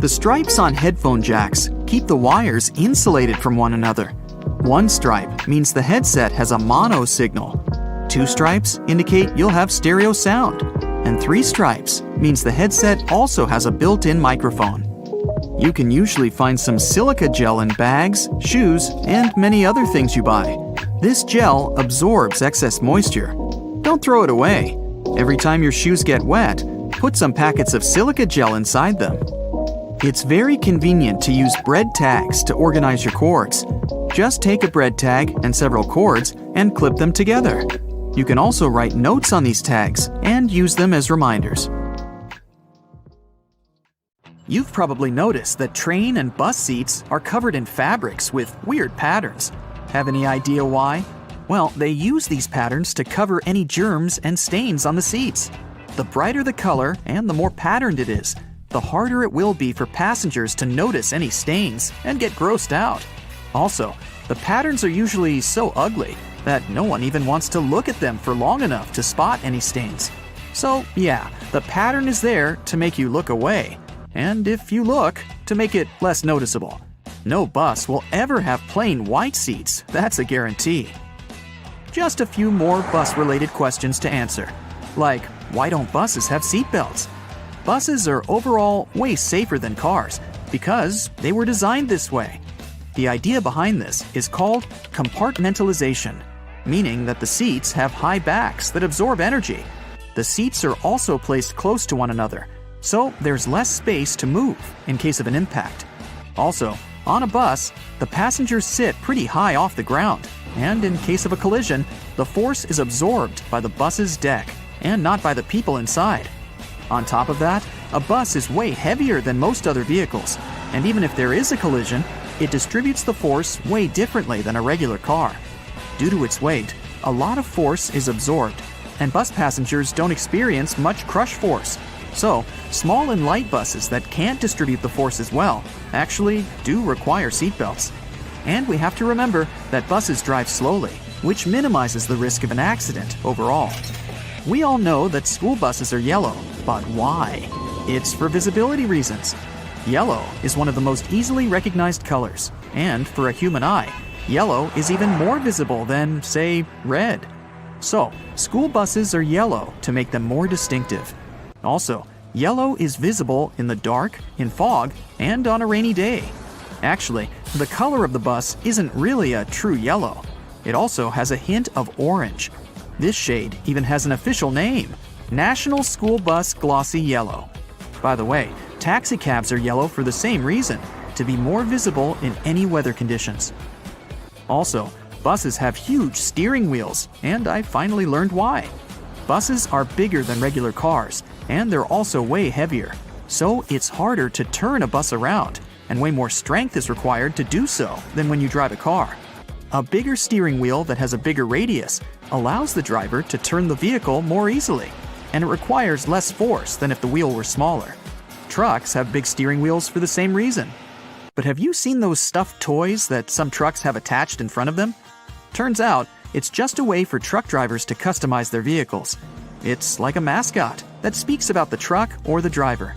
The stripes on headphone jacks keep the wires insulated from one another. One stripe means the headset has a mono signal. 2 stripes indicate you'll have stereo sound. And 3 stripes means the headset also has a built-in microphone. You can usually find some silica gel in bags, shoes, and many other things you buy. This gel absorbs excess moisture. Don't throw it away. Every time your shoes get wet, put some packets of silica gel inside them. It's very convenient to use bread tags to organize your cords. Just take a bread tag and several cords and clip them together. You can also write notes on these tags and use them as reminders. You've probably noticed that train and bus seats are covered in fabrics with weird patterns. Have any idea why? Well, they use these patterns to cover any germs and stains on the seats. The brighter the color and the more patterned it is, the harder it will be for passengers to notice any stains and get grossed out. Also, the patterns are usually so ugly that no one even wants to look at them for long enough to spot any stains. So yeah, the pattern is there to make you look away, and if you look, to make it less noticeable. No bus will ever have plain white seats, that's a guarantee. Just a few more bus-related questions to answer, like why don't buses have seatbelts? Buses are overall way safer than cars because they were designed this way. The idea behind this is called compartmentalization. meaning that the seats have high backs that absorb energy. The seats are also placed close to one another, so there's less space to move in case of an impact. Also, on a bus, the passengers sit pretty high off the ground, and in case of a collision, the force is absorbed by the bus's deck and not by the people inside. On top of that, a bus is way heavier than most other vehicles, and even if there is a collision, it distributes the force way differently than a regular car. Due to its weight, a lot of force is absorbed, and bus passengers don't experience much crush force. So, small and light buses that can't distribute the force as well actually do require seatbelts. And we have to remember that buses drive slowly, which minimizes the risk of an accident overall. We all know that school buses are yellow, but why? It's for visibility reasons. Yellow is one of the most easily recognized colors, and for a human eye, yellow is even more visible than, say, red. So, school buses are yellow to make them more distinctive. Also, yellow is visible in the dark, in fog, and on a rainy day. Actually, the color of the bus isn't really a true yellow. It also has a hint of orange. This shade even has an official name: National School Bus Glossy Yellow. By the way, taxicabs are yellow for the same reason, to be more visible in any weather conditions. Also, buses have huge steering wheels, and I finally learned why. Buses are bigger than regular cars, and they're also way heavier, so it's harder to turn a bus around, and way more strength is required to do so than when you drive a car. A bigger steering wheel that has a bigger radius allows the driver to turn the vehicle more easily, and it requires less force than if the wheel were smaller. Trucks have big steering wheels for the same reason. But have you seen those stuffed toys that some trucks have attached in front of them? Turns out, it's just a way for truck drivers to customize their vehicles. It's like a mascot that speaks about the truck or the driver.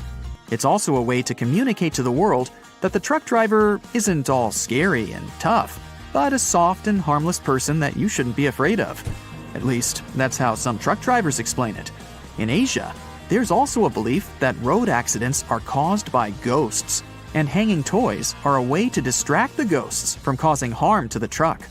It's also a way to communicate to the world that the truck driver isn't all scary and tough, but a soft and harmless person that you shouldn't be afraid of. At least, that's how some truck drivers explain it. In Asia, there's also a belief that road accidents are caused by ghosts, and hanging toys are a way to distract the ghosts from causing harm to the truck.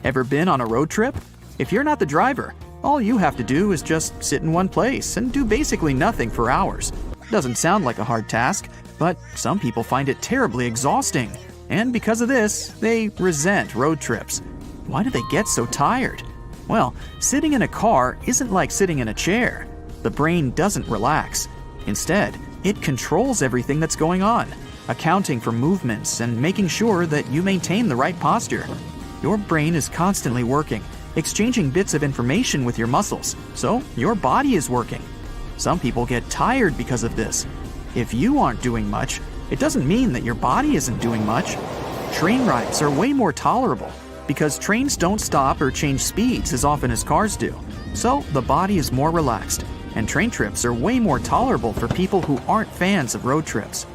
Ever been on a road trip? If you're not the driver, all you have to do is just sit in one place and do basically nothing for hours. Doesn't sound like a hard task, but some people find it terribly exhausting. And because of this, they resent road trips. Why do they get so tired? Well, sitting in a car isn't like sitting in a chair. The brain doesn't relax. Instead, it controls everything that's going on, accounting for movements and making sure that you maintain the right posture. Your brain is constantly working, exchanging bits of information with your muscles, so your body is working. Some people get tired because of this. If you aren't doing much, it doesn't mean that your body isn't doing much. Train rides are way more tolerable because trains don't stop or change speeds as often as cars do, so the body is more relaxed, and train trips are way more tolerable for people who aren't fans of road trips.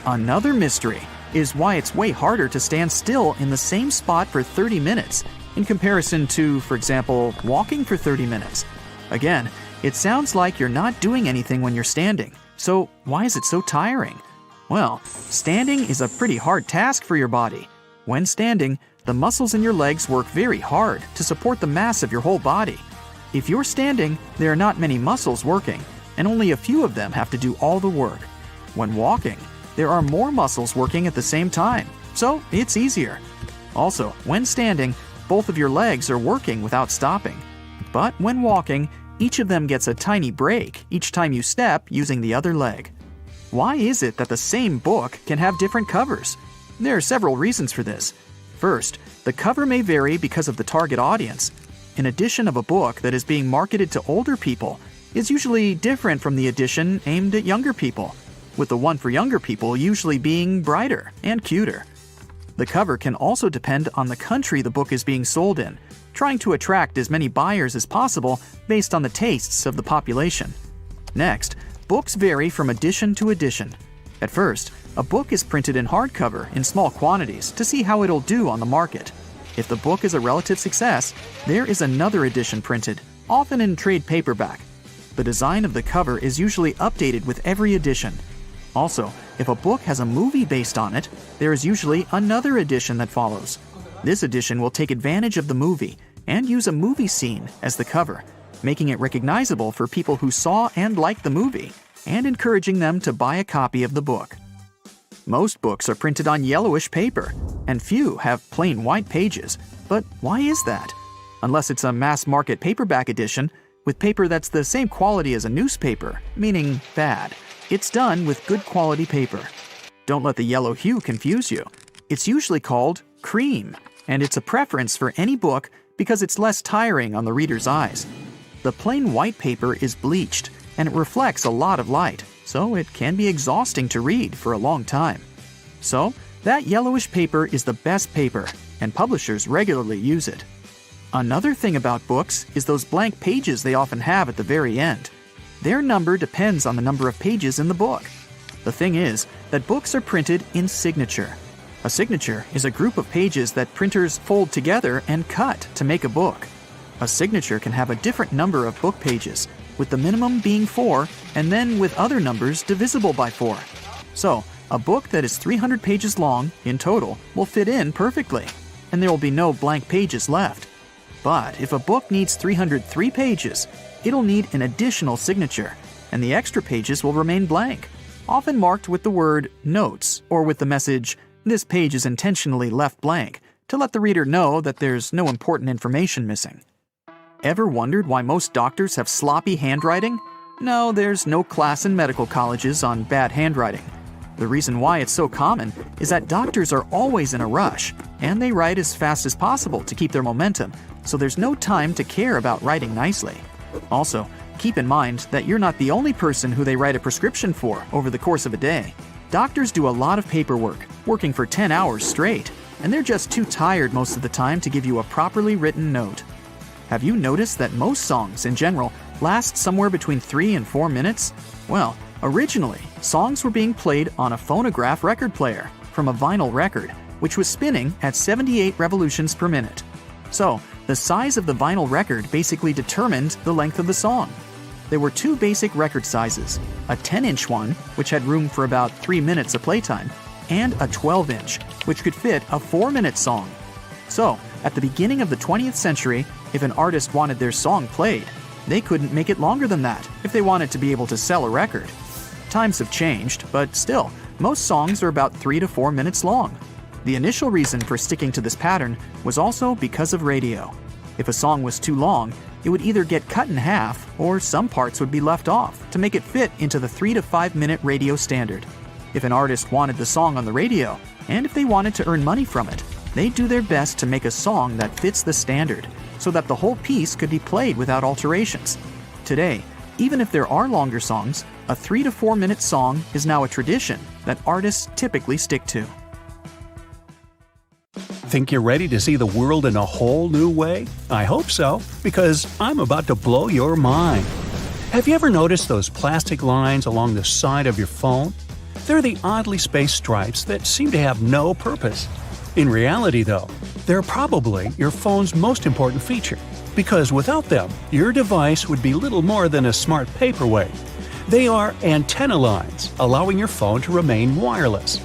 Another mystery is why it's way harder to stand still in the same spot for 30 minutes in comparison to, for example, walking for 30 minutes. Again, it sounds like you're not doing anything when you're standing, so why is it so tiring? Well, standing is a pretty hard task for your body. When standing, the muscles in your legs work very hard to support the mass of your whole body. If you're standing, there are not many muscles working, and only a few of them have to do all the work. When walking, there are more muscles working at the same time, so it's easier. Also, when standing, both of your legs are working without stopping. But when walking, each of them gets a tiny break each time you step using the other leg. Why is it that the same book can have different covers? There are several reasons for this. First, the cover may vary because of the target audience. An edition of a book that is being marketed to older people is usually different from the edition aimed at younger people, with the one for younger people usually being brighter and cuter. The cover can also depend on the country the book is being sold in, trying to attract as many buyers as possible based on the tastes of the population. Next, books vary from edition to edition. At first, a book is printed in hardcover in small quantities to see how it'll do on the market. If the book is a relative success, there is another edition printed, often in trade paperback. The design of the cover is usually updated with every edition. Also, if a book has a movie based on it, there is usually another edition that follows. This edition will take advantage of the movie and use a movie scene as the cover, making it recognizable for people who saw and liked the movie, and encouraging them to buy a copy of the book. Most books are printed on yellowish paper, and few have plain white pages. But why is that? Unless it's a mass-market paperback edition with paper that's the same quality as a newspaper, meaning bad. It's done with good quality paper. Don't let the yellow hue confuse you. It's usually called cream, and it's a preference for any book because it's less tiring on the reader's eyes. The plain white paper is bleached, and it reflects a lot of light, so it can be exhausting to read for a long time. So, that yellowish paper is the best paper, and publishers regularly use it. Another thing about books is those blank pages they often have at the very end. Their number depends on the number of pages in the book. The thing is that books are printed in signature. A signature is a group of pages that printers fold together and cut to make a book. A signature can have a different number of book pages, with the minimum being 4 and then with other numbers divisible by 4. So, a book that is 300 pages long in total will fit in perfectly, and there will be no blank pages left. But if a book needs 303 pages, it'll need an additional signature, and the extra pages will remain blank, often marked with the word notes or with the message, "This page is intentionally left blank," to let the reader know that there's no important information missing. Ever wondered why most doctors have sloppy handwriting? No, there's no class in medical colleges on bad handwriting. The reason why it's so common is that doctors are always in a rush, and they write as fast as possible to keep their momentum, so there's no time to care about writing nicely. Also, keep in mind that you're not the only person who they write a prescription for over the course of a day. Doctors do a lot of paperwork, working for 10 hours straight, and they're just too tired most of the time to give you a properly written note. Have you noticed that most songs, in general, last somewhere between 3 and 4 minutes? Well, originally, songs were being played on a phonograph record player from a vinyl record, which was spinning at 78 revolutions per minute. So, the size of the vinyl record basically determined the length of the song. There were 2 basic record sizes, a 10-inch one, which had room for about 3 minutes of playtime, and a 12-inch, which could fit a 4-minute song. So, at the beginning of the 20th century, if an artist wanted their song played, they couldn't make it longer than that if they wanted to be able to sell a record. Times have changed, but still, most songs are about 3 to 4 minutes long. The initial reason for sticking to this pattern was also because of radio. If a song was too long, it would either get cut in half or some parts would be left off to make it fit into the 3 to 5 minute radio standard. If an artist wanted the song on the radio, and if they wanted to earn money from it, they'd do their best to make a song that fits the standard, so that the whole piece could be played without alterations. Today, even if there are longer songs, a 3 to 4 minute song is now a tradition that artists typically stick to. Think you're ready to see the world in a whole new way? I hope so, because I'm about to blow your mind. Have you ever noticed those plastic lines along the side of your phone? They're the oddly spaced stripes that seem to have no purpose. In reality, though, they're probably your phone's most important feature, because without them, your device would be little more than a smart paperweight. They are antenna lines, allowing your phone to remain wireless.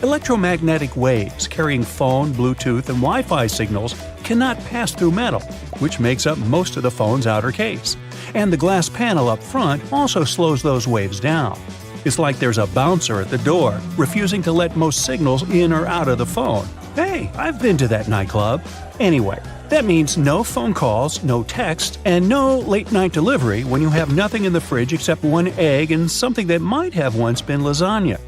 Electromagnetic waves carrying phone, Bluetooth, and Wi-Fi signals cannot pass through metal, which makes up most of the phone's outer case. And the glass panel up front also slows those waves down. It's like there's a bouncer at the door, refusing to let most signals in or out of the phone. Hey, I've been to that nightclub. Anyway, that means no phone calls, no text, and no late-night delivery when you have nothing in the fridge except one egg and something that might have once been lasagna.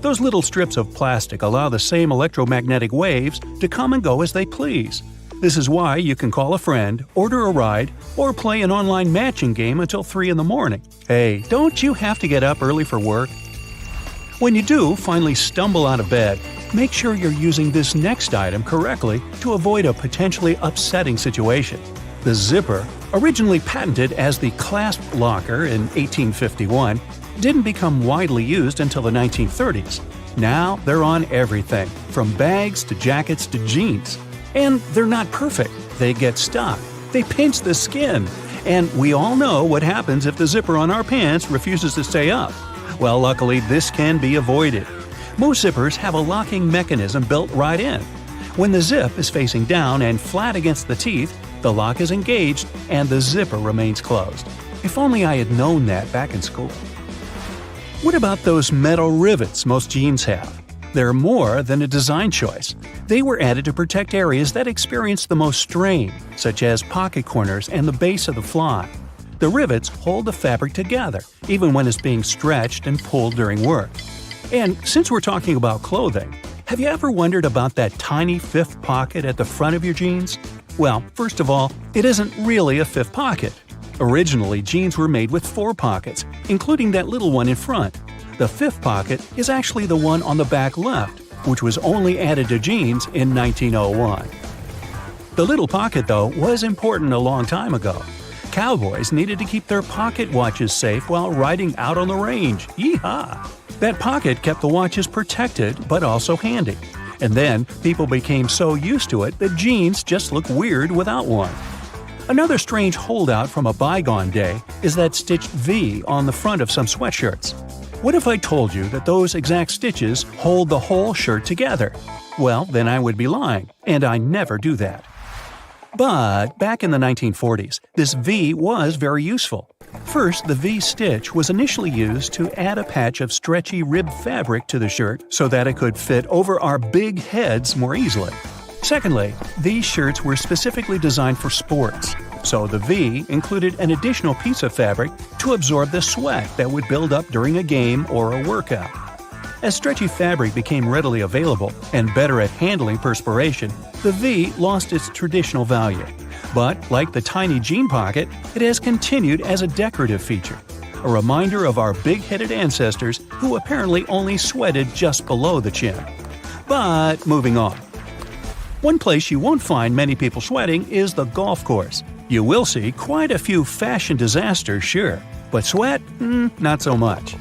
Those little strips of plastic allow the same electromagnetic waves to come and go as they please. This is why you can call a friend, order a ride, or play an online matching game until 3 in the morning. Hey, don't you have to get up early for work? When you do finally stumble out of bed, make sure you're using this next item correctly to avoid a potentially upsetting situation. The zipper, originally patented as the clasp locker in 1851, didn't become widely used until the 1930s. Now they're on everything, from bags to jackets to jeans. And they're not perfect. They get stuck. They pinch the skin. And we all know what happens if the zipper on our pants refuses to stay up. Well, luckily, this can be avoided. Most zippers have a locking mechanism built right in. When the zip is facing down and flat against the teeth, the lock is engaged and the zipper remains closed. If only I had known that back in school. What about those metal rivets most jeans have? They're more than a design choice. They were added to protect areas that experience the most strain, such as pocket corners and the base of the fly. The rivets hold the fabric together, even when it's being stretched and pulled during work. And since we're talking about clothing, have you ever wondered about that tiny fifth pocket at the front of your jeans? Well, first of all, it isn't really a fifth pocket. Originally, jeans were made with 4 pockets, including that little one in front. The fifth pocket is actually the one on the back left, which was only added to jeans in 1901. The little pocket, though, was important a long time ago. Cowboys needed to keep their pocket watches safe while riding out on the range. Yeehaw! That pocket kept the watches protected but also handy. And then people became so used to it that jeans just look weird without one. Another strange holdout from a bygone day is that stitched V on the front of some sweatshirts. What if I told you that those exact stitches hold the whole shirt together? Well, then I would be lying, and I never do that. But back in the 1940s, this V was very useful. First, the V stitch was initially used to add a patch of stretchy rib fabric to the shirt so that it could fit over our big heads more easily. Secondly, these shirts were specifically designed for sports, so the V included an additional piece of fabric to absorb the sweat that would build up during a game or a workout. As stretchy fabric became readily available and better at handling perspiration, the V lost its traditional value. But, like the tiny jean pocket, it has continued as a decorative feature, a reminder of our big-headed ancestors who apparently only sweated just below the chin. But moving on. One place you won't find many people sweating is the golf course. You will see quite a few fashion disasters, sure, but sweat? Not so much.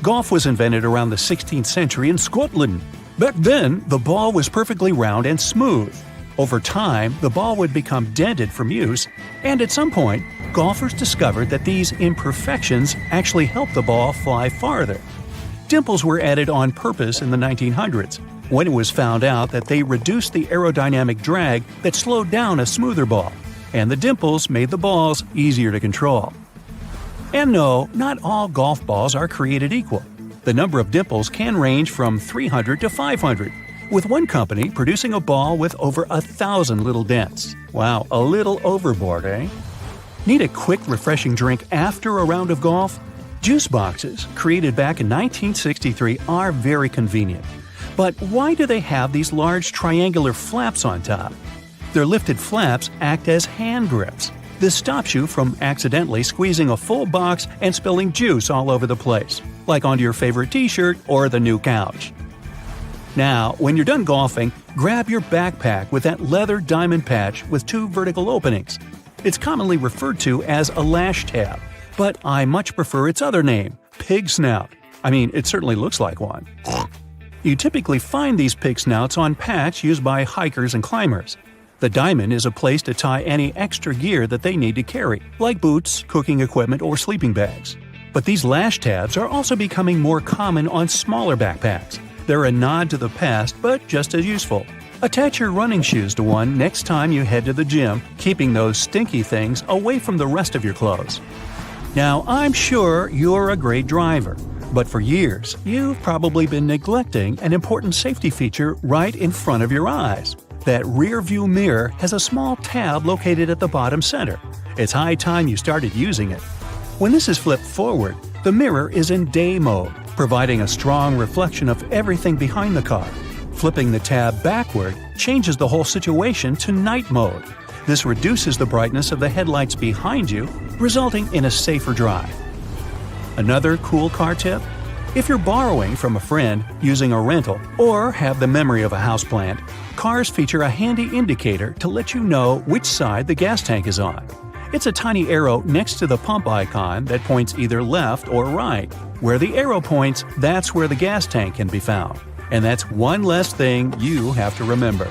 Golf was invented around the 16th century in Scotland. Back then, the ball was perfectly round and smooth. Over time, the ball would become dented from use, and at some point, golfers discovered that these imperfections actually helped the ball fly farther. Dimples were added on purpose in the 1900s, when it was found out that they reduced the aerodynamic drag that slowed down a smoother ball, and the dimples made the balls easier to control. And no, not all golf balls are created equal. The number of dimples can range from 300 to 500, with one company producing a ball with over 1,000 little dents. Wow, a little overboard, eh? Need a quick, refreshing drink after a round of golf? Juice boxes, created back in 1963, are very convenient. But why do they have these large triangular flaps on top? Their lifted flaps act as hand grips. This stops you from accidentally squeezing a full box and spilling juice all over the place, like onto your favorite t-shirt or the new couch. Now, when you're done golfing, grab your backpack with that leather diamond patch with 2 vertical openings. It's commonly referred to as a lash tab, but I much prefer its other name, pig snout. I mean, it certainly looks like one. You typically find these pig snouts on packs used by hikers and climbers. The diamond is a place to tie any extra gear that they need to carry, like boots, cooking equipment, or sleeping bags. But these lash tabs are also becoming more common on smaller backpacks. They're a nod to the past, but just as useful. Attach your running shoes to one next time you head to the gym, keeping those stinky things away from the rest of your clothes. Now, I'm sure you're a great driver, but for years, you've probably been neglecting an important safety feature right in front of your eyes. That rear view mirror has a small tab located at the bottom center. It's high time you started using it. When this is flipped forward, the mirror is in day mode, providing a strong reflection of everything behind the car. Flipping the tab backward changes the whole situation to night mode. This reduces the brightness of the headlights behind you, resulting in a safer drive. Another cool car tip? If you're borrowing from a friend, using a rental, or have the memory of a houseplant, cars feature a handy indicator to let you know which side the gas tank is on. It's a tiny arrow next to the pump icon that points either left or right. Where the arrow points, that's where the gas tank can be found. And that's one less thing you have to remember.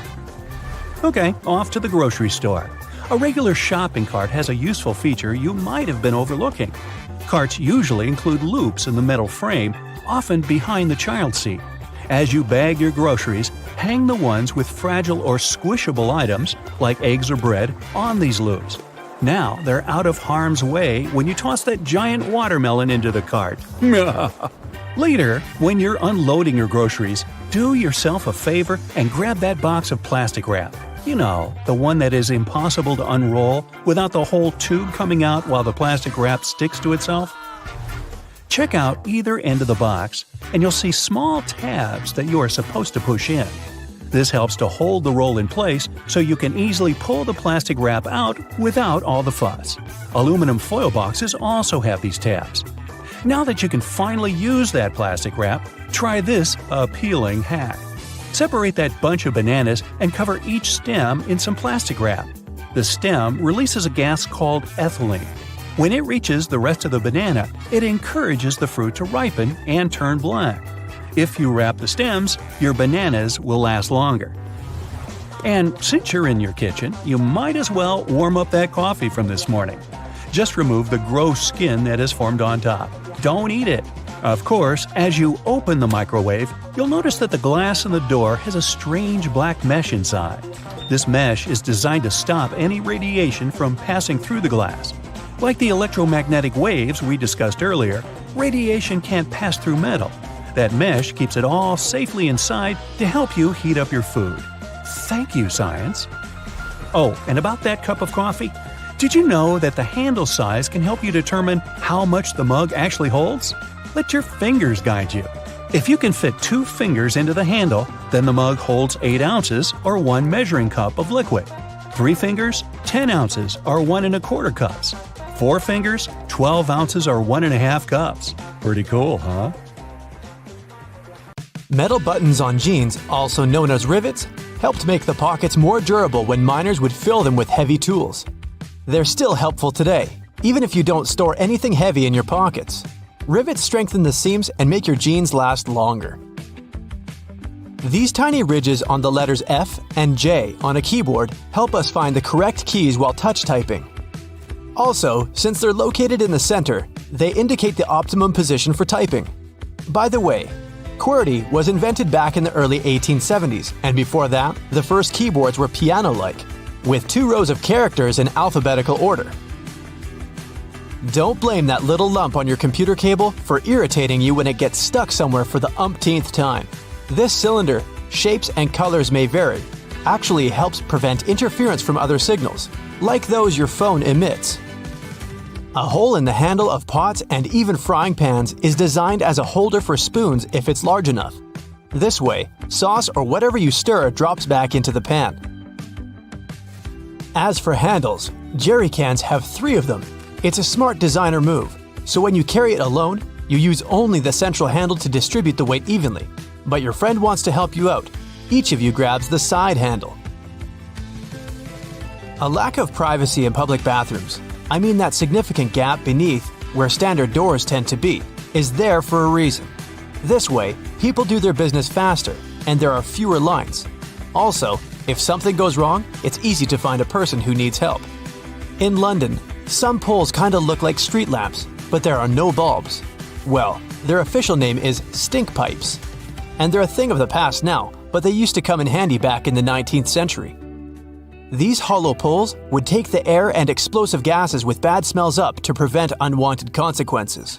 Okay, off to the grocery store. A regular shopping cart has a useful feature you might have been overlooking. Carts usually include loops in the metal frame, often behind the child seat. As you bag your groceries, hang the ones with fragile or squishable items, like eggs or bread, on these loops. Now they're out of harm's way when you toss that giant watermelon into the cart. Later, when you're unloading your groceries, do yourself a favor and grab that box of plastic wrap. You know, the one that is impossible to unroll without the whole tube coming out while the plastic wrap sticks to itself. Check out either end of the box, and you'll see small tabs that you are supposed to push in. This helps to hold the roll in place so you can easily pull the plastic wrap out without all the fuss. Aluminum foil boxes also have these tabs. Now that you can finally use that plastic wrap, try this appealing hack. Separate that bunch of bananas and cover each stem in some plastic wrap. The stem releases a gas called ethylene. When it reaches the rest of the banana, it encourages the fruit to ripen and turn black. If you wrap the stems, your bananas will last longer. And since you're in your kitchen, you might as well warm up that coffee from this morning. Just remove the gross skin that has formed on top. Don't eat it. Of course, as you open the microwave, you'll notice that the glass in the door has a strange black mesh inside. This mesh is designed to stop any radiation from passing through the glass. Like the electromagnetic waves we discussed earlier, radiation can't pass through metal. That mesh keeps it all safely inside to help you heat up your food. Thank you, science. Oh, and about that cup of coffee, did you know that the handle size can help you determine how much the mug actually holds? Let your fingers guide you. If you can fit 2 fingers into the handle, then the mug holds 8 ounces or 1 measuring cup of liquid. 3 fingers, 10 ounces or 1 1/4 cups. 4 fingers, 12 ounces or 1 1/2 cups. Pretty cool, huh? Metal buttons on jeans, also known as rivets, helped make the pockets more durable when miners would fill them with heavy tools. They're still helpful today, even if you don't store anything heavy in your pockets. Rivets strengthen the seams and make your jeans last longer. These tiny ridges on the letters F and J on a keyboard help us find the correct keys while touch typing. Also, since they're located in the center, they indicate the optimum position for typing. By the way, QWERTY was invented back in the early 1870s, and before that, the first keyboards were piano-like, with 2 rows of characters in alphabetical order. Don't blame that little lump on your computer cable for irritating you when it gets stuck somewhere for the umpteenth time. This cylinder, shapes and colors may vary, actually helps prevent interference from other signals, like those your phone emits. A hole in the handle of pots and even frying pans is designed as a holder for spoons if it's large enough. This way, sauce or whatever you stir drops back into the pan. As for handles, jerry cans have 3 of them. It's a smart designer move, so when you carry it alone, you use only the central handle to distribute the weight evenly. But your friend wants to help you out. Each of you grabs the side handle. A lack of privacy in public bathrooms, I mean that significant gap beneath where standard doors tend to be, is there for a reason. This way, people do their business faster, and there are fewer lines. Also, if something goes wrong, it's easy to find a person who needs help. In London, some poles kinda look like street lamps, but there are no bulbs. Well, their official name is stink pipes. And they're a thing of the past now, but they used to come in handy back in the 19th century. These hollow poles would take the air and explosive gases with bad smells up to prevent unwanted consequences.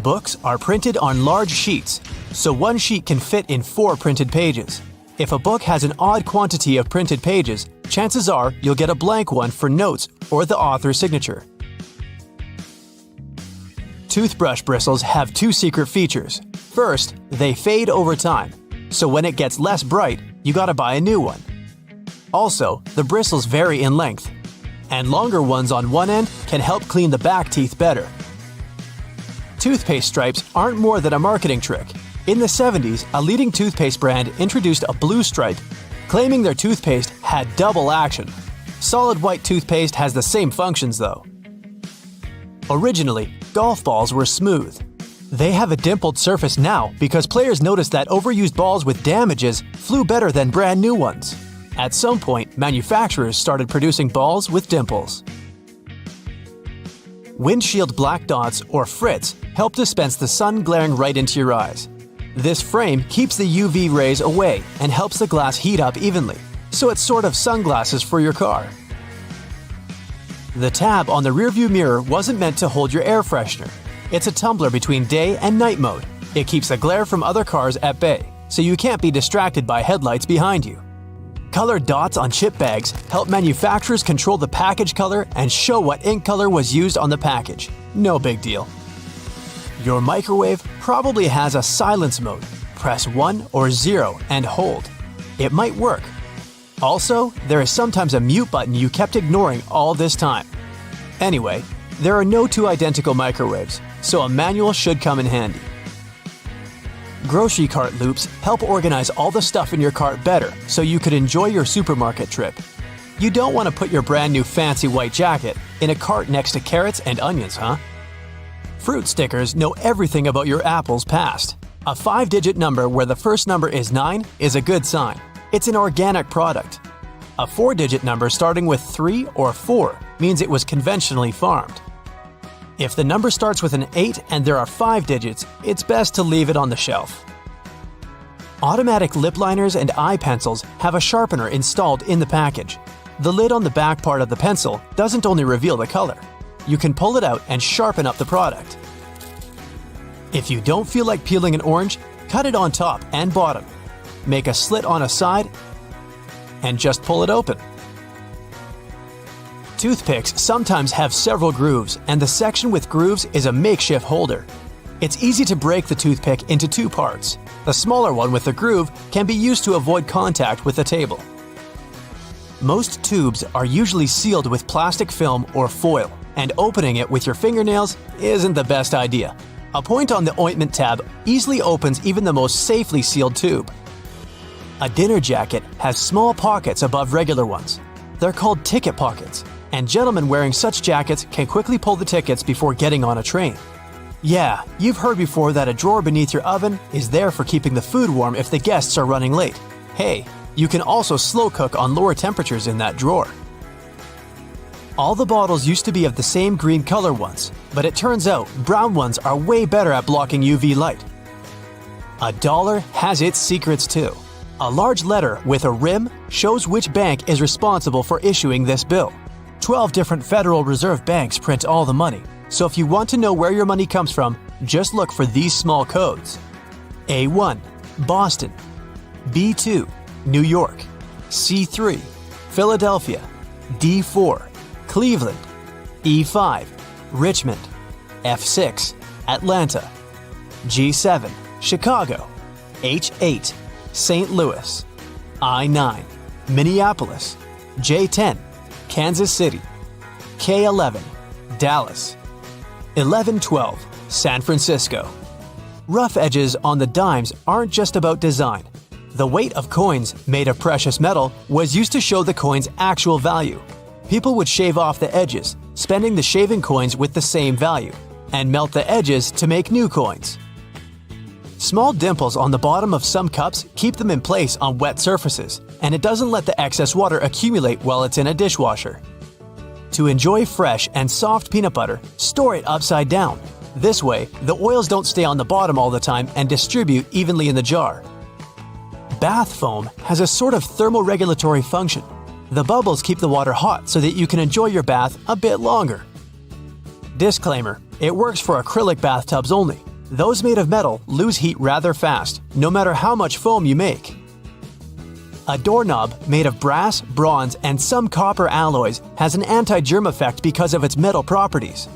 Books are printed on large sheets, so one sheet can fit in 4 printed pages. If a book has an odd quantity of printed pages, chances are you'll get a blank one for notes or the author's signature. Toothbrush bristles have 2 secret features. First, they fade over time, so when it gets less bright, you gotta buy a new one. Also, the bristles vary in length, and longer ones on one end can help clean the back teeth better. Toothpaste stripes aren't more than a marketing trick. In the 70s, a leading toothpaste brand introduced a blue stripe, claiming their toothpaste had double action. Solid white toothpaste has the same functions though. Originally, golf balls were smooth. They have a dimpled surface now because players noticed that overused balls with damages flew better than brand new ones. At some point, manufacturers started producing balls with dimples. Windshield black dots or frits help dispense the sun glaring right into your eyes. This frame keeps the UV rays away and helps the glass heat up evenly, so it's sort of sunglasses for your car. The tab on the rearview mirror wasn't meant to hold your air freshener. It's a tumbler between day and night mode. It keeps the glare from other cars at bay, so you can't be distracted by headlights behind you. Colored dots on chip bags help manufacturers control the package color and show what ink color was used on the package. No big deal. Your microwave probably has a silence mode. Press 1 or 0 and hold. It might work. Also, there is sometimes a mute button you kept ignoring all this time. Anyway, there are no two identical microwaves, so a manual should come in handy. Grocery cart loops help organize all the stuff in your cart better so you could enjoy your supermarket trip. You don't want to put your brand new fancy white jacket in a cart next to carrots and onions, huh? Fruit stickers know everything about your apple's past. A 5-digit number where the first number is 9 is a good sign. It's an organic product. A 4-digit number starting with 3 or 4 means it was conventionally farmed. If the number starts with an 8 and there are 5 digits, it's best to leave it on the shelf. Automatic lip liners and eye pencils have a sharpener installed in the package. The lid on the back part of the pencil doesn't only reveal the color. You can pull it out and sharpen up the product. If you don't feel like peeling an orange, cut it on top and bottom. Make a slit on a side and just pull it open. Toothpicks sometimes have several grooves, and the section with grooves is a makeshift holder. It's easy to break the toothpick into 2 parts. The smaller one with the groove can be used to avoid contact with the table. Most tubes are usually sealed with plastic film or foil, and opening it with your fingernails isn't the best idea. A point on the ointment tab easily opens even the most safely sealed tube. A dinner jacket has small pockets above regular ones. They're called ticket pockets, and gentlemen wearing such jackets can quickly pull the tickets before getting on a train. Yeah, you've heard before that a drawer beneath your oven is there for keeping the food warm if the guests are running late. Hey, you can also slow cook on lower temperatures in that drawer. All the bottles used to be of the same green color once, but it turns out brown ones are way better at blocking UV light. A dollar has its secrets too. A large letter with a rim shows which bank is responsible for issuing this bill. 12 different Federal Reserve banks print all the money, so if you want to know where your money comes from, just look for these small codes. A1, Boston. B2, New York. C3, Philadelphia. D4, Cleveland. E5, Richmond. F6, Atlanta. G7, Chicago. H8, St. Louis. I9, Minneapolis. J10, Kansas City. K11, Dallas. 1112, San Francisco. Rough edges on the dimes aren't just about design. The weight of coins made of precious metal was used to show the coin's actual value. People would shave off the edges, spending the shaving coins with the same value, and melt the edges to make new coins. Small dimples on the bottom of some cups keep them in place on wet surfaces, and it doesn't let the excess water accumulate while it's in a dishwasher. To enjoy fresh and soft peanut butter, store it upside down. This way, the oils don't stay on the bottom all the time and distribute evenly in the jar. Bath foam has a sort of thermoregulatory function. The bubbles keep the water hot so that you can enjoy your bath a bit longer. Disclaimer: it works for acrylic bathtubs only. Those made of metal lose heat rather fast, no matter how much foam you make. A doorknob made of brass, bronze, and some copper alloys has an anti-germ effect because of its metal properties.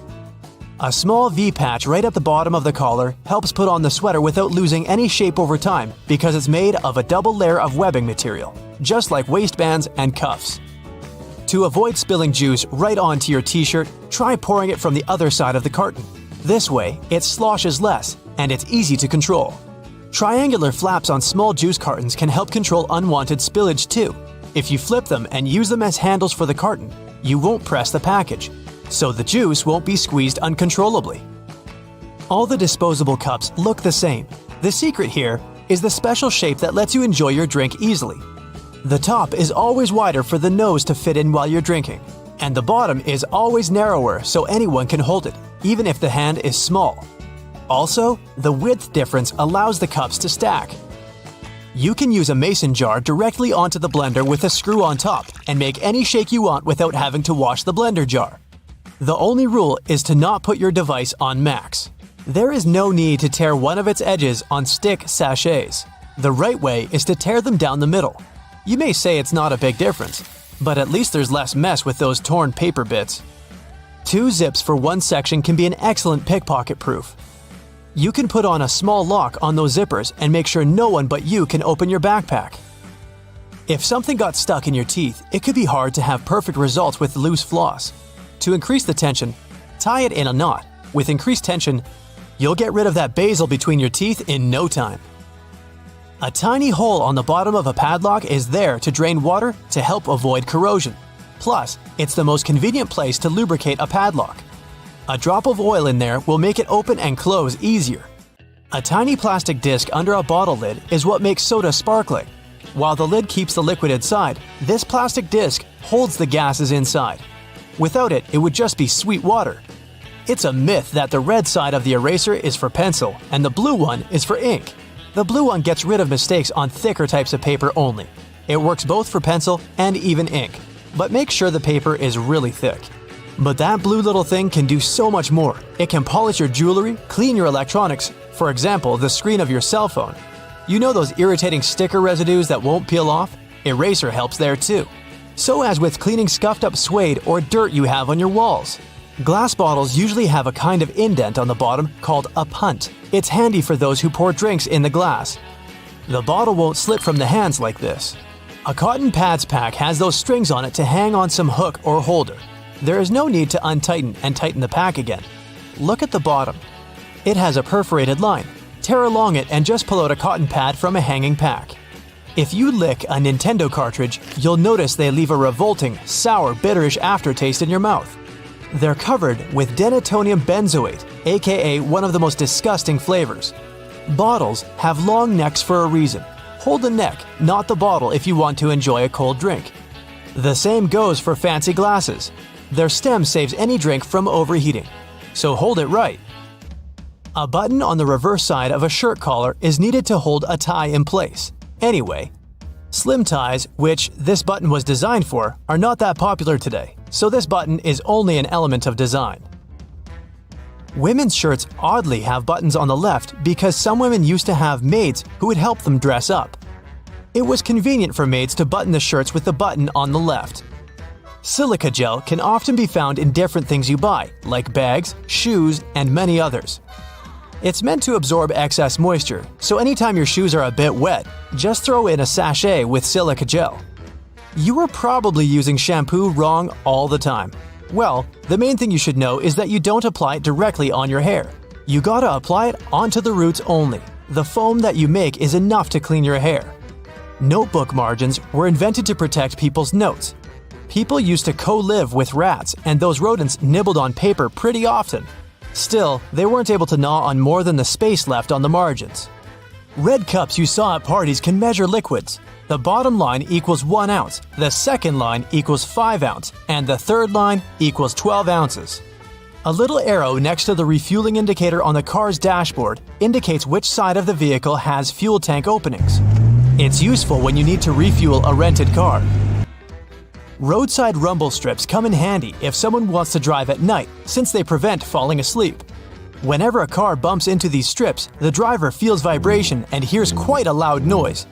A small V-patch right at the bottom of the collar helps put on the sweater without losing any shape over time because it's made of a double layer of webbing material, just like waistbands and cuffs. To avoid spilling juice right onto your t-shirt, try pouring it from the other side of the carton. This way, it sloshes less, and it's easy to control. Triangular flaps on small juice cartons can help control unwanted spillage too. If you flip them and use them as handles for the carton, you won't press the package, so the juice won't be squeezed uncontrollably. All the disposable cups look the same. The secret here is the special shape that lets you enjoy your drink easily. The top is always wider for the nose to fit in while you're drinking, and the bottom is always narrower so anyone can hold it, even if the hand is small. Also, the width difference allows the cups to stack. You can use a mason jar directly onto the blender with a screw on top and make any shake you want without having to wash the blender jar. The only rule is to not put your device on max. There is no need to tear one of its edges on stick sachets. The right way is to tear them down the middle. You may say it's not a big difference, but at least there's less mess with those torn paper bits. 2 zips for one section can be an excellent pickpocket proof. You can put on a small lock on those zippers and make sure no one but you can open your backpack. If something got stuck in your teeth, it could be hard to have perfect results with loose floss. To increase the tension, tie it in a knot. With increased tension, you'll get rid of that basil between your teeth in no time. A tiny hole on the bottom of a padlock is there to drain water to help avoid corrosion. Plus, it's the most convenient place to lubricate a padlock. A drop of oil in there will make it open and close easier. A tiny plastic disc under a bottle lid is what makes soda sparkling. While the lid keeps the liquid inside, this plastic disc holds the gases inside. Without it, it would just be sweet water. It's a myth that the red side of the eraser is for pencil and the blue one is for ink. The blue one gets rid of mistakes on thicker types of paper only. It works both for pencil and even ink, but make sure the paper is really thick. But that blue little thing can do so much more. It can polish your jewelry, clean your electronics, for example, the screen of your cell phone. You know those irritating sticker residues that won't peel off? Eraser helps there too. So as with cleaning scuffed up suede or dirt you have on your walls. Glass bottles usually have a kind of indent on the bottom called a punt. It's handy for those who pour drinks in the glass. The bottle won't slip from the hands like this. A cotton pads pack has those strings on it to hang on some hook or holder. There is no need to untighten and tighten the pack again. Look at the bottom. It has a perforated line. Tear along it and just pull out a cotton pad from a hanging pack. If you lick a Nintendo cartridge, you'll notice they leave a revolting, sour, bitterish aftertaste in your mouth. They're covered with denatonium benzoate, aka one of the most disgusting flavors. Bottles have long necks for a reason. Hold the neck, not the bottle if you want to enjoy a cold drink. The same goes for fancy glasses. Their stem saves any drink from overheating. So hold it right. A button on the reverse side of a shirt collar is needed to hold a tie in place. Anyway, slim ties, which this button was designed for, are not that popular today, so this button is only an element of design. Women's shirts oddly have buttons on the left because some women used to have maids who would help them dress up. It was convenient for maids to button the shirts with the button on the left. Silica gel can often be found in different things you buy, like bags, shoes, and many others. It's meant to absorb excess moisture, so anytime your shoes are a bit wet, just throw in a sachet with silica gel. You are probably using shampoo wrong all the time. Well, the main thing you should know is that you don't apply it directly on your hair. You gotta apply it onto the roots only. The foam that you make is enough to clean your hair. Notebook margins were invented to protect people's notes. People used to co-live with rats, and those rodents nibbled on paper pretty often. Still, they weren't able to gnaw on more than the space left on the margins. Red cups you saw at parties can measure liquids. The bottom line equals 1 ounce, the second line equals 5 ounce, and the third line equals 12 ounces. A little arrow next to the refueling indicator on the car's dashboard indicates which side of the vehicle has fuel tank openings. It's useful when you need to refuel a rented car. Roadside rumble strips come in handy if someone wants to drive at night, since they prevent falling asleep. Whenever a car bumps into these strips, the driver feels vibration and hears quite a loud noise.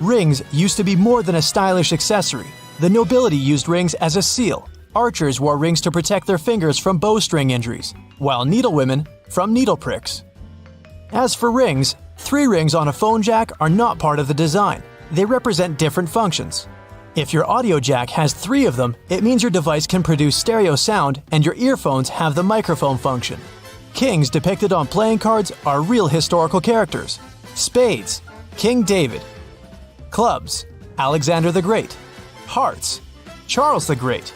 Rings used to be more than a stylish accessory. The nobility used rings as a seal. Archers wore rings to protect their fingers from bowstring injuries, while needlewomen from needle pricks. As for rings, 3 rings on a phone jack are not part of the design. They represent different functions. If your audio jack has 3 of them, it means your device can produce stereo sound and your earphones have the microphone function. Kings depicted on playing cards are real historical characters. Spades, King David. Clubs, Alexander the Great. Hearts, Charles the Great.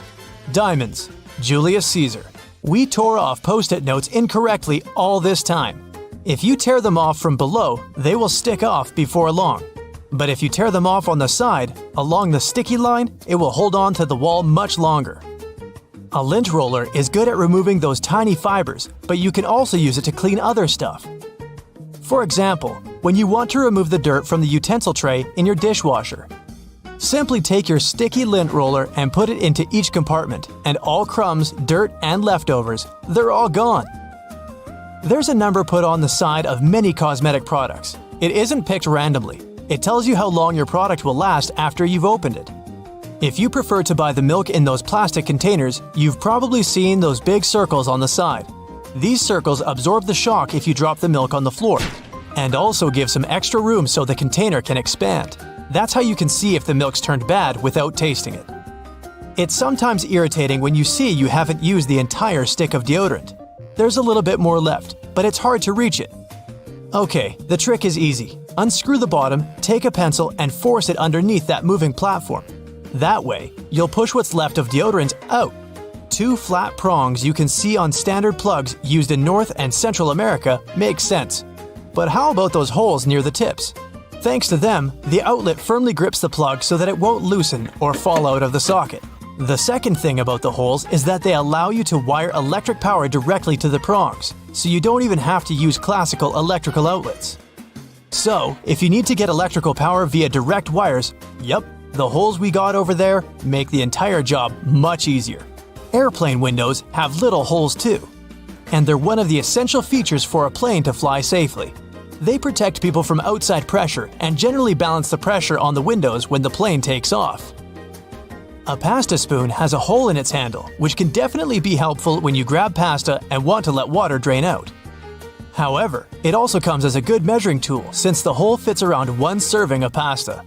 Diamonds, Julius Caesar. We tore off Post-it notes incorrectly all this time. If you tear them off from below, they will stick off before long. But if you tear them off on the side, along the sticky line, it will hold on to the wall much longer. A lint roller is good at removing those tiny fibers, but you can also use it to clean other stuff. For example, when you want to remove the dirt from the utensil tray in your dishwasher. Simply take your sticky lint roller and put it into each compartment, and all crumbs, dirt, and leftovers, they're all gone. There's a number put on the side of many cosmetic products. It isn't picked randomly. It tells you how long your product will last after you've opened it. If you prefer to buy the milk in those plastic containers, you've probably seen those big circles on the side. These circles absorb the shock if you drop the milk on the floor, and also give some extra room so the container can expand. That's how you can see if the milk's turned bad without tasting it. It's sometimes irritating when you see you haven't used the entire stick of deodorant. There's a little bit more left, but it's hard to reach it. Okay, the trick is easy. Unscrew the bottom, take a pencil, and force it underneath that moving platform. That way, you'll push what's left of deodorant out. 2 flat prongs you can see on standard plugs used in North and Central America make sense. But how about those holes near the tips? Thanks to them, the outlet firmly grips the plug so that it won't loosen or fall out of the socket. The second thing about the holes is that they allow you to wire electric power directly to the prongs, so you don't even have to use classical electrical outlets. So, if you need to get electrical power via direct wires, yep, the holes we got over there make the entire job much easier. Airplane windows have little holes too, and they're one of the essential features for a plane to fly safely. They protect people from outside pressure and generally balance the pressure on the windows when the plane takes off. A pasta spoon has a hole in its handle, which can definitely be helpful when you grab pasta and want to let water drain out. However, it also comes as a good measuring tool since the hole fits around 1 serving of pasta.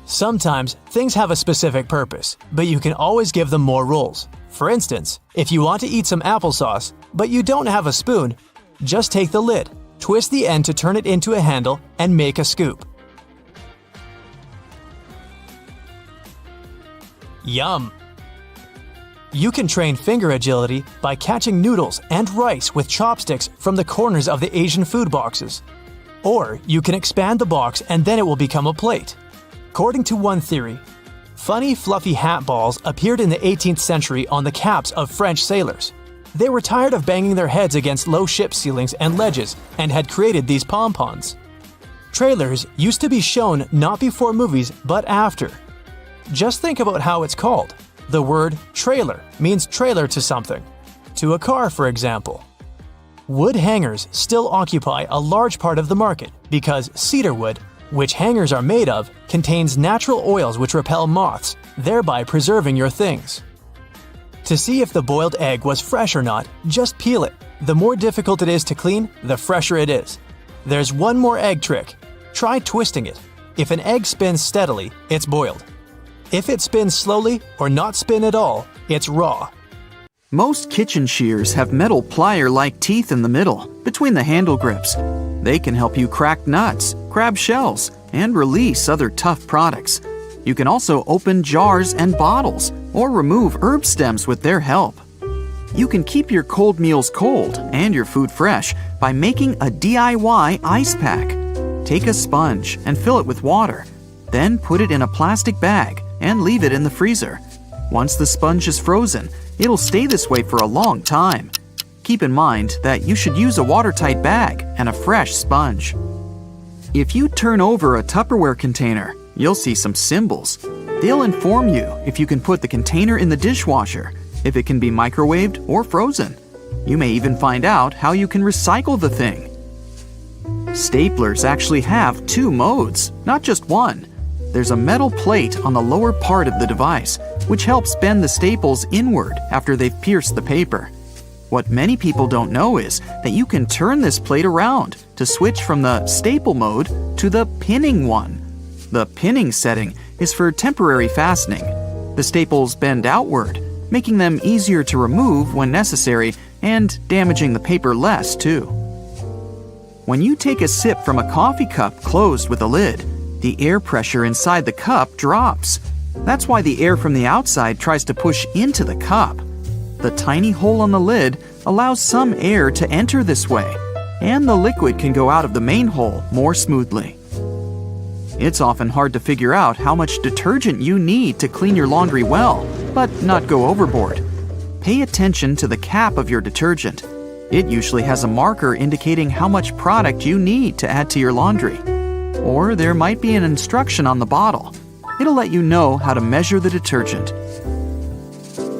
Sometimes things have a specific purpose, but you can always give them more roles. For instance, if you want to eat some applesauce, but you don't have a spoon, just take the lid, twist the end to turn it into a handle, and make a scoop. Yum! You can train finger agility by catching noodles and rice with chopsticks from the corners of the Asian food boxes. Or you can expand the box and then it will become a plate. According to one theory, funny fluffy hat balls appeared in the 18th century on the caps of French sailors. They were tired of banging their heads against low ship ceilings and ledges and had created these pom-poms. Trailers used to be shown not before movies but after. Just think about how it's called. The word trailer means trailer to something. To a car, for example. Wood hangers still occupy a large part of the market because cedar wood, which hangers are made of, contains natural oils which repel moths, thereby preserving your things. To see if the boiled egg was fresh or not, just peel it. The more difficult it is to clean, the fresher it is. There's one more egg trick. Try twisting it. If an egg spins steadily, it's boiled. If it spins slowly or not spin at all, it's raw. Most kitchen shears have metal plier-like teeth in the middle, between the handle grips. They can help you crack nuts, grab shells, and release other tough products. You can also open jars and bottles, or remove herb stems with their help. You can keep your cold meals cold and your food fresh by making a DIY ice pack. Take a sponge and fill it with water. Then put it in a plastic bag and leave it in the freezer. Once the sponge is frozen, it'll stay this way for a long time. Keep in mind that you should use a watertight bag and a fresh sponge. If you turn over a Tupperware container, you'll see some symbols. They'll inform you if you can put the container in the dishwasher, if it can be microwaved or frozen. You may even find out how you can recycle the thing. Staplers actually have 2 modes, not just one. There's a metal plate on the lower part of the device, which helps bend the staples inward after they've pierced the paper. What many people don't know is that you can turn this plate around to switch from the staple mode to the pinning one. The pinning setting is for temporary fastening. The staples bend outward, making them easier to remove when necessary and damaging the paper less too. When you take a sip from a coffee cup closed with a lid, the air pressure inside the cup drops. That's why the air from the outside tries to push into the cup. The tiny hole on the lid allows some air to enter this way, and the liquid can go out of the main hole more smoothly. It's often hard to figure out how much detergent you need to clean your laundry well, but not go overboard. pay attention to the cap of your detergent. It usually has a marker indicating how much product you need to add to your laundry. Or there might be an instruction on the bottle. It'll let you know how to measure the detergent.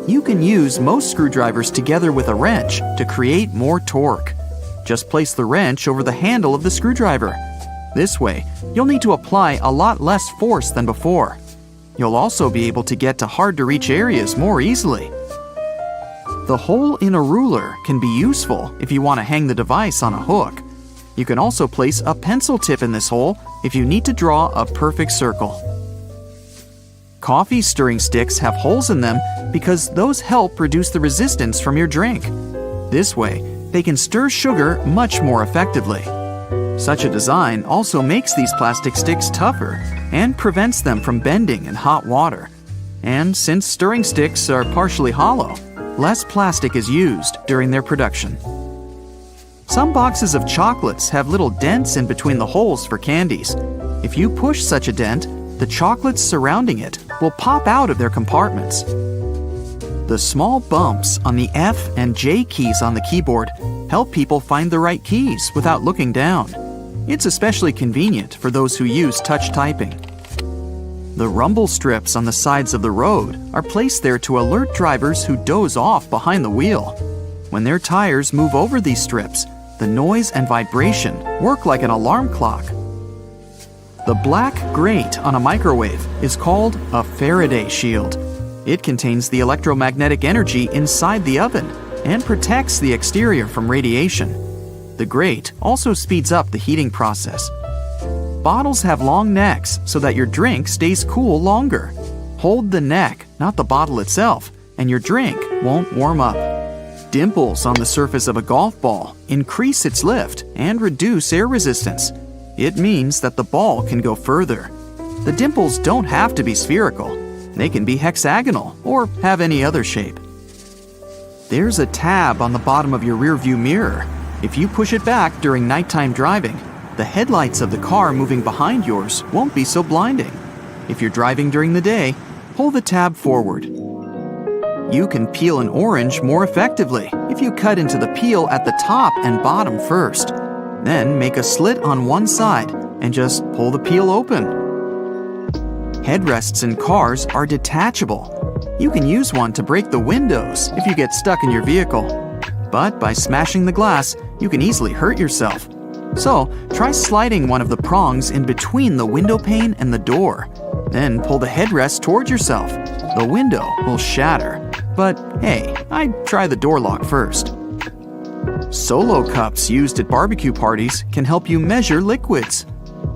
You can use most screwdrivers together with a wrench to create more torque. Just place the wrench over the handle of the screwdriver. This way, you'll need to apply a lot less force than before. You'll also be able to get to hard-to-reach areas more easily. The hole in a ruler can be useful if you want to hang the device on a hook. You can also place a pencil tip in this hole if you need to draw a perfect circle. Coffee stirring sticks have holes in them because those help reduce the resistance from your drink. This way, they can stir sugar much more effectively. Such a design also makes these plastic sticks tougher and prevents them from bending in hot water. And since stirring sticks are partially hollow, less plastic is used during their production. Some boxes of chocolates have little dents in between the holes for candies. If you push such a dent, the chocolates surrounding it will pop out of their compartments. The small bumps on the F and J keys on the keyboard help people find the right keys without looking down. It's especially convenient for those who use touch typing. The rumble strips on the sides of the road are placed there to alert drivers who doze off behind the wheel. When their tires move over these strips, the noise and vibration work like an alarm clock. The black grate on a microwave is called a Faraday shield. It contains the electromagnetic energy inside the oven and protects the exterior from radiation. The grate also speeds up the heating process. Bottles have long necks so that your drink stays cool longer. Hold the neck, not the bottle itself, and your drink won't warm up. Dimples on the surface of a golf ball increase its lift and reduce air resistance. It means that the ball can go further. The dimples don't have to be spherical. They can be hexagonal or have any other shape. There's a tab on the bottom of your rearview mirror. If you push it back during nighttime driving, the headlights of the car moving behind yours won't be so blinding. If you're driving during the day, pull the tab forward. You can peel an orange more effectively if you cut into the peel at the top and bottom first. Then make a slit on one side and just pull the peel open. Headrests in cars are detachable. You can use one to break the windows if you get stuck in your vehicle. But by smashing the glass, you can easily hurt yourself. So try sliding one of the prongs in between the window pane and the door. Then pull the headrest towards yourself. The window will shatter. But hey, I'd try the door lock first. Solo cups used at barbecue parties can help you measure liquids.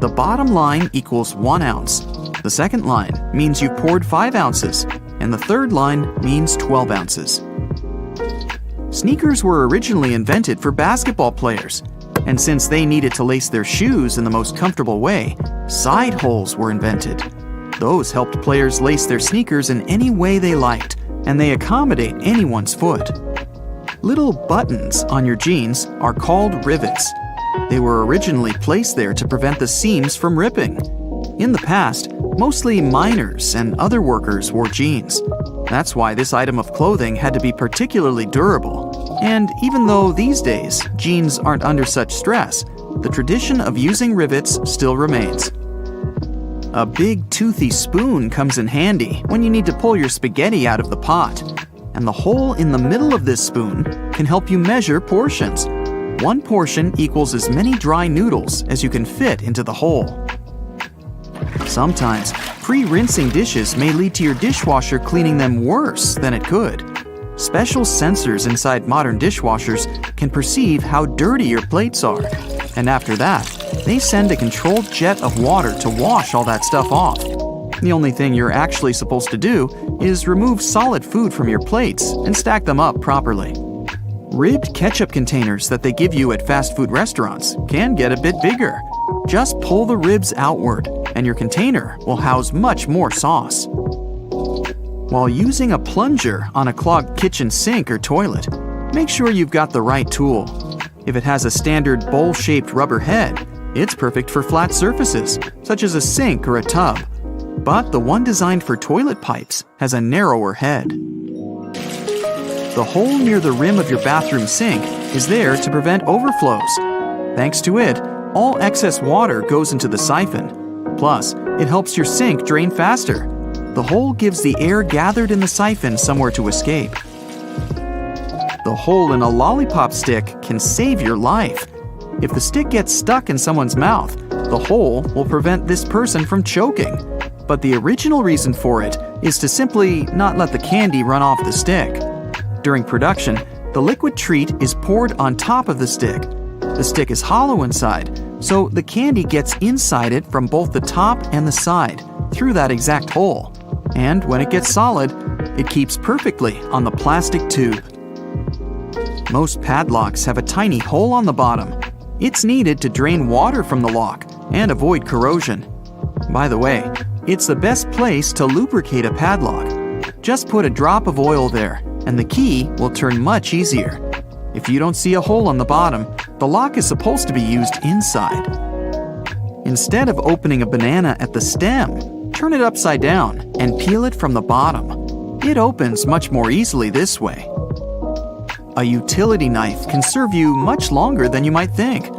The bottom line equals 1 ounce. The second line means you've poured 5 ounces. And the third line means 12 ounces. Sneakers were originally invented for basketball players. And since they needed to lace their shoes in the most comfortable way, side holes were invented. Those helped players lace their sneakers in any way they liked, and they accommodate anyone's foot. Little buttons on your jeans are called rivets. They were originally placed there to prevent the seams from ripping. In the past, mostly miners and other workers wore jeans. That's why this item of clothing had to be particularly durable. And even though these days jeans aren't under such stress, the tradition of using rivets still remains. A big toothy spoon comes in handy when you need to pull your spaghetti out of the pot. And the hole in the middle of this spoon can help you measure portions. 1 portion equals as many dry noodles as you can fit into the hole. Sometimes, pre-rinsing dishes may lead to your dishwasher cleaning them worse than it could. Special sensors inside modern dishwashers can perceive how dirty your plates are. And after that, they send a controlled jet of water to wash all that stuff off. The only thing you're actually supposed to do is remove solid food from your plates and stack them up properly. Ribbed ketchup containers that they give you at fast food restaurants can get a bit bigger. Just pull the ribs outward, and your container will house much more sauce. While using a plunger on a clogged kitchen sink or toilet, make sure you've got the right tool. If it has a standard bowl-shaped rubber head, it's perfect for flat surfaces, such as a sink or a tub. But the one designed for toilet pipes has a narrower head. The hole near the rim of your bathroom sink is there to prevent overflows. Thanks to it, all excess water goes into the siphon. Plus, it helps your sink drain faster. The hole gives the air gathered in the siphon somewhere to escape. The hole in a lollipop stick can save your life. If the stick gets stuck in someone's mouth, the hole will prevent this person from choking. But the original reason for it is to simply not let the candy run off the stick. During production, the liquid treat is poured on top of the stick. The stick is hollow inside, so the candy gets inside it from both the top and the side, through that exact hole. And when it gets solid, it keeps perfectly on the plastic tube. Most padlocks have a tiny hole on the bottom. It's needed to drain water from the lock and avoid corrosion. By the way, it's the best place to lubricate a padlock. Just put a drop of oil there, and the key will turn much easier. If you don't see a hole on the bottom, the lock is supposed to be used inside. Instead of opening a banana at the stem, turn it upside down and peel it from the bottom. It opens much more easily this way. A utility knife can serve you much longer than you might think.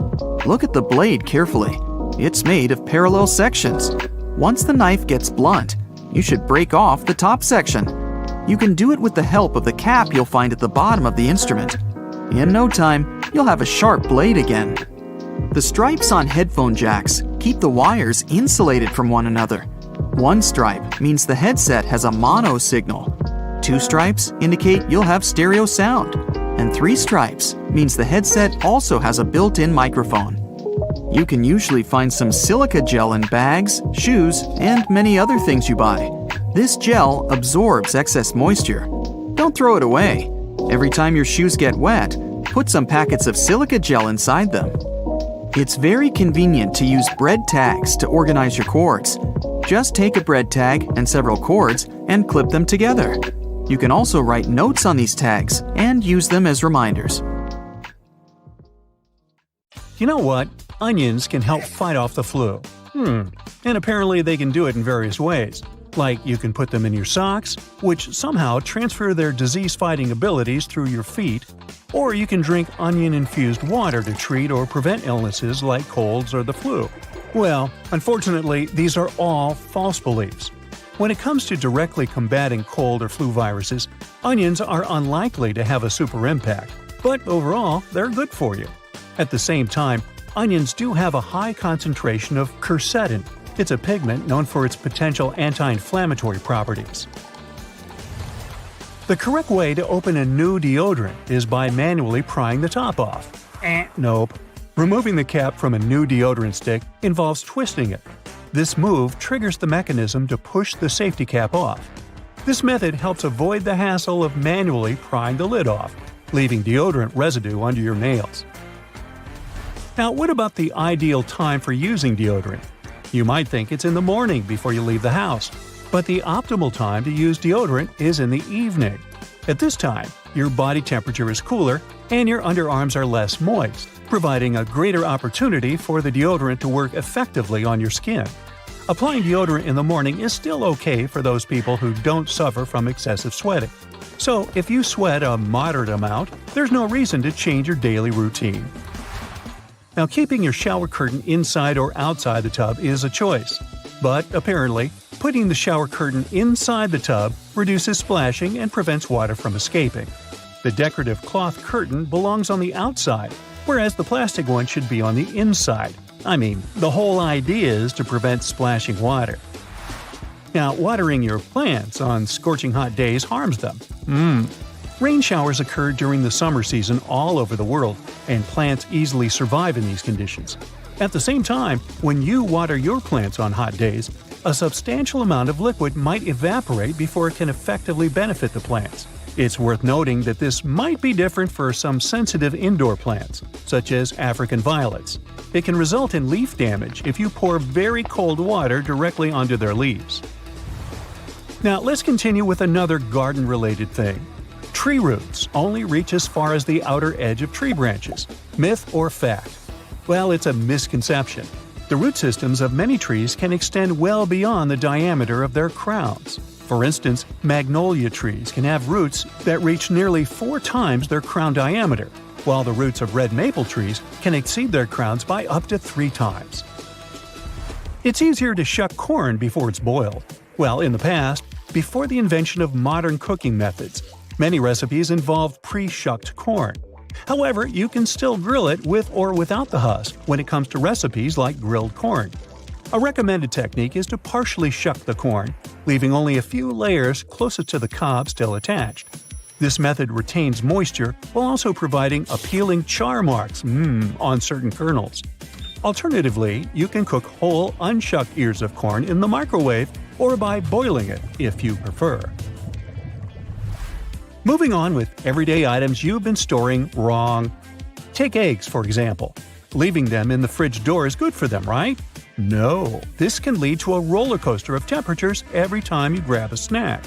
Look at the blade carefully. It's made of parallel sections. Once the knife gets blunt, you should break off the top section. You can do it with the help of the cap you'll find at the bottom of the instrument. In no time, you'll have a sharp blade again. The stripes on headphone jacks keep the wires insulated from one another. One stripe means the headset has a mono signal. 2 stripes indicate you'll have stereo sound. And 3 stripes means the headset also has a built-in microphone. You can usually find some silica gel in bags, shoes, and many other things you buy. This gel absorbs excess moisture. Don't throw it away. Every time your shoes get wet, put some packets of silica gel inside them. It's very convenient to use bread tags to organize your cords. Just take a bread tag and several cords and clip them together. You can also write notes on these tags and use them as reminders. You know what? Onions can help fight off the flu. And apparently they can do it in various ways. Like you can put them in your socks, which somehow transfer their disease-fighting abilities through your feet, or you can drink onion-infused water to treat or prevent illnesses like colds or the flu. Well, unfortunately, these are all false beliefs. When it comes to directly combating cold or flu viruses, onions are unlikely to have a super impact, but overall, they're good for you. At the same time, onions do have a high concentration of quercetin. It's a pigment known for its potential anti-inflammatory properties. The correct way to open a new deodorant is by manually prying the top off. Nope. Removing the cap from a new deodorant stick involves twisting it. This move triggers the mechanism to push the safety cap off. This method helps avoid the hassle of manually prying the lid off, leaving deodorant residue under your nails. Now, what about the ideal time for using deodorant? You might think it's in the morning before you leave the house, but the optimal time to use deodorant is in the evening. At this time, your body temperature is cooler and your underarms are less moist, providing a greater opportunity for the deodorant to work effectively on your skin. Applying deodorant in the morning is still okay for those people who don't suffer from excessive sweating. So, if you sweat a moderate amount, there's no reason to change your daily routine. Now, keeping your shower curtain inside or outside the tub is a choice. But apparently, putting the shower curtain inside the tub reduces splashing and prevents water from escaping. The decorative cloth curtain belongs on the outside, whereas the plastic one should be on the inside. I mean, the whole idea is to prevent splashing water. Now, watering your plants on scorching hot days harms them. Rain showers occur during the summer season all over the world, and plants easily survive in these conditions. At the same time, when you water your plants on hot days, a substantial amount of liquid might evaporate before it can effectively benefit the plants. It's worth noting that this might be different for some sensitive indoor plants, such as African violets. It can result in leaf damage if you pour very cold water directly onto their leaves. Now, let's continue with another garden-related thing. Tree roots only reach as far as the outer edge of tree branches. Myth or fact? Well, it's a misconception. The root systems of many trees can extend well beyond the diameter of their crowns. For instance, magnolia trees can have roots that reach nearly 4 times their crown diameter, while the roots of red maple trees can exceed their crowns by up to 3 times. It's easier to shuck corn before it's boiled. Well, in the past, before the invention of modern cooking methods, many recipes involved pre-shucked corn. However, you can still grill it with or without the husk when it comes to recipes like grilled corn. A recommended technique is to partially shuck the corn, leaving only a few layers closest to the cob still attached. This method retains moisture while also providing appealing char marks on certain kernels. Alternatively, you can cook whole, unshucked ears of corn in the microwave or by boiling it, if you prefer. Moving on with everyday items you've been storing wrong. Take eggs, for example. Leaving them in the fridge door is good for them, right? No, this can lead to a roller coaster of temperatures every time you grab a snack.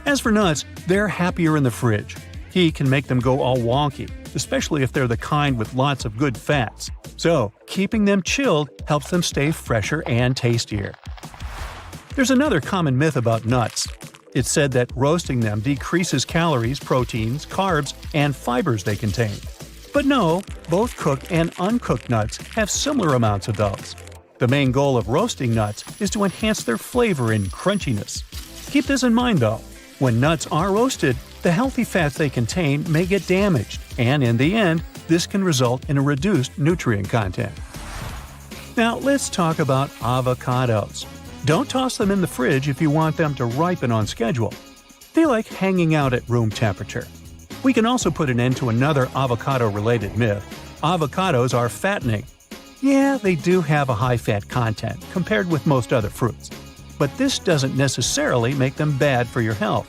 As for nuts, they're happier in the fridge. Heat can make them go all wonky, especially if they're the kind with lots of good fats. So, keeping them chilled helps them stay fresher and tastier. There's another common myth about nuts. It's said that roasting them decreases calories, proteins, carbs, and fibers they contain. But no, both cooked and uncooked nuts have similar amounts of those. The main goal of roasting nuts is to enhance their flavor and crunchiness. Keep this in mind though. When nuts are roasted, the healthy fats they contain may get damaged, and in the end, this can result in a reduced nutrient content. Now let's talk about avocados. Don't toss them in the fridge if you want them to ripen on schedule. They like hanging out at room temperature. We can also put an end to another avocado-related myth. Avocados are fattening. Yeah, they do have a high fat content compared with most other fruits. But this doesn't necessarily make them bad for your health.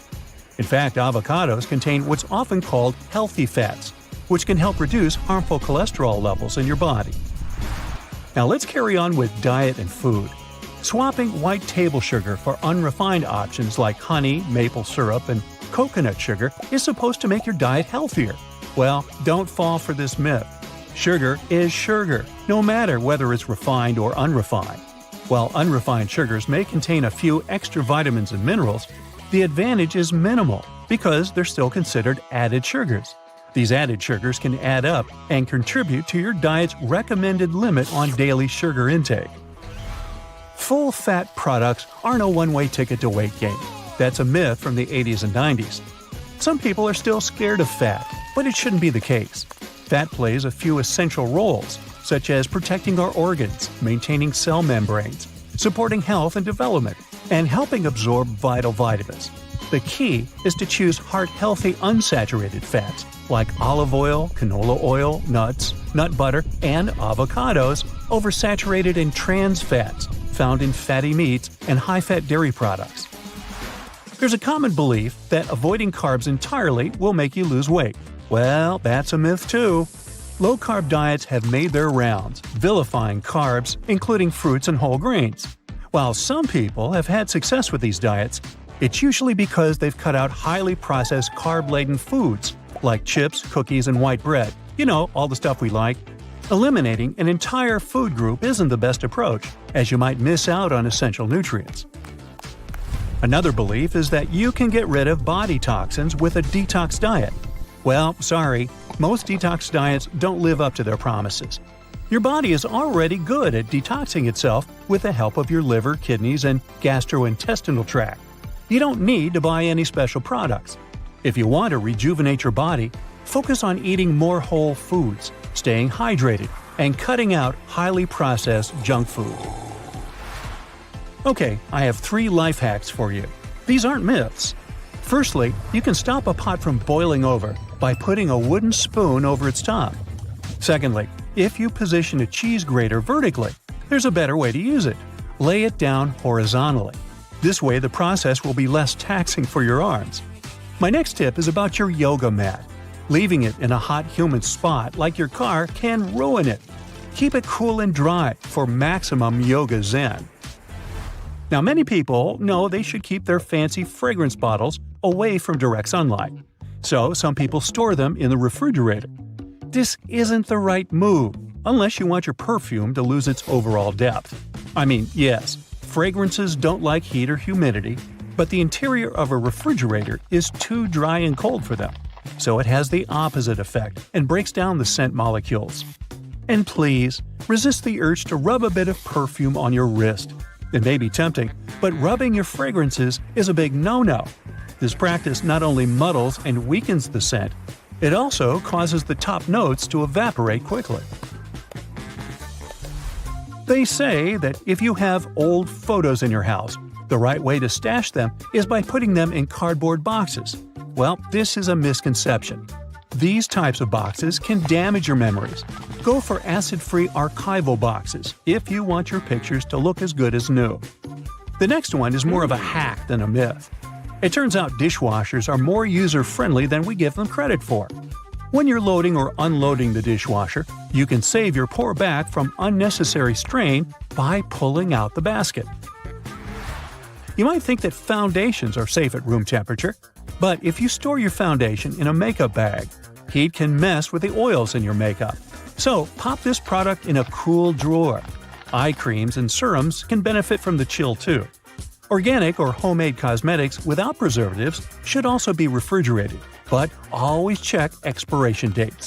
In fact, avocados contain what's often called healthy fats, which can help reduce harmful cholesterol levels in your body. Now let's carry on with diet and food. Swapping white table sugar for unrefined options like honey, maple syrup, and coconut sugar is supposed to make your diet healthier. Well, don't fall for this myth. Sugar is sugar, no matter whether it's refined or unrefined. While unrefined sugars may contain a few extra vitamins and minerals, the advantage is minimal because they're still considered added sugars. These added sugars can add up and contribute to your diet's recommended limit on daily sugar intake. Full-fat products aren't a one-way ticket to weight gain. That's a myth from the 80s and 90s. Some people are still scared of fat, but it shouldn't be the case. Fat plays a few essential roles, such as protecting our organs, maintaining cell membranes, supporting health and development, and helping absorb vital vitamins. The key is to choose heart-healthy unsaturated fats like olive oil, canola oil, nuts, nut butter, and avocados over saturated and trans fats found in fatty meats and high-fat dairy products. There's a common belief that avoiding carbs entirely will make you lose weight. Well, that's a myth too. Low-carb diets have made their rounds, vilifying carbs, including fruits and whole grains. While some people have had success with these diets, it's usually because they've cut out highly processed carb-laden foods like chips, cookies, and white bread. You know, all the stuff we like. Eliminating an entire food group isn't the best approach, as you might miss out on essential nutrients. Another belief is that you can get rid of body toxins with a detox diet. Well, sorry, most detox diets don't live up to their promises. Your body is already good at detoxing itself with the help of your liver, kidneys, and gastrointestinal tract. You don't need to buy any special products. If you want to rejuvenate your body, focus on eating more whole foods, staying hydrated, and cutting out highly processed junk food. Okay, I have 3 life hacks for you. These aren't myths. Firstly, you can stop a pot from boiling over by putting a wooden spoon over its top. Secondly, if you position a cheese grater vertically, there's a better way to use it. Lay it down horizontally. This way the process will be less taxing for your arms. My next tip is about your yoga mat. Leaving it in a hot, humid spot like your car can ruin it. Keep it cool and dry for maximum yoga zen. Now, many people know they should keep their fancy fragrance bottles away from direct sunlight. So, some people store them in the refrigerator. This isn't the right move, unless you want your perfume to lose its overall depth. I mean, yes, fragrances don't like heat or humidity, But the interior of a refrigerator is too dry and cold for them, so it has the opposite effect and breaks down the scent molecules. And please, resist the urge to rub a bit of perfume on your wrist. It may be tempting, but rubbing your fragrances is a big no-no. This practice not only muddles and weakens the scent, it also causes the top notes to evaporate quickly. They say that if you have old photos in your house, the right way to stash them is by putting them in cardboard boxes. Well, this is a misconception. These types of boxes can damage your memories. Go for acid-free archival boxes if you want your pictures to look as good as new. The next one is more of a hack than a myth. It turns out dishwashers are more user-friendly than we give them credit for. When you're loading or unloading the dishwasher, you can save your poor back from unnecessary strain by pulling out the basket. You might think that foundations are safe at room temperature, but if you store your foundation in a makeup bag, heat can mess with the oils in your makeup. So pop this product in a cool drawer. Eye creams and serums can benefit from the chill too. Organic or homemade cosmetics without preservatives should also be refrigerated, but always check expiration dates.